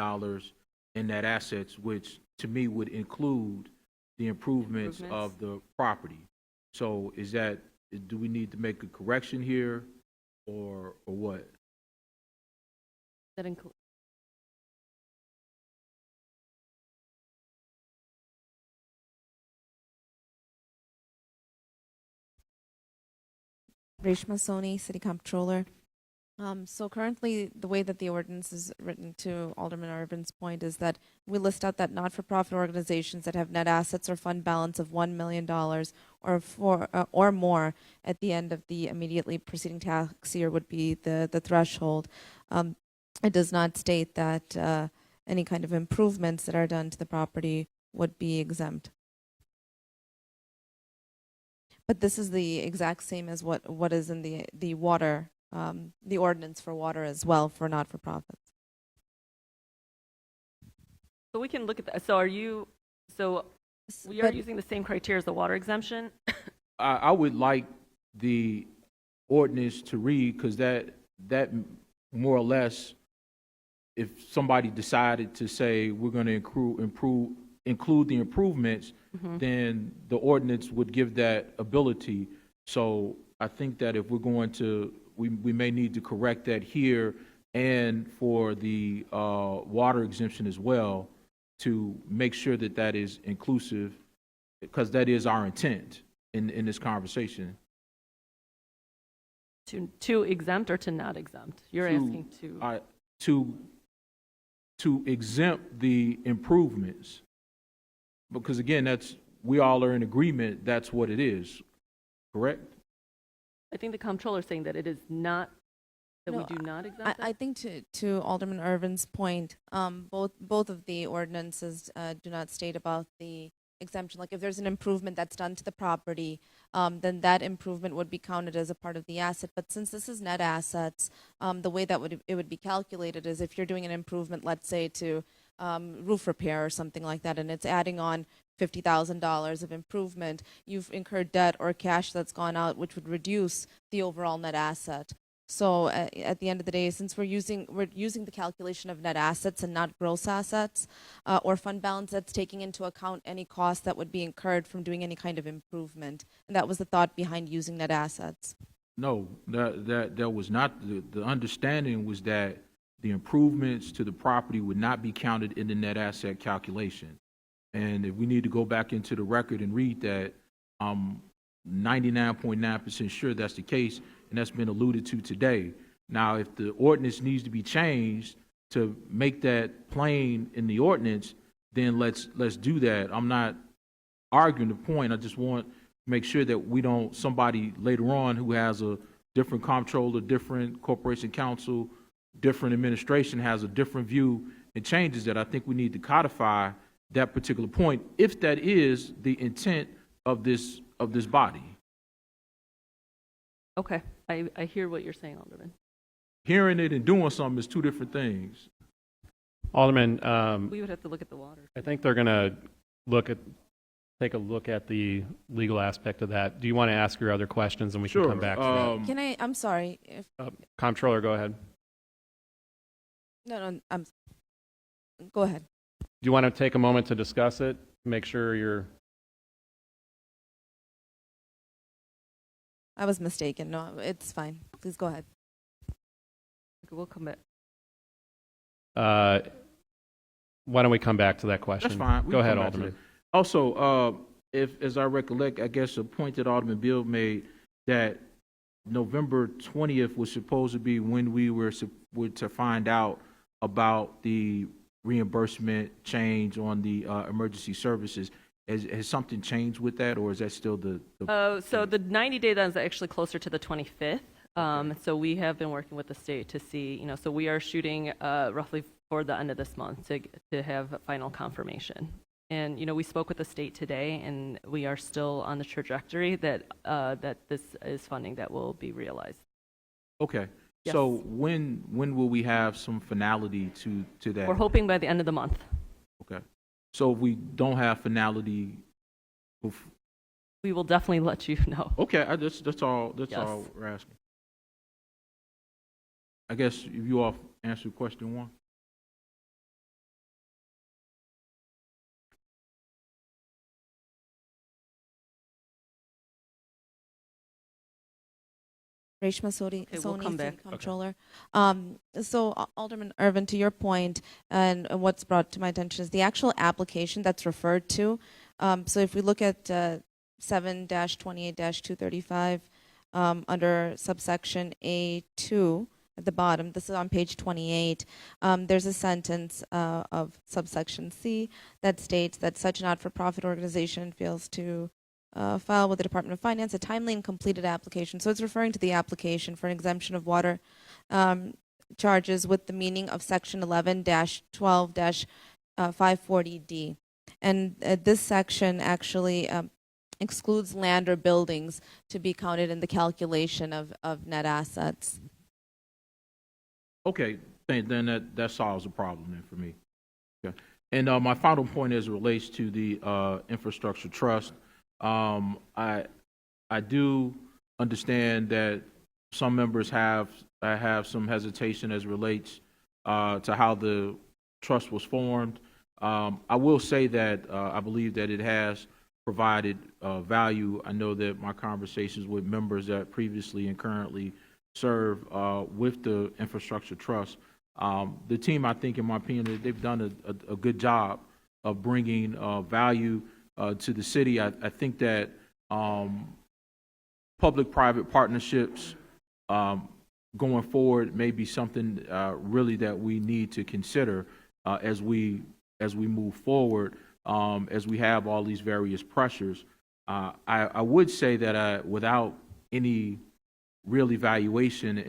in net assets, which to me would include the improvements of the property. So do we need to make a correction here or what? That includes. Reshma Soni, City Comptroller. So currently, the way that the ordinance is written, to Alderman Irvin's point, is that we list out that not-for-profit organizations that have net assets or fund balance of $1 million or more at the end of the immediately preceding tax year would be the threshold. It does not state that any kind of improvements that are done to the property would be exempt. But this is the exact same as what is in the water, the ordinance for water as well for not-for-profits. So we can look at that. So we are using the same criteria as the water exemption? I would like the ordinance to read, because that more or less, if somebody decided to say we're going to include the improvements, then the ordinance would give that ability. So I think that if we're going to, we may need to correct that here and for the water exemption as well, to make sure that that is inclusive, because that is our intent in this conversation. To exempt or to not exempt? You're asking to exempt the improvements, because again, we all are in agreement that's what it is, correct? I think the comptroller is saying that it is not, that No, we do not exempt I think to Alderman Irvin's point, both of the ordinances do not state about the exemption. Like if there's an improvement that's done to the property, then that improvement would be counted as a part of the asset. But since this is net assets, the way that it would be calculated is if you're doing an improvement, let's say to roof repair or something like that, and it's adding on $50,000 of improvement, you've incurred debt or cash that's gone out, which would reduce the overall net asset. So at the end of the day, since we're using the calculation of net assets and not gross assets or fund balance, that's taking into account any cost that would be incurred from doing any kind of improvement. And that was the thought behind using net assets. No, that was not, the understanding was that the improvements to the property would not be counted in the net asset calculation. And if we need to go back into the record and read that, 99.9% sure that's the case, and that's been alluded to today. Now, if the ordinance needs to be changed to make that plain in the ordinance, then let's do that. I'm not arguing the point. I just want to make sure that we don't, somebody later on who has a different comptroller, different corporation counsel, different administration has a different view and changes that. I think we need to codify that particular point if that is the intent of this body. Okay, I hear what you're saying, Alderman. Hearing it and doing something is two different things. Alderman, We would have to look at the water. I think they're going to take a look at the legal aspect of that. Do you want to ask your other questions and we can come back to that? Can I, I'm sorry, if, Comptroller, go ahead. no, go ahead. Do you want to take a moment to discuss it? Make sure you're... I was mistaken. No, it's fine. Please go ahead. Okay, we'll come back. Why don't we come back to that question? That's fine. We Go can ahead, come back to Alderman. that. Also, if, as I recollect, I guess a point that Alderman Bill made that November 20th was supposed to be when we were to find out about the reimbursement change on the emergency services. Has something changed with that, or is that still the So the 90-day then is actually closer to the 25th. So we have been working with the state to see, so we are shooting roughly for the end of this month to have final confirmation. And, we spoke with the state today, and we are still on the trajectory that this is funding that will be realized. Okay. Yes. So when will we have some finality to that? We're hoping by the end of the month. Okay. So if we don't have finality, We will definitely let you know. okay, that's all Yes. we're asking. I guess if you all answered question one. Reshma Soni, Okay, we'll come back. City Comptroller. So Alderman Irvin, to your point, and what's brought to my attention is the actual application that's referred to. So if we look at 7-28-235 under subsection A2 at the bottom, this is on page 28, there's a sentence of subsection C that states that such not-for-profit organization fails to file with the Department of Finance a timely and completed application. So it's referring to the application for an exemption of water charges with the meaning of section 11-12-540D. And this section actually excludes land or buildings to be counted in the calculation of net assets. Okay, then that solves the problem then for me. Okay. And my final point as it relates to the infrastructure trust. I do understand that some members have some hesitation as it relates to how the trust was formed. I will say that I believe that it has provided value. I know that my conversations with members that previously and currently serve with the infrastructure trust, the team, I think, in my opinion, they've done a good job of bringing value to the city. I think that public-private partnerships going forward may be something really that we need to consider as we move forward, as we have all these various pressures. I would say that without any real evaluation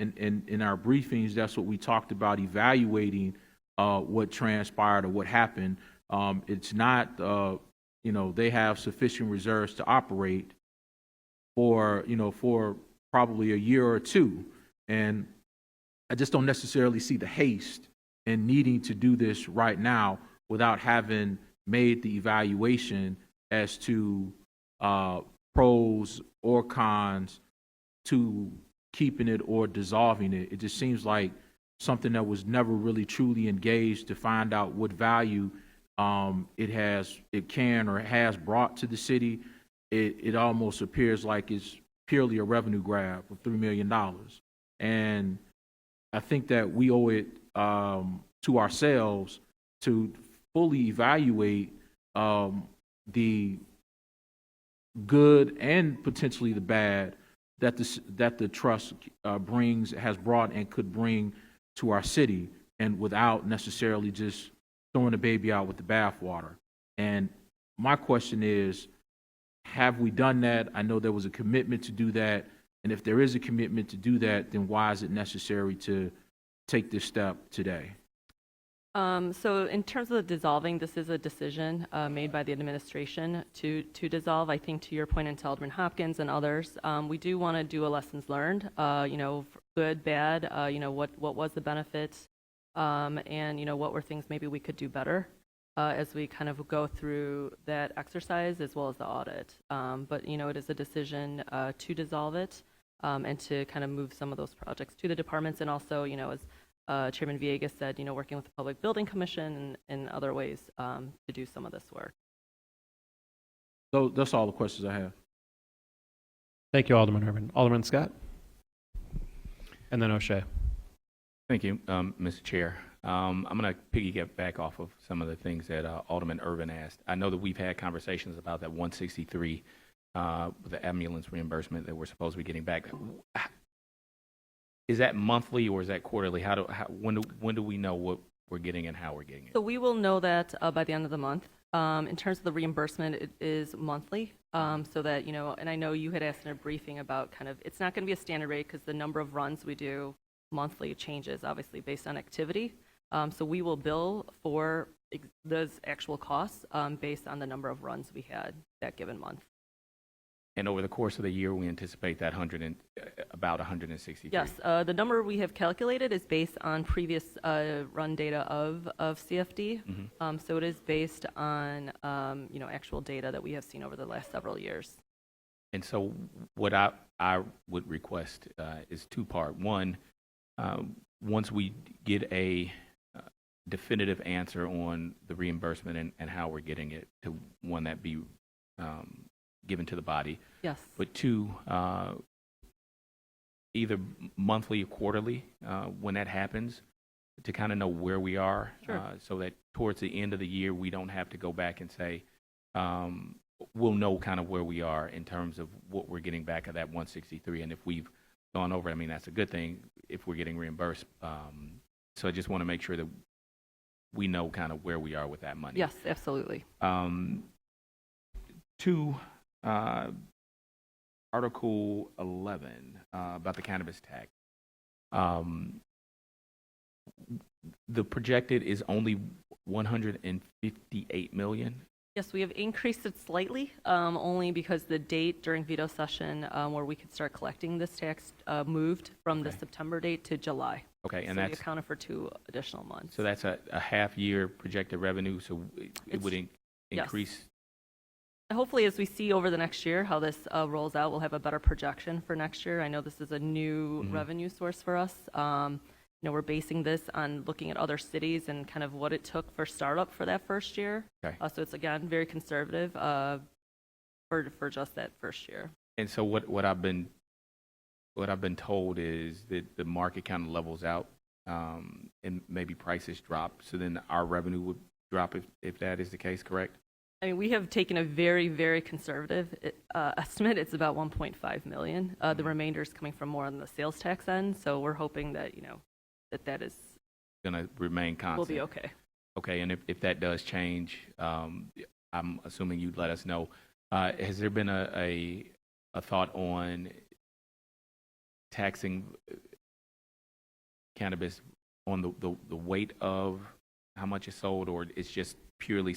in our briefings, that's what we talked about, evaluating what transpired or what happened. It's not they have sufficient reserves to operate for probably a year or two. And I just don't necessarily see the haste in needing to do this right now without having made the evaluation as to pros or cons to keeping it or dissolving it. It just seems like something that was never really truly engaged to find out what value it can or has brought to the city. It almost appears like it's purely a revenue grab of $3 million. And I think that we owe it to ourselves to fully evaluate the good and potentially the bad that the trust has brought and could bring to our city, and without necessarily just throwing the baby out with the bathwater. And my question is, have we done that? I know there was a commitment to do that, and if there is a commitment to do that, then why is it necessary to take this step today? So in terms of dissolving, this is a decision made by the administration to dissolve. I think to your point, and to Alderman Hopkins and others, we do want to do a lessons learned, good, bad, what was the benefits, and, what were things maybe we could do better as we kind of go through that exercise as well as the audit. But, it is a decision to dissolve it and to kind of move some of those projects to the departments, and also, as Chairman Villegas said, working with the Public Building Commission and other ways to do some of this work. So that's all the questions I have. Thank you, Alderman Irvin. Alderman Scott? And then O'Shea. Thank you, Mr. Chair. I'm going to piggyback back off of some of the things that Alderman Irvin asked. I know that we've had conversations about that 163 with the ambulance reimbursement that we're supposed to be getting back. Is that monthly or is that quarterly? When do we know what we're getting and how we're getting it? So we will know that by the end of the month. In terms of the reimbursement, it is monthly, so that, and I know you had asked in a briefing about it's not going to be a standard rate because the number of runs we do monthly changes, obviously, based on activity. So we will bill for those actual costs based on the number of runs we had that given month. And over the course of the year, we anticipate that about 163. Yes, the number we have calculated is based on previous run data of CFD. Mm-hmm. So it is based on actual data that we have seen over the last several years. And so what I would request is two-part. One, once we get a definitive answer on the reimbursement and how we're getting it, to one that be given to the body. Yes. But two, either monthly or quarterly, when that happens, to kind of know where we are, Sure. So that towards the end of the year, we don't have to go back and say, we'll know kind of where we are in terms of what we're getting back of that 163. And if we've gone over, that's a good thing if we're getting reimbursed. So I just want to make sure that we know kind of where we are with that money. Yes, absolutely. Two, Article 11 about the cannabis tax. The projected is only 158 million. Yes, we have increased it slightly, only because the date during veto session where we could start collecting this tax moved from the September date to July. Okay, and so that's we accounted for 2 additional months. So that's a half-year projected revenue, so it would increase. Yes. Hopefully, as we see over the next year how this rolls out, we'll have a better projection for next year. I know this is a new revenue source for us. We're basing this on looking at other cities and kind of what it took for startup for that first year. Okay. So it's, again, very conservative for just that first year. And so what I've been told is that the market kind of levels out, and maybe prices drop. So then our revenue would drop if that is the case, correct? We have taken a very, very conservative estimate. It's about 1.5 million. The remainder is coming from more on the sales tax end. So we're hoping that, that is going to remain constant. Will be okay. Okay, and if that does change, I'm assuming you'd let us know. Has there been a thought on taxing cannabis on the weight of how much is sold, or it's just purely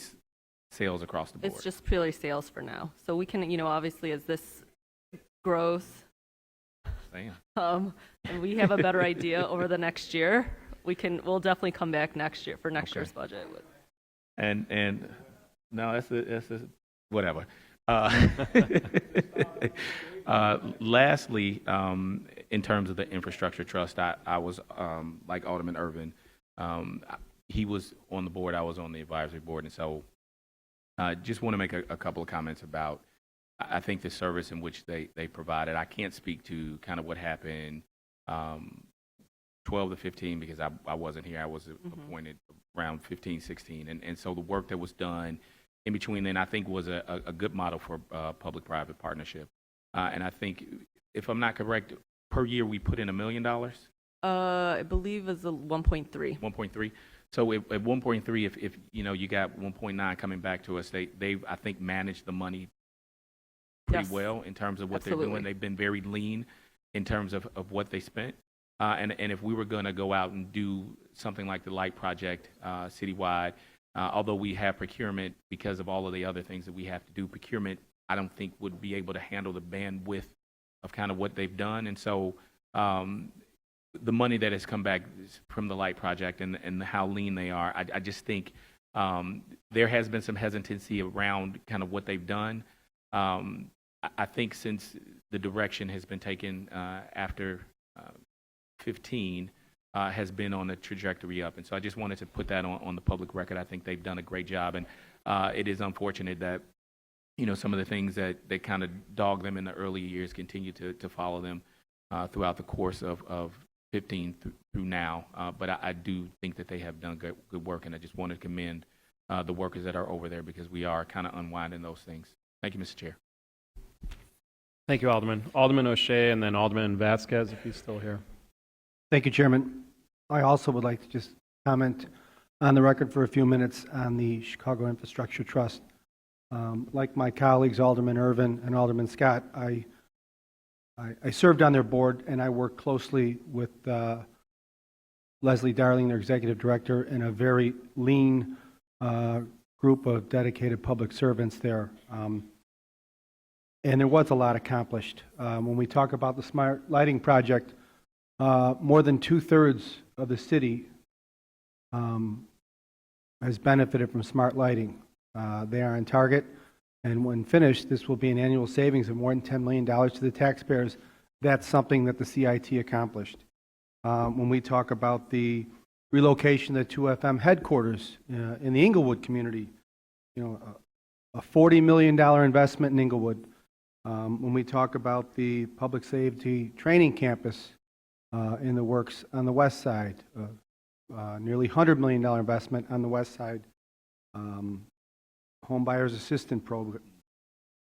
sales across the board? It's just purely sales for now. So we can, obviously as this grows, and we have a better idea over the next year, we'll definitely come back next year for next year's budget. And no, that's whatever. Lastly, in terms of the infrastructure trust, I was like Alderman Irvin. He was on the board, I was on the advisory board, and so just want to make a couple of comments about, I think, the service in which they provided. I can't speak to kind of what happened 12 to 15 because I wasn't here. I was appointed around 15, 16. And so the work that was done in between then, I think was a good model for public-private partnership. And I think, if I'm not correct, per year we put in $1 million. I believe is a 1.3. 1.3. So at 1.3, if you know you got 1.9 coming back to us, they I think managed the money pretty Yes. well in terms of what they're Absolutely. doing. They've been very lean in terms of what they spent. And if we were going to go out and do something like the light project citywide, although we have procurement because of all of the other things that we have to do, procurement I don't think would be able to handle the bandwidth of kind of what they've done. And so the money that has come back from the light project and how lean they are, I just think there has been some hesitancy around kind of what they've done. I think since the direction has been taken after 15 has been on a trajectory up. And so I just wanted to put that on the public record. I think they've done a great job. And it is unfortunate that, you know, some of the things that kind of dog them in the early years continue to follow them throughout the course of 15 through now. But I do think that they have done good work, and I just want to commend the workers that are over there because we are kind of unwinding those things. Thank you, Mr. Chair. Thank you, Alderman. Alderman O'Shea and then Alderman Vasquez, if he's still here. Thank you, Chairman. I also would like to just comment on the record for a few minutes on the Chicago Infrastructure Trust. Like my colleagues, Alderman Irvin and Alderman Scott, I served on their board, and I worked closely with Leslie Darling, their executive director, and a very lean group of dedicated public servants there. And there was a lot accomplished. When we talk about the smart lighting project, more than 2/3 of the city has benefited from smart lighting. They are on target, and when finished, this will be an annual savings of more than $10 million to the taxpayers. That's something that the CIT accomplished. When we talk about the relocation of the 2FM headquarters in the Inglewood community, you know, a $40 million investment in Inglewood. When we talk about the public safety training campus in the works on the west side, nearly $100 million investment on the west side, Home Buyers Assistance Program,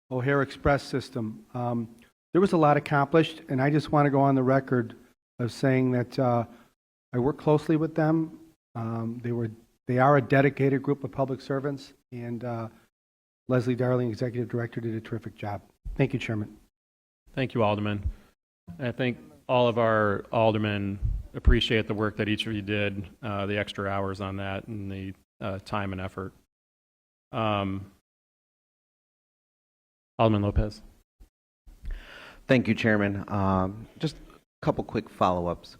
O'Hare Express system. There was a lot accomplished, and I just want to go on the record of saying that I work closely with them. They are a dedicated group of public servants, and Leslie Darling, Executive Director, did a terrific job. Thank you, Chairman. Thank you, Alderman. I think all of our aldermen appreciate the work that each of you did, the extra hours on that, and the time and effort. Alderman Lopez. Thank you, Chairman. Just a couple quick follow-ups.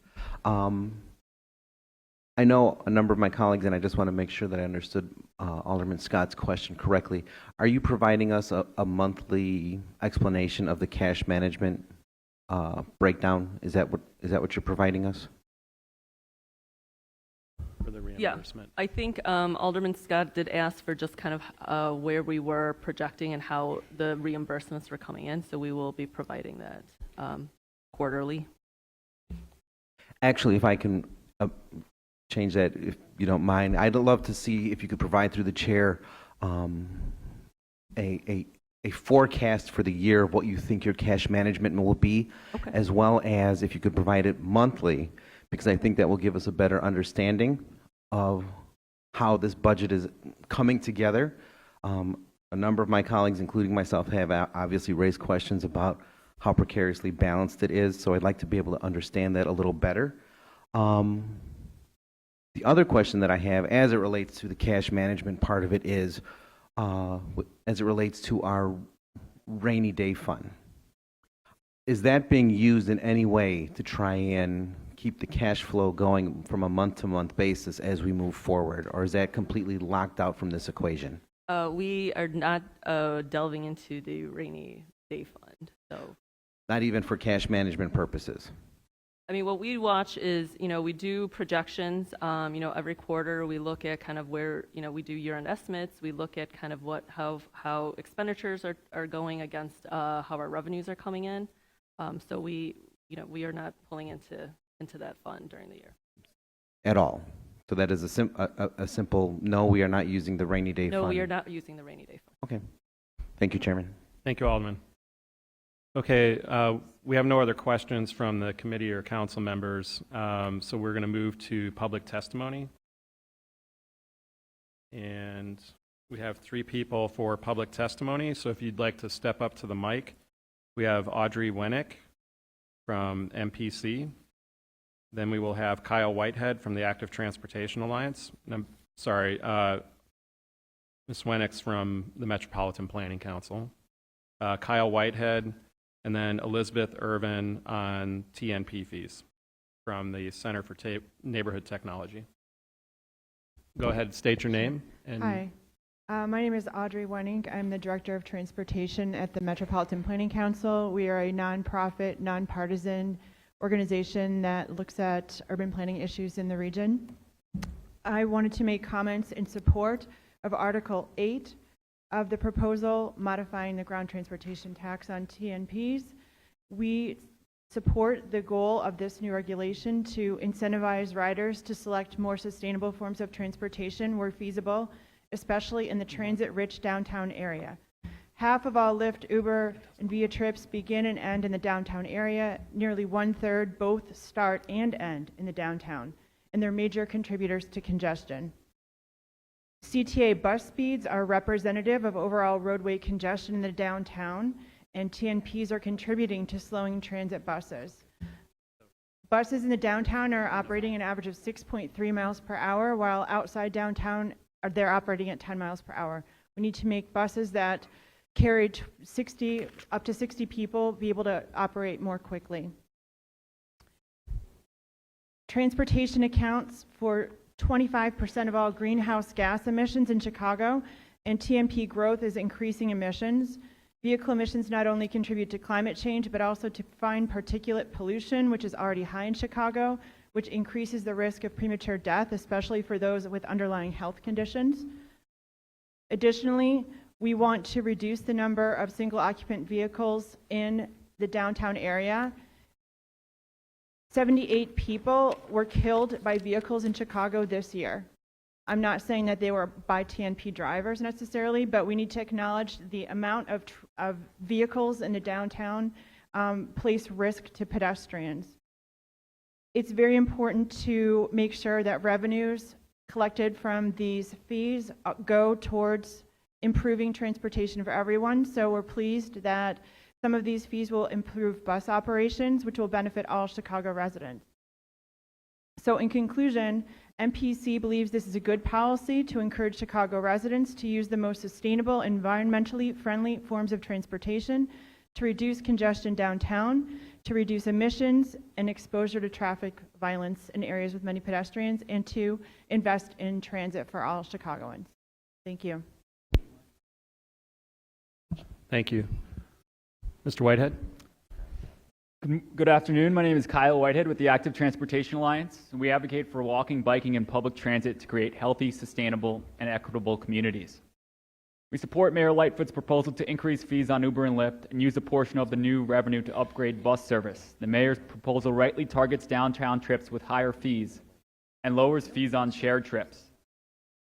I know a number of my colleagues, and I just want to make sure that I understood Alderman Scott's question correctly. Are you providing us a monthly explanation of the cash management breakdown? Is that what you're providing us? For the Yeah, reimbursement. I think Alderman Scott did ask for just kind of where we were projecting and how the reimbursements were coming in, so we will be providing that quarterly. Actually, if I can change that, if you don't mind, I'd love to see if you could provide through the chair a forecast for the year of what you think your cash management will be, Okay. as well as if you could provide it monthly, because I think that will give us a better understanding of how this budget is coming together. A number of my colleagues, including myself, have obviously raised questions about how precariously balanced it is, so I'd like to be able to understand that a little better. The other question that I have, as it relates to the cash management part of it, is as it relates to our rainy day fund. Is that being used in any way to try and keep the cash flow going from a month-to-month basis as we move forward, or is that completely locked out from this equation? We are not delving into the rainy day fund, so. Not even for cash management purposes? I mean, what we watch is, you know, we do projections, you know, every quarter we look at kind of where, you know, we do year-end estimates, we look at kind of how expenditures are going against how our revenues are coming in. So we are not pulling into that fund during the year. At all? So that is a simple, no, we are not using the rainy day fund. No, we are not using the rainy day fund. Okay. Thank you, Chairman. Thank you, Alderman. Okay, we have no other questions from the committee or council members, so we're going to move to public testimony. And we have 3 people for public testimony, so if you'd like to step up to the mic, we have Audrey Wennick from MPC. Then we will have Kyle Whitehead from the Active Transportation Alliance. And I'm sorry, Ms. Wennick's from the Metropolitan Planning Council. Kyle Whitehead, and then Elizabeth Irvin on TNP fees from the Center for Neighborhood Technology. Go ahead, state your name. And Hi, my name is Audrey Wenning. I'm the Director of Transportation at the Metropolitan Planning Council. We are a nonprofit, nonpartisan organization that looks at urban planning issues in the region. I wanted to make comments in support of Article 8 of the proposal modifying the ground transportation tax on TNPs. We support the goal of this new regulation to incentivize riders to select more sustainable forms of transportation where feasible, especially in the transit-rich downtown area. Half of all Lyft, Uber, and Via trips begin and end in the downtown area. Nearly 1/3 both start and end in the downtown, and they're major contributors to congestion. CTA bus speeds are representative of overall roadway congestion in the downtown, and TNPs are contributing to slowing transit buses. Buses in the downtown are operating an average of 6.3 miles per hour, while outside downtown, they're operating at 10 miles per hour. We need to make buses that carry up to 60 people be able to operate more quickly. Transportation accounts for 25% of all greenhouse gas emissions in Chicago, and TNP growth is increasing emissions. Vehicle emissions not only contribute to climate change, but also to fine particulate pollution, which is already high in Chicago, which increases the risk of premature death, especially for those with underlying health conditions. Additionally, we want to reduce the number of single occupant vehicles in the downtown area. 78 people were killed by vehicles in Chicago this year. I'm not saying that they were by TNP drivers necessarily, but we need to acknowledge the amount of vehicles in the downtown place risk to pedestrians. It's very important to make sure that revenues collected from these fees go towards improving transportation for everyone. So we're pleased that some of these fees will improve bus operations, which will benefit all Chicago residents. So in conclusion, MPC believes this is a good policy to encourage Chicago residents to use the most sustainable, environmentally friendly forms of transportation, to reduce congestion downtown, to reduce emissions and exposure to traffic violence in areas with many pedestrians, and to invest in transit for all Chicagoans. Thank you. thank you. Mr. Whitehead? Good afternoon. My name is Kyle Whitehead with the Active Transportation Alliance. We advocate for walking, biking, and public transit to create healthy, sustainable, and equitable communities. We support Mayor Lightfoot's proposal to increase fees on Uber and Lyft and use a portion of the new revenue to upgrade bus service. The mayor's proposal rightly targets downtown trips with higher fees and lowers fees on shared trips.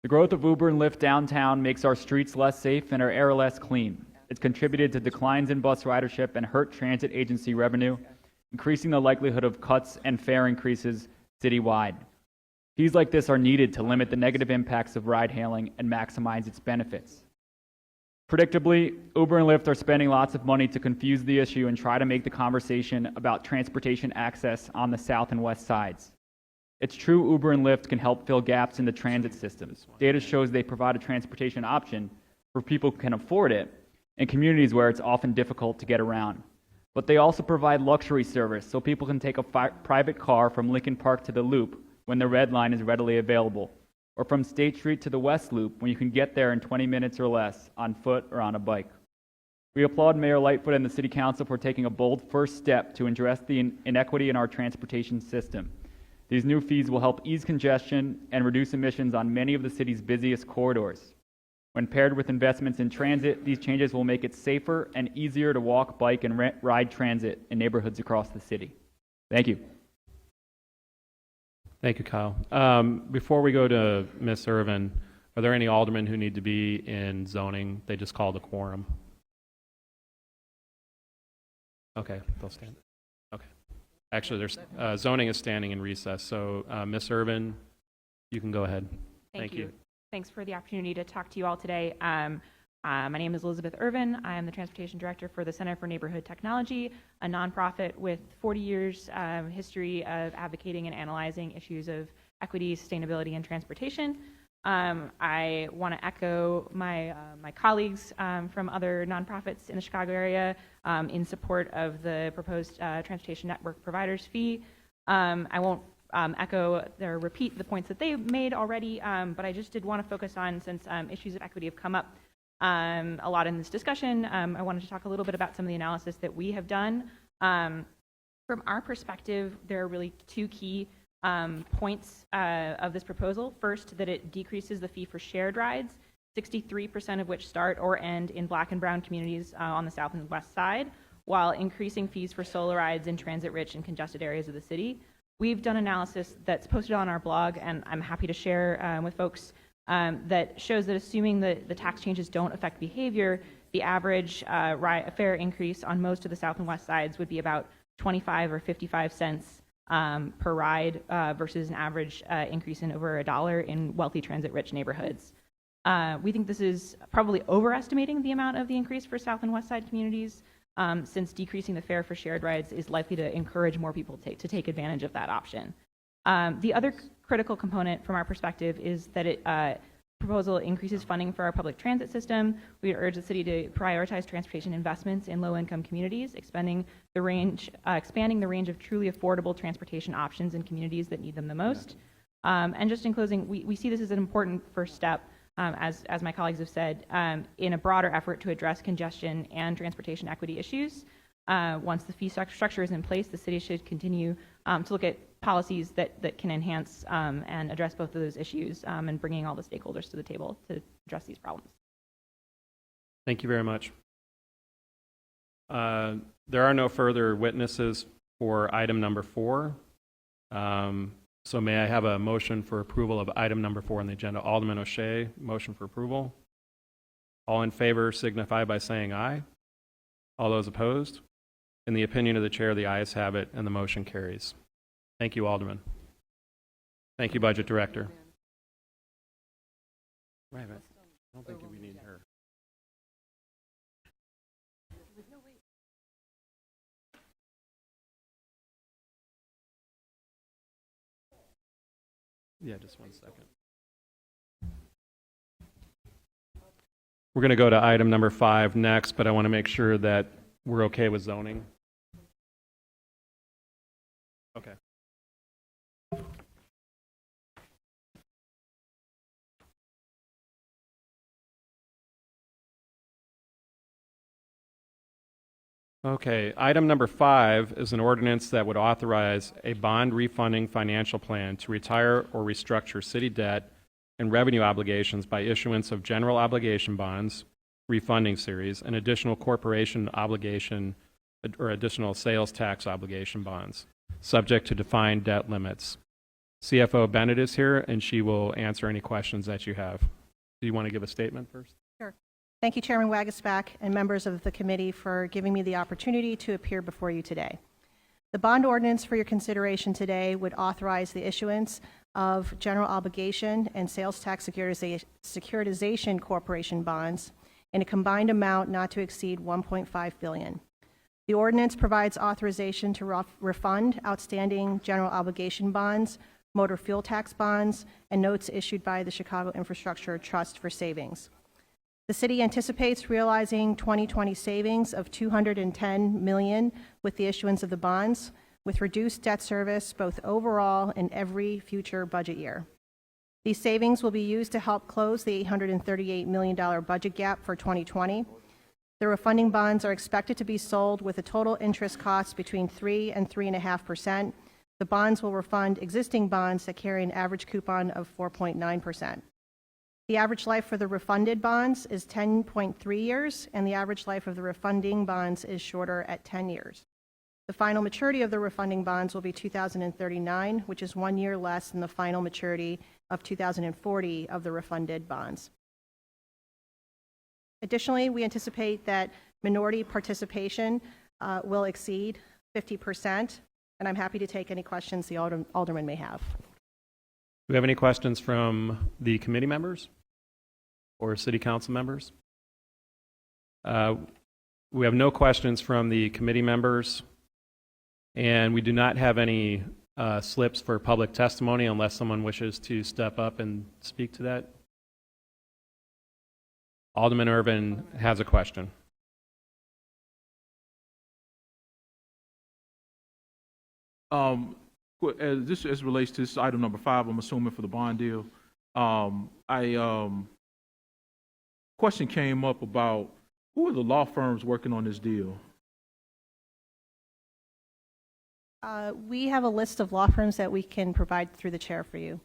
The growth of Uber and Lyft downtown makes our streets less safe and our air less clean. It's contributed to declines in bus ridership and hurt transit agency revenue, increasing the likelihood of cuts and fare increases citywide. Fees like this are needed to limit the negative impacts of ride-hailing and maximize its benefits. Predictably, Uber and Lyft are spending lots of money to confuse the issue and try to make the conversation about transportation access on the south and west sides. It's true Uber and Lyft can help fill gaps in the transit systems. Data shows they provide a transportation option for people who can afford it in communities where it's often difficult to get around. But they also provide luxury service so people can take a private car from Lincoln Park to the Loop when the Red Line is readily available, or from State Street to the West Loop when you can get there in 20 minutes or less on foot or on a bike. We applaud Mayor Lightfoot and the City Council for taking a bold first step to address the inequity in our transportation system. These new fees will help ease congestion and reduce emissions on many of the city's busiest corridors. When paired with investments in transit, these changes will make it safer and easier to walk, bike, and ride transit in neighborhoods across the city. Thank you. Thank you, Kyle. Before we go to Ms. Irvin, are there any aldermen who need to be in zoning? They just called a quorum. Okay, they'll stand. Okay. Actually, there's zoning is standing in recess, so Ms. Irvin, you can go ahead. Thank you. Thanks for the opportunity to talk to you all today. My name is Elizabeth Irvin. I am the Transportation Director for the Center for Neighborhood Technology, a nonprofit with 40 years history of advocating and analyzing issues of equity, sustainability, and transportation. I want to echo my colleagues from other nonprofits in the Chicago area in support of the proposed Transportation Network Providers fee. I won't echo or repeat the points that they made already, but I just did want to focus on, since issues of equity have come up a lot in this discussion, I wanted to talk a little bit about some of the analysis that we have done. From our perspective, there are really two key points of this proposal. First, that it decreases the fee for shared rides, 63% of which start or end in Black and brown communities on the south and west side, while increasing fees for solo rides in transit-rich and congested areas of the city. We've done analysis that's posted on our blog, and I'm happy to share with folks that shows that assuming that the tax changes don't affect behavior, the average fare increase on most of the south and west sides would be about 25 or 55 cents per ride versus an average increase in over $1 in wealthy transit-rich neighborhoods. We think this is probably overestimating the amount of the increase for south and west side communities, since decreasing the fare for shared rides is likely to encourage more people to take advantage of that option. The other critical component from our perspective is that it proposal increases funding for our public transit system. We urge the city to prioritize transportation investments in low-income communities, expanding the range of truly affordable transportation options in communities that need them the most. And just in closing, we see this as an important first step, as my colleagues have said, in a broader effort to address congestion and transportation equity issues. Once the fee structure is in place, the city should continue to look at policies that can enhance and address both of those issues, and bringing all the stakeholders to the table to address these problems. Thank you very much. There are no further witnesses for item number 4. So may I have a motion for approval of item number 4 on the agenda? Alderman O'Shea, motion for approval. All in favor signify by saying aye. All those opposed? In the opinion of the chair, the ayes have it, and the motion carries. Thank you, Alderman. Thank you, Budget Director. Right, I don't think we need her. Yeah, just 1 second. We're going to go to item number 5 next, but I want to make sure that we're okay with zoning. Okay. Okay, item number 5 is an ordinance that would authorize a bond refunding financial plan to retire or restructure city debt and revenue obligations by issuance of general obligation bonds, refunding series, and additional corporation obligation or additional sales tax obligation bonds, subject to defined debt limits. CFO Bennett is here, and she will answer any questions that you have. Do you want to give a statement first? Sure. Thank you, Chairman Wagasback and members of the committee for giving me the opportunity to appear before you today. The bond ordinance for your consideration today would authorize the issuance of general obligation and sales tax securitization corporation bonds in a combined amount not to exceed $1.5 billion. The ordinance provides authorization to refund outstanding general obligation bonds, motor fuel tax bonds, and notes issued by the Chicago Infrastructure Trust for Savings. The city anticipates realizing 2020 savings of $210 million with the issuance of the bonds, with reduced debt service both overall and every future budget year. These savings will be used to help close the $838 million budget gap for 2020. The refunding bonds are expected to be sold with a total interest cost between 3 and 3.5%. The bonds will refund existing bonds that carry an average coupon of 4.9%. The average life for the refunded bonds is 10.3 years, and the average life of the refunding bonds is shorter at 10 years. The final maturity of the refunding bonds will be 2039, which is 1 year less than the final maturity of 2040 of the refunded bonds. Additionally, we anticipate that minority participation will exceed 50%, and I'm happy to take any questions the alderman may have. Do we have any questions from the committee members or city council members? We have no questions from the committee members, and we do not have any slips for public testimony unless someone wishes to step up and speak to that. Alderman Irvin has a question. As relates to this item number 5, I'm assuming for the bond deal. Question came up about who are the law firms working on this deal? We have a list of law firms that we can provide through the chair for you,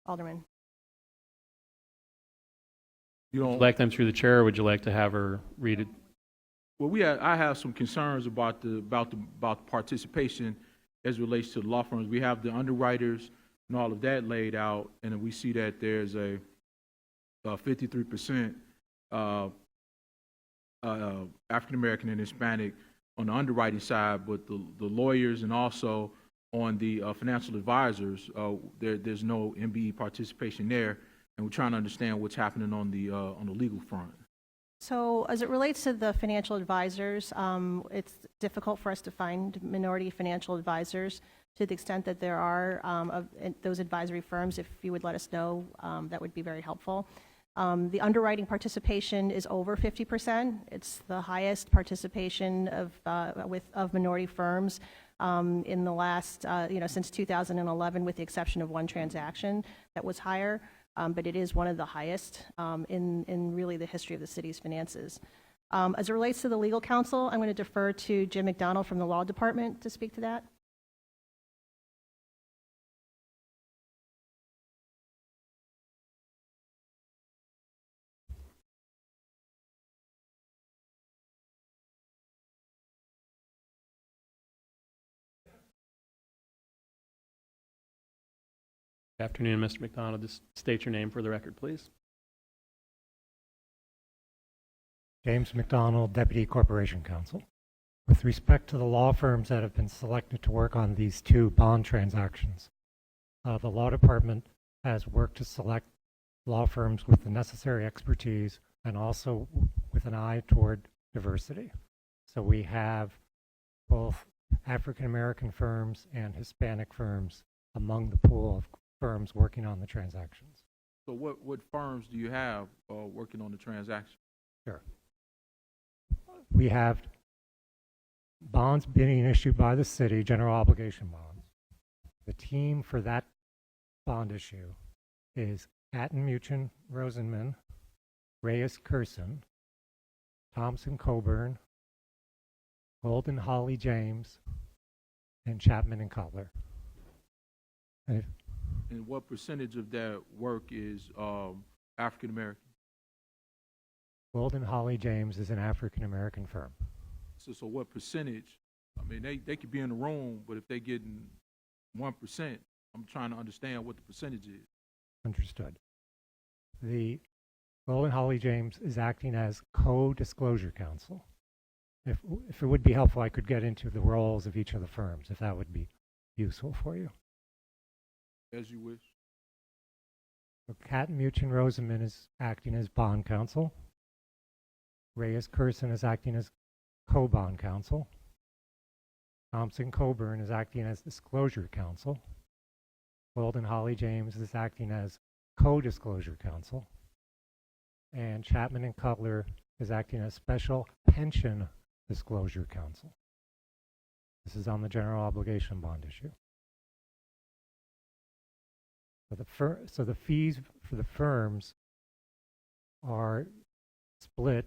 Alderman. You Would don't you like them through the chair, or would you like to have her read it? Well, I have some concerns about the participation as it relates to the law firms. We have the underwriters and all of that laid out, and then we see that there's a 53% African American and Hispanic on the underwriting side, but the lawyers and also on the financial advisors, there's no MBE participation there, and we're trying to understand what's happening on the legal front. So as it relates to the financial advisors, it's difficult for us to find minority financial advisors. To the extent that there are of those advisory firms, if you would let us know, that would be very helpful. The underwriting participation is over 50%. It's the highest participation of minority firms in the last, since 2011, with the exception of one transaction that was higher. But it is one of the highest in really the history of the city's finances. As it relates to the legal counsel, I'm going to defer to Jim McDonald from the Law Department to speak to that. Good afternoon, Mr. McDonald. Just state your name for the record, please. James McDonald, Deputy Corporation Counsel. With respect to the law firms that have been selected to work on these 2 bond transactions, the Law Department has worked to select law firms with the necessary expertise and also with an eye toward diversity. So we have both African American firms and Hispanic firms among the pool of firms working on the transactions. So what firms do you have working on the transaction? Sure. We have bonds being issued by the city, general obligation bonds. The team for that bond issue is Hatton Muchin Rosenman, Reyes Curson, Thompson Coburn, Golden Holly James, and Chapman and Cutler. And what percentage of that work is African American? Golden Holly James is an African American firm. So what percentage? I mean, they could be in the room, but if they're getting 1%, I'm trying to understand what the percentage is. Understood. The Golden Holly James is acting as co-disclosure counsel. If it would be helpful, I could get into the roles of each of the firms, if that would be useful for you. As you wish. Hatton Muchin Rosenman is acting as bond counsel. Reyes Curson is acting as co-bond counsel. Thompson Coburn is acting as disclosure counsel. Golden Holly James is acting as co-disclosure counsel. And Chapman and Cutler is acting as special pension disclosure counsel. This is on the general obligation bond issue. So the fees for the firms are split.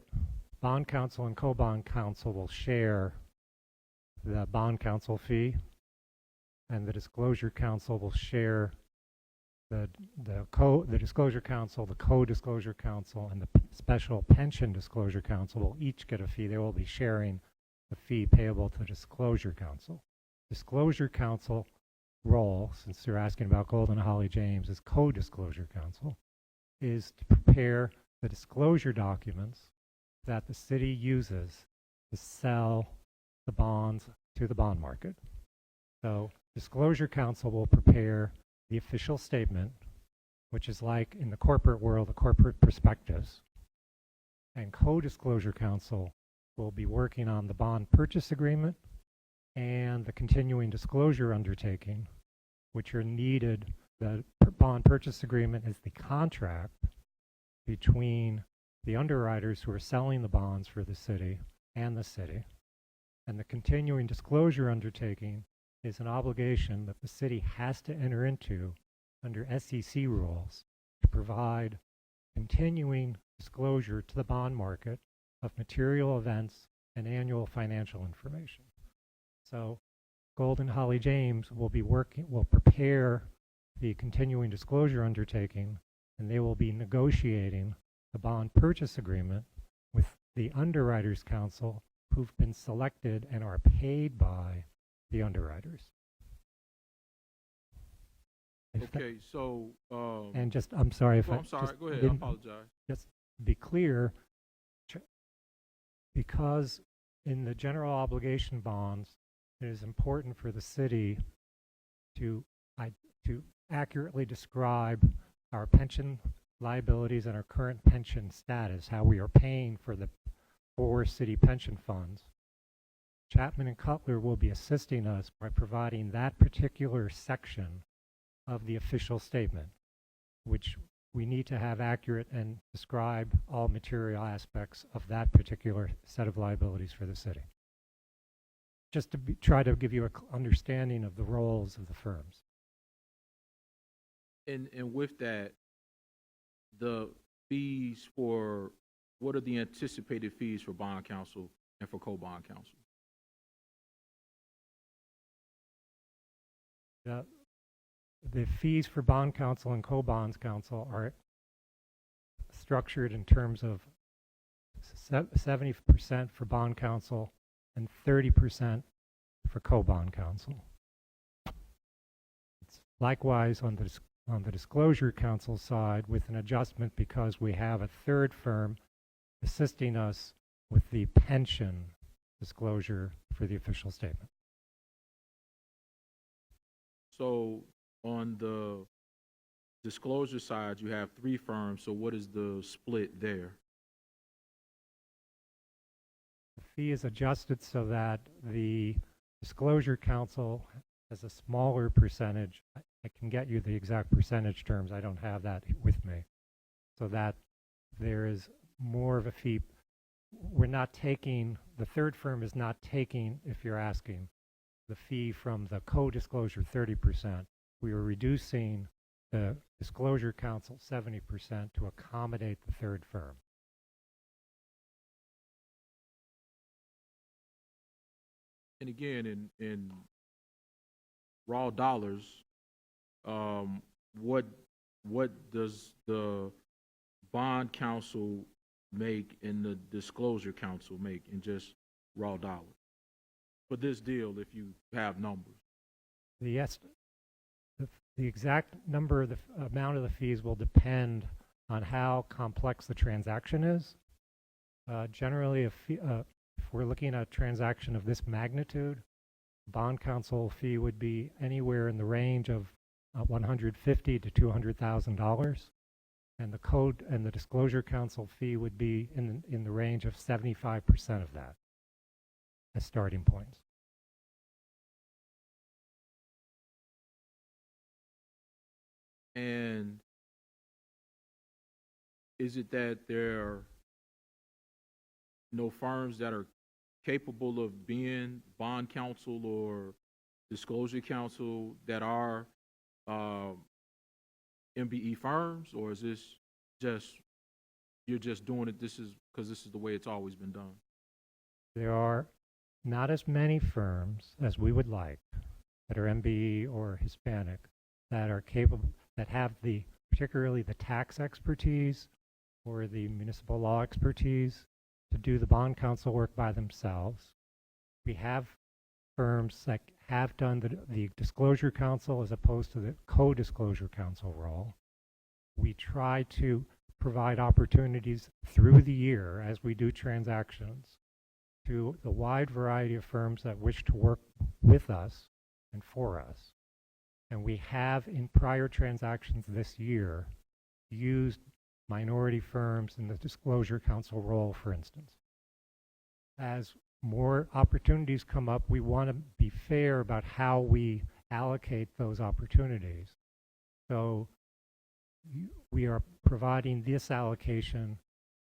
Bond counsel and co-bond counsel will share the bond counsel fee, and the disclosure counsel will share the disclosure counsel, the co-disclosure counsel, and the special pension disclosure counsel will each get a fee. They will be sharing the fee payable to Disclosure Council. Disclosure Council role, since you're asking about Golden Holly James as co-disclosure council, is to prepare the disclosure documents that the city uses to sell the bonds to the bond market. So Disclosure Council will prepare the official statement, which is like in the corporate world, a corporate prospectus. And Co-Disclosure Council will be working on the bond purchase agreement and the continuing disclosure undertaking, which are needed. The bond purchase agreement is the contract between the underwriters who are selling the bonds for the city and the city. And the continuing disclosure undertaking is an obligation that the city has to enter into under SEC rules to provide continuing disclosure to the bond market of material events and annual financial information. So Golden Holly James will prepare the continuing disclosure undertaking, and they will be negotiating the bond purchase agreement with the Underwriters Council, who've been selected and are paid by the underwriters. Okay, so, And just, I'm sorry if I'm sorry, just go ahead, I didn't- apologize. Just to be clear, because in the general obligation bonds, it is important for the city to accurately describe our pension liabilities and our current pension status, how we are paying for the 4 city pension funds. Chapman and Cutler will be assisting us by providing that particular section of the official statement, which we need to have accurate and describe all material aspects of that particular set of liabilities for the city. Just to try to give you an understanding of the roles of the firms. And with that, the fees for, what are the anticipated fees for bond counsel and for co-bond counsel? The fees for bond counsel and co-bonds counsel are structured in terms of 70% for bond counsel and 30% for co-bond counsel. It's likewise on the disclosure counsel side with an adjustment because we have a third firm assisting us with the pension disclosure for the official statement. So on the disclosure side, you have 3 firms, so what is the split there? The fee is adjusted so that the disclosure council has a smaller percentage. I can get you the exact percentage terms. I don't have that with me. So that there is more of a fee. We're not taking, the third firm is not taking, if you're asking, the fee from the co-disclosure 30%. We are reducing the disclosure council 70% to accommodate the third firm. And again, in raw dollars, what does the bond counsel make and the disclosure counsel make in just raw dollars for this deal, if you have numbers? The exact number of the amount of the fees will depend on how complex the transaction is. Generally, if we're looking at a transaction of this magnitude, bond counsel fee would be anywhere in the range of $150,000 to $200,000, and the code and the disclosure counsel fee would be in the range of 75% of that as starting points. And is it that there are no firms that are capable of being bond counsel or disclosure counsel that are MBE firms, or is this just, you're just doing it, this is because this is the way it's always been done? There are not as many firms as we would like that are MBE or Hispanic that are capable, that have particularly the tax expertise or the municipal law expertise to do the bond counsel work by themselves. We have firms that have done the disclosure counsel as opposed to the co-disclosure counsel role. We try to provide opportunities through the year as we do transactions to the wide variety of firms that wish to work with us and for us. And we have, in prior transactions this year, used minority firms in the disclosure counsel role, for instance. As more opportunities come up, we want to be fair about how we allocate those opportunities. So we are providing this allocation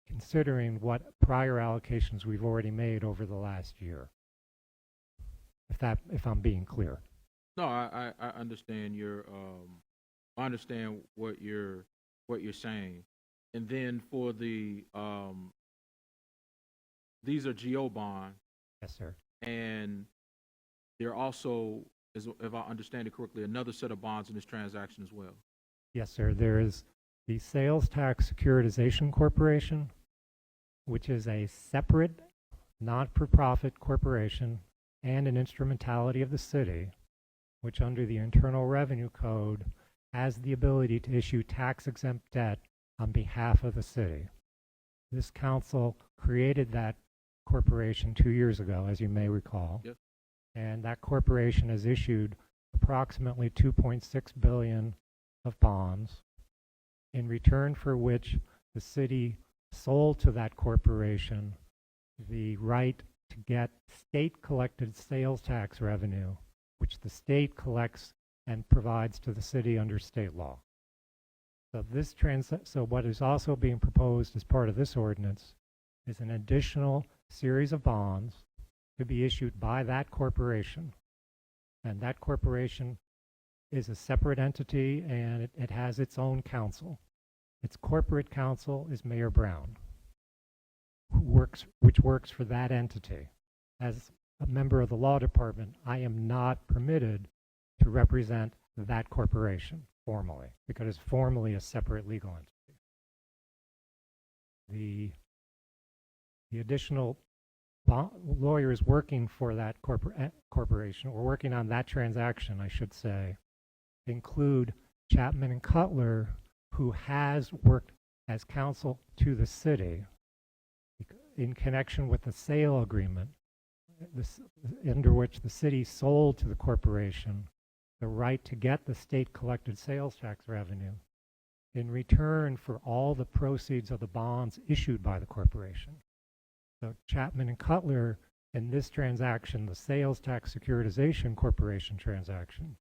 considering what prior allocations we've already made over the last year. If I'm being clear. No, I understand I understand what you're saying. And then for the, these are GO bonds. Yes, sir. And there are also, if I understand it correctly, another set of bonds in this transaction as well. Yes, sir. There is the Sales Tax Securitization Corporation, which is a separate, not-for-profit corporation and an instrumentality of the city, which under the Internal Revenue Code has the ability to issue tax-exempt debt on behalf of the city. This council created that corporation 2 years ago, as you may recall. Yep. And that corporation has issued approximately $2.6 billion of bonds, in return for which the city sold to that corporation the right to get state-collected sales tax revenue, which the state collects and provides to the city under state law. So what is also being proposed as part of this ordinance is an additional series of bonds to be issued by that corporation. And that corporation is a separate entity, and it has its own counsel. Its corporate counsel is Mayor Brown, which works for that entity. As a member of the law department, I am not permitted to represent that corporation formally, because it's formally a separate legal entity. The additional lawyers working for that corporation, or working on that transaction, I should say, include Chapman and Cutler, who has worked as counsel to the city in connection with the sale agreement under which the city sold to the corporation the right to get the state-collected sales tax revenue in return for all the proceeds of the bonds issued by the corporation. So Chapman and Cutler, in this transaction, the Sales Tax Securitization Corporation transaction,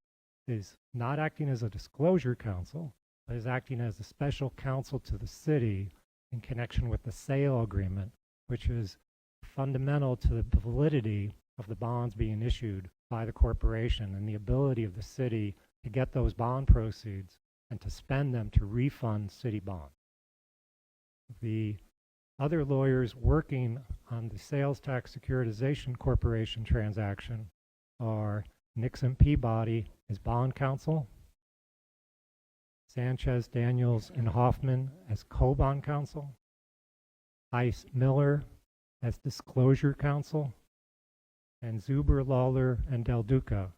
is not acting as a disclosure counsel, but is acting as a special counsel to the city in connection with the sale agreement, which is fundamental to the validity of the bonds being issued by the corporation and the ability of the city to get those bond proceeds and to spend them to refund city bonds. The other lawyers working on the Sales Tax Securitization Corporation transaction are Nixon Peabody as bond counsel, Sanchez, Daniels, and Hoffman as co-bond counsel, Ice Miller as disclosure counsel, and Zuber, Lawler, and Del Duca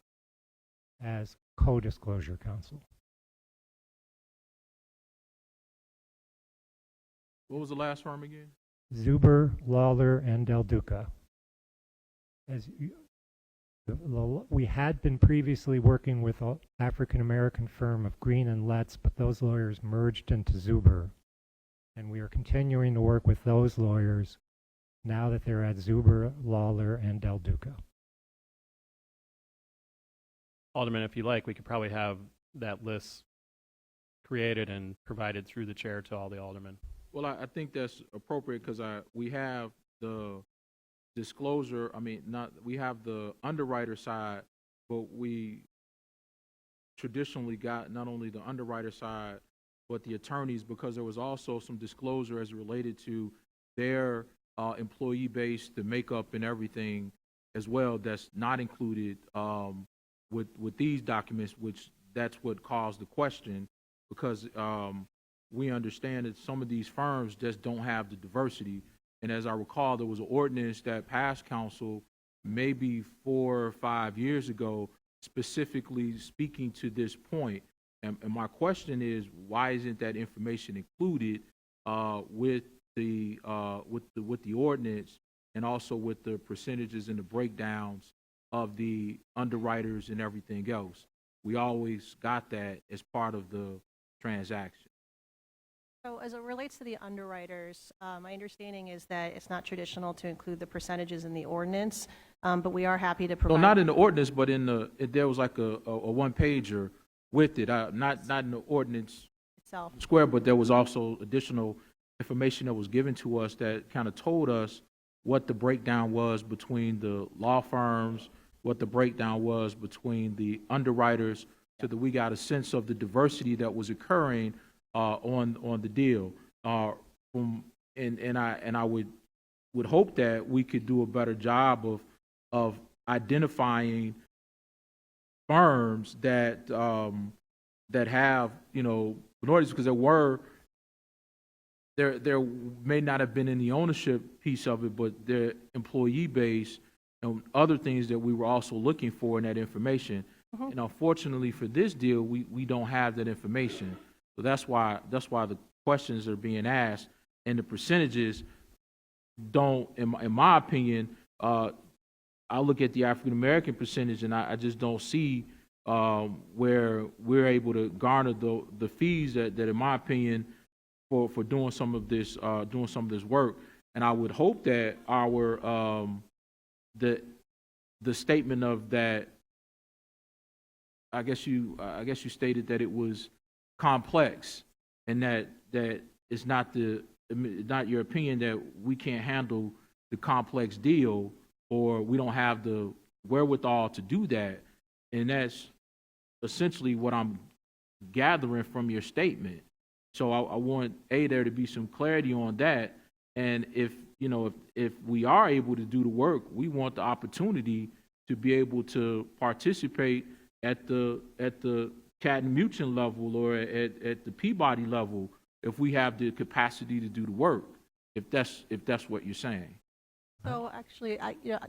as co-disclosure counsel. What was the last firm again? Zuber, Lawler, and Del Duca. We had been previously working with an African-American firm of Green and Letts, but those lawyers merged into Zuber. And we are continuing to work with those lawyers now that they're at Zuber, Lawler, and Del Duca. Alderman, if you like, we could probably have that list created and provided through the chair to all the aldermen. Well, I think that's appropriate because we have the disclosure, we have the underwriter side, but we traditionally got not only the underwriter side, but the attorneys, because there was also some disclosure as related to their employee base, the makeup and everything as well that's not included with these documents, which that's what caused the question, because we understand that some of these firms just don't have the diversity. And as I recall, there was an ordinance that passed council maybe 4 or 5 years ago, specifically speaking to this point. And my question is, why isn't that information included with the ordinance, and also with the percentages and the breakdowns of the underwriters and everything else? We always got that as part of the transaction. So as it relates to the underwriters, my understanding is that it's not traditional to include the percentages in the ordinance, but we are happy to No, provide. not in the ordinance, but there was like a one-pager with it, not in the ordinance Itself. square, but there was also additional information that was given to us that kind of told us what the breakdown was between the law firms, what the breakdown was between the underwriters, so that we got a sense of the diversity that was occurring on the deal. And I would hope that we could do a better job of identifying firms that have, minorities, because there may not have been any ownership piece of it, but their employee base and other things that we were also looking for in that information. And unfortunately for this deal, we don't have that information. So that's why the questions are being asked, and the percentages don't, in my opinion, I look at the African American percentage, and I just don't see where we're able to garner the fees that in my opinion, for doing some of this work. And I would hope that our the statement of that, I guess you stated that it was complex, and that it's not your opinion that we can't handle the complex deal, or we don't have the wherewithal to do that. And that's essentially what I'm gathering from your statement. So I want there to be some clarity on that. And if we are able to do the work, we want the opportunity to be able to participate at the Catton-Muchin level, or at the Peabody level, if we have the capacity to do the work, if that's what you're saying. So actually,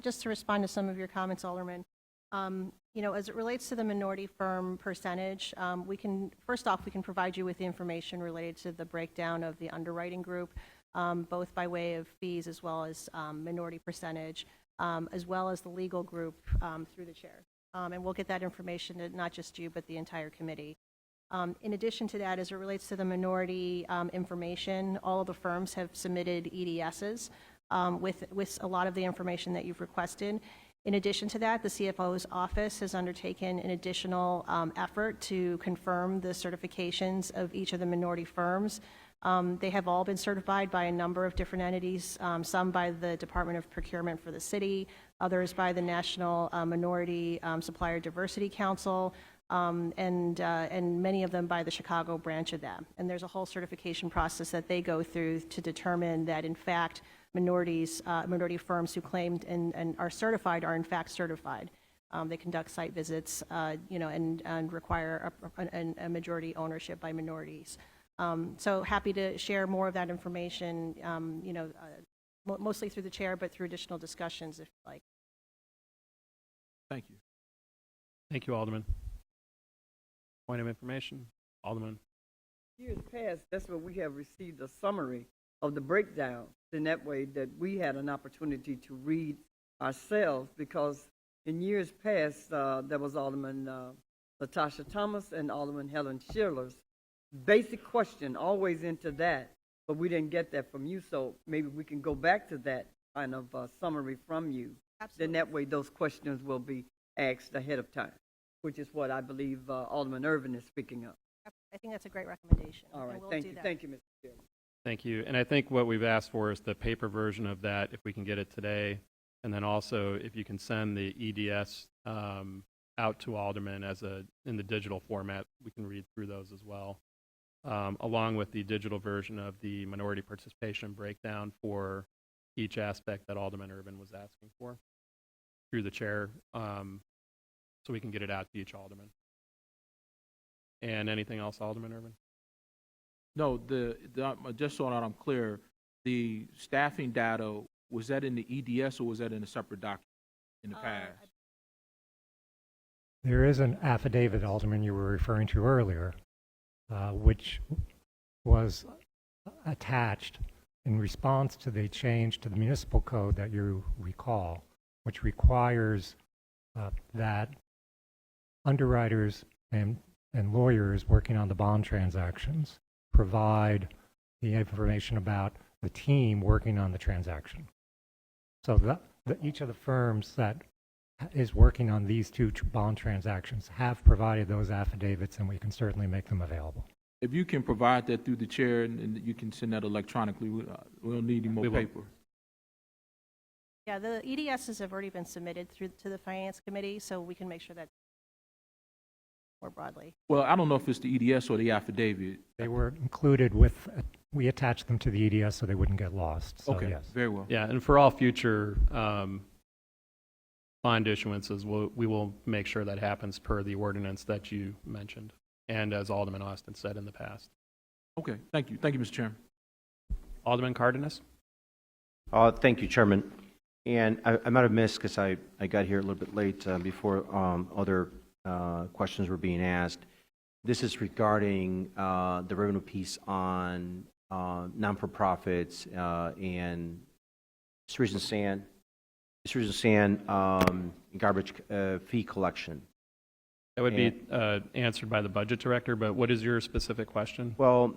just to respond to some of your comments, Alderman, as it relates to the minority firm percentage, first off, we can provide you with the information related to the breakdown of the underwriting group, both by way of fees as well as minority percentage, as well as the legal group through the chair. And we'll get that information to not just you, but the entire committee. In addition to that, as it relates to the minority information, all of the firms have submitted EDSs with a lot of the information that you've requested. In addition to that, the CFO's office has undertaken an additional effort to confirm the certifications of each of the minority firms. They have all been certified by a number of different entities, some by the Department of Procurement for the city, others by the National Minority Supplier Diversity Council, and many of them by the Chicago branch of that. And there's a whole certification process that they go through to determine that, in fact, minority firms who claimed and are certified are in fact certified. They conduct site visits, and require a majority ownership by minorities. So happy to share more of that information, mostly through the chair, but through additional discussions if you like. Thank you. Thank you, Alderman. Point of information, Alderman. Years past, that's where we have received a summary of the breakdown. In that way that we had an opportunity to read ourselves, because in years past, there was Alderman Latasha Thomas and Alderman Helen Schiller's basic question always into that, but we didn't get that from you, so maybe we can go back to that kind of summary from you. Absolutely. Then that way those questions will be asked ahead of time, which is what I believe Alderman Irvin is speaking of. I think that's a great recommendation. All right, we'll thank do you. that. Thank you, Mr. Chairman. Thank you. And I think what we've asked for is the paper version of that, if we can get it today. And then also, if you can send the EDS out to Alderman in the digital format, we can read through those as well, along with the digital version of the minority participation breakdown for each aspect that Alderman Irvin was asking for through the chair, so we can get it out to each Alderman. And anything else, Alderman Irvin? No, just so that I'm clear, the staffing data, was that in the EDS or was that in a separate document? in the past? There is an affidavit, Alderman, you were referring to earlier, which was attached in response to the change to the municipal code that you recall, which requires that underwriters and lawyers working on the bond transactions provide the information about the team working on the transaction. So each of the firms that is working on these two bond transactions have provided those affidavits, and we can certainly make them available. If you can provide that through the chair and you can send that electronically, we'll need any more We will. paper. Yeah, the EDSs have already been submitted through to the Finance Committee, so we can make sure that more broadly. Well, I don't know if it's the EDS or the affidavit. They were included with, we attached them to the EDS so they wouldn't get lost. So, Okay, yes. very well. Yeah, and for all future bond issuances, we will make sure that happens per the ordinance that you mentioned, and as Alderman Austin said in the past. Okay, thank you. Thank you, Mr. Chairman. Alderman Cardenas? Thank you, Chairman. And I might have missed because I got here a little bit late before other questions were being asked. This is regarding the revenue piece on non-for-profits and streets and sand garbage fee collection. That would be answered by the budget director, but what is your specific question? Well,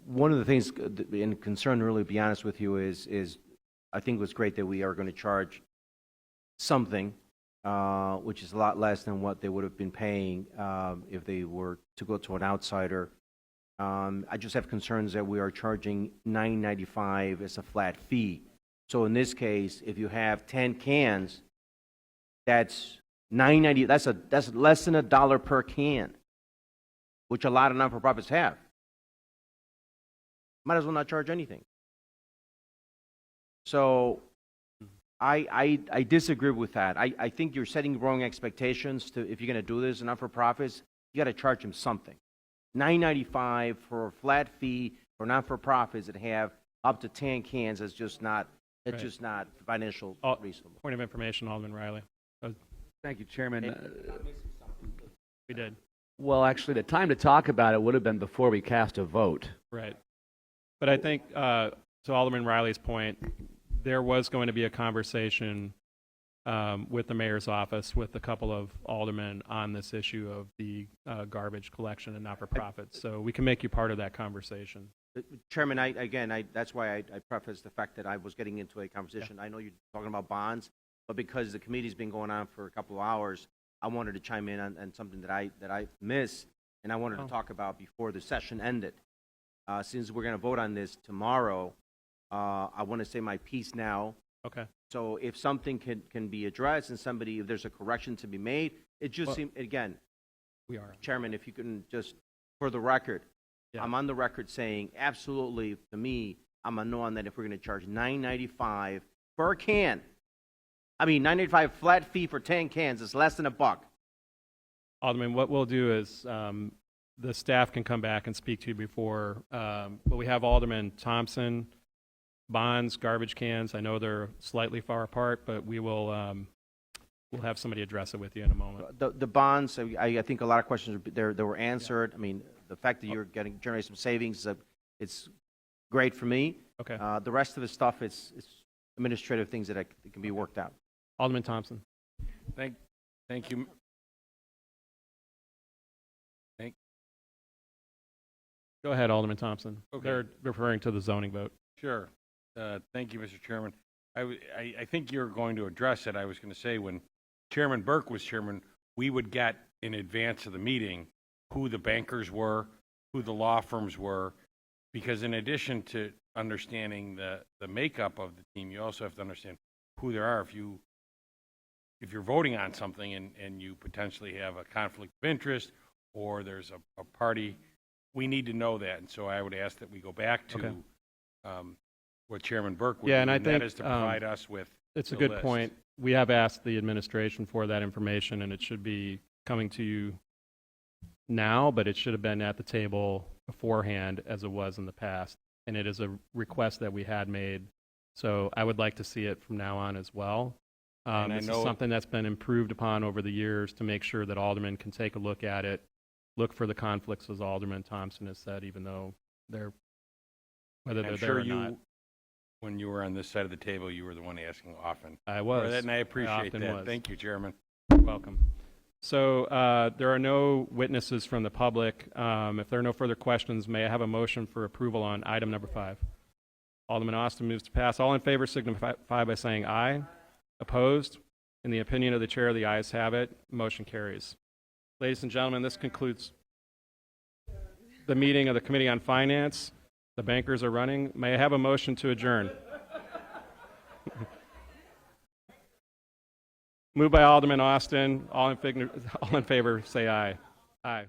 one of the things and concern, really, to be honest with you, is I think it was great that we are going to charge something, which is a lot less than what they would have been paying if they were to go to an outsider. I just have concerns that we are charging $9.95 as a flat fee. So in this case, if you have 10 cans, that's $9.90. That's less than $1 per can, which a lot of non-for-profits have. Might as well not charge anything. So I disagree with that. I think you're setting wrong expectations to, if you're going to do this, not-for-profits, you got to charge them something. $9.95 for a flat fee for not-for-profits that have up to 10 cans is just not, it's just not financial reasonable. Point of information, Alderman Riley. Thank you, Chairman. We did. Well, actually, the time to talk about it would have been before we cast a vote. Right. But I think, to Alderman Riley's point, there was going to be a conversation with the mayor's office, with a couple of aldermen on this issue of the garbage collection and not-for-profits. So we can make you part of that conversation. Chairman, that's why I prefaced the fact that I was getting into a conversation. I know you're talking about bonds, but because the committee's been going on for a couple of hours, I wanted to chime in on something that I missed, and I wanted to talk about before the session ended. Since we're going to vote on this tomorrow, I want to say my piece now. Okay. So if something can be addressed and if there's a correction to be made, it just seems, again, we are. Chairman, if you can just, for the record, I'm on the record saying absolutely, to me, I'm a no on that if we're going to charge $9.95 per can. I mean, $9.95 flat fee for 10 cans is less than $1. Alderman, what we'll do is the staff can come back and speak to you before, but we have Alderman Thompson, bonds, garbage cans. I know they're slightly far apart, but we will we'll have somebody address it with you in a moment. The bonds, I think a lot of questions there were answered. I mean, the fact that you're generating some savings, it's great for me. Okay. The rest of the stuff, it's administrative things that can be worked out. Alderman Thompson. Thank you. Go ahead, Alderman Thompson. Okay. They're referring to the zoning vote. Sure. Thank you, Mr. Chairman. I think you're going to address it. I was going to say when Chairman Burke was chairman, we would get in advance of the meeting who the bankers were, who the law firms were, because in addition to understanding the makeup of the team, you also have to understand who there are. If you're voting on something and you potentially have a conflict of interest or there's a party, we need to know that. And so I would ask that we go back to what Chairman Burke would do, and I think that is to provide us with it's a the good list. point. We have asked the administration for that information, and it should be coming to you now, but it should have been at the table beforehand as it was in the past. And it is a request that we had made. So I would like to see it from now on as well. And I This is know- something that's been improved upon over the years to make sure that aldermen can take a look at it, look for the conflicts, as Alderman Thompson has said, even though whether And they're I'm there sure or not. when you were on this side of the table, you were the one asking often. I for was. that, and I appreciate often that. was. Thank you, Chairman. You're welcome. So there are no witnesses from the public. If there are no further questions, may I have a motion for approval on item number 5? Alderman Austin moves to pass. All in favor signify by saying aye. Opposed? In the opinion of the chair, the ayes have it. Motion carries. Ladies and gentlemen, this concludes the meeting of the Committee on Finance. The bankers are running. May I have a motion to adjourn? Moved by Alderman Austin. All in favor say aye. Aye.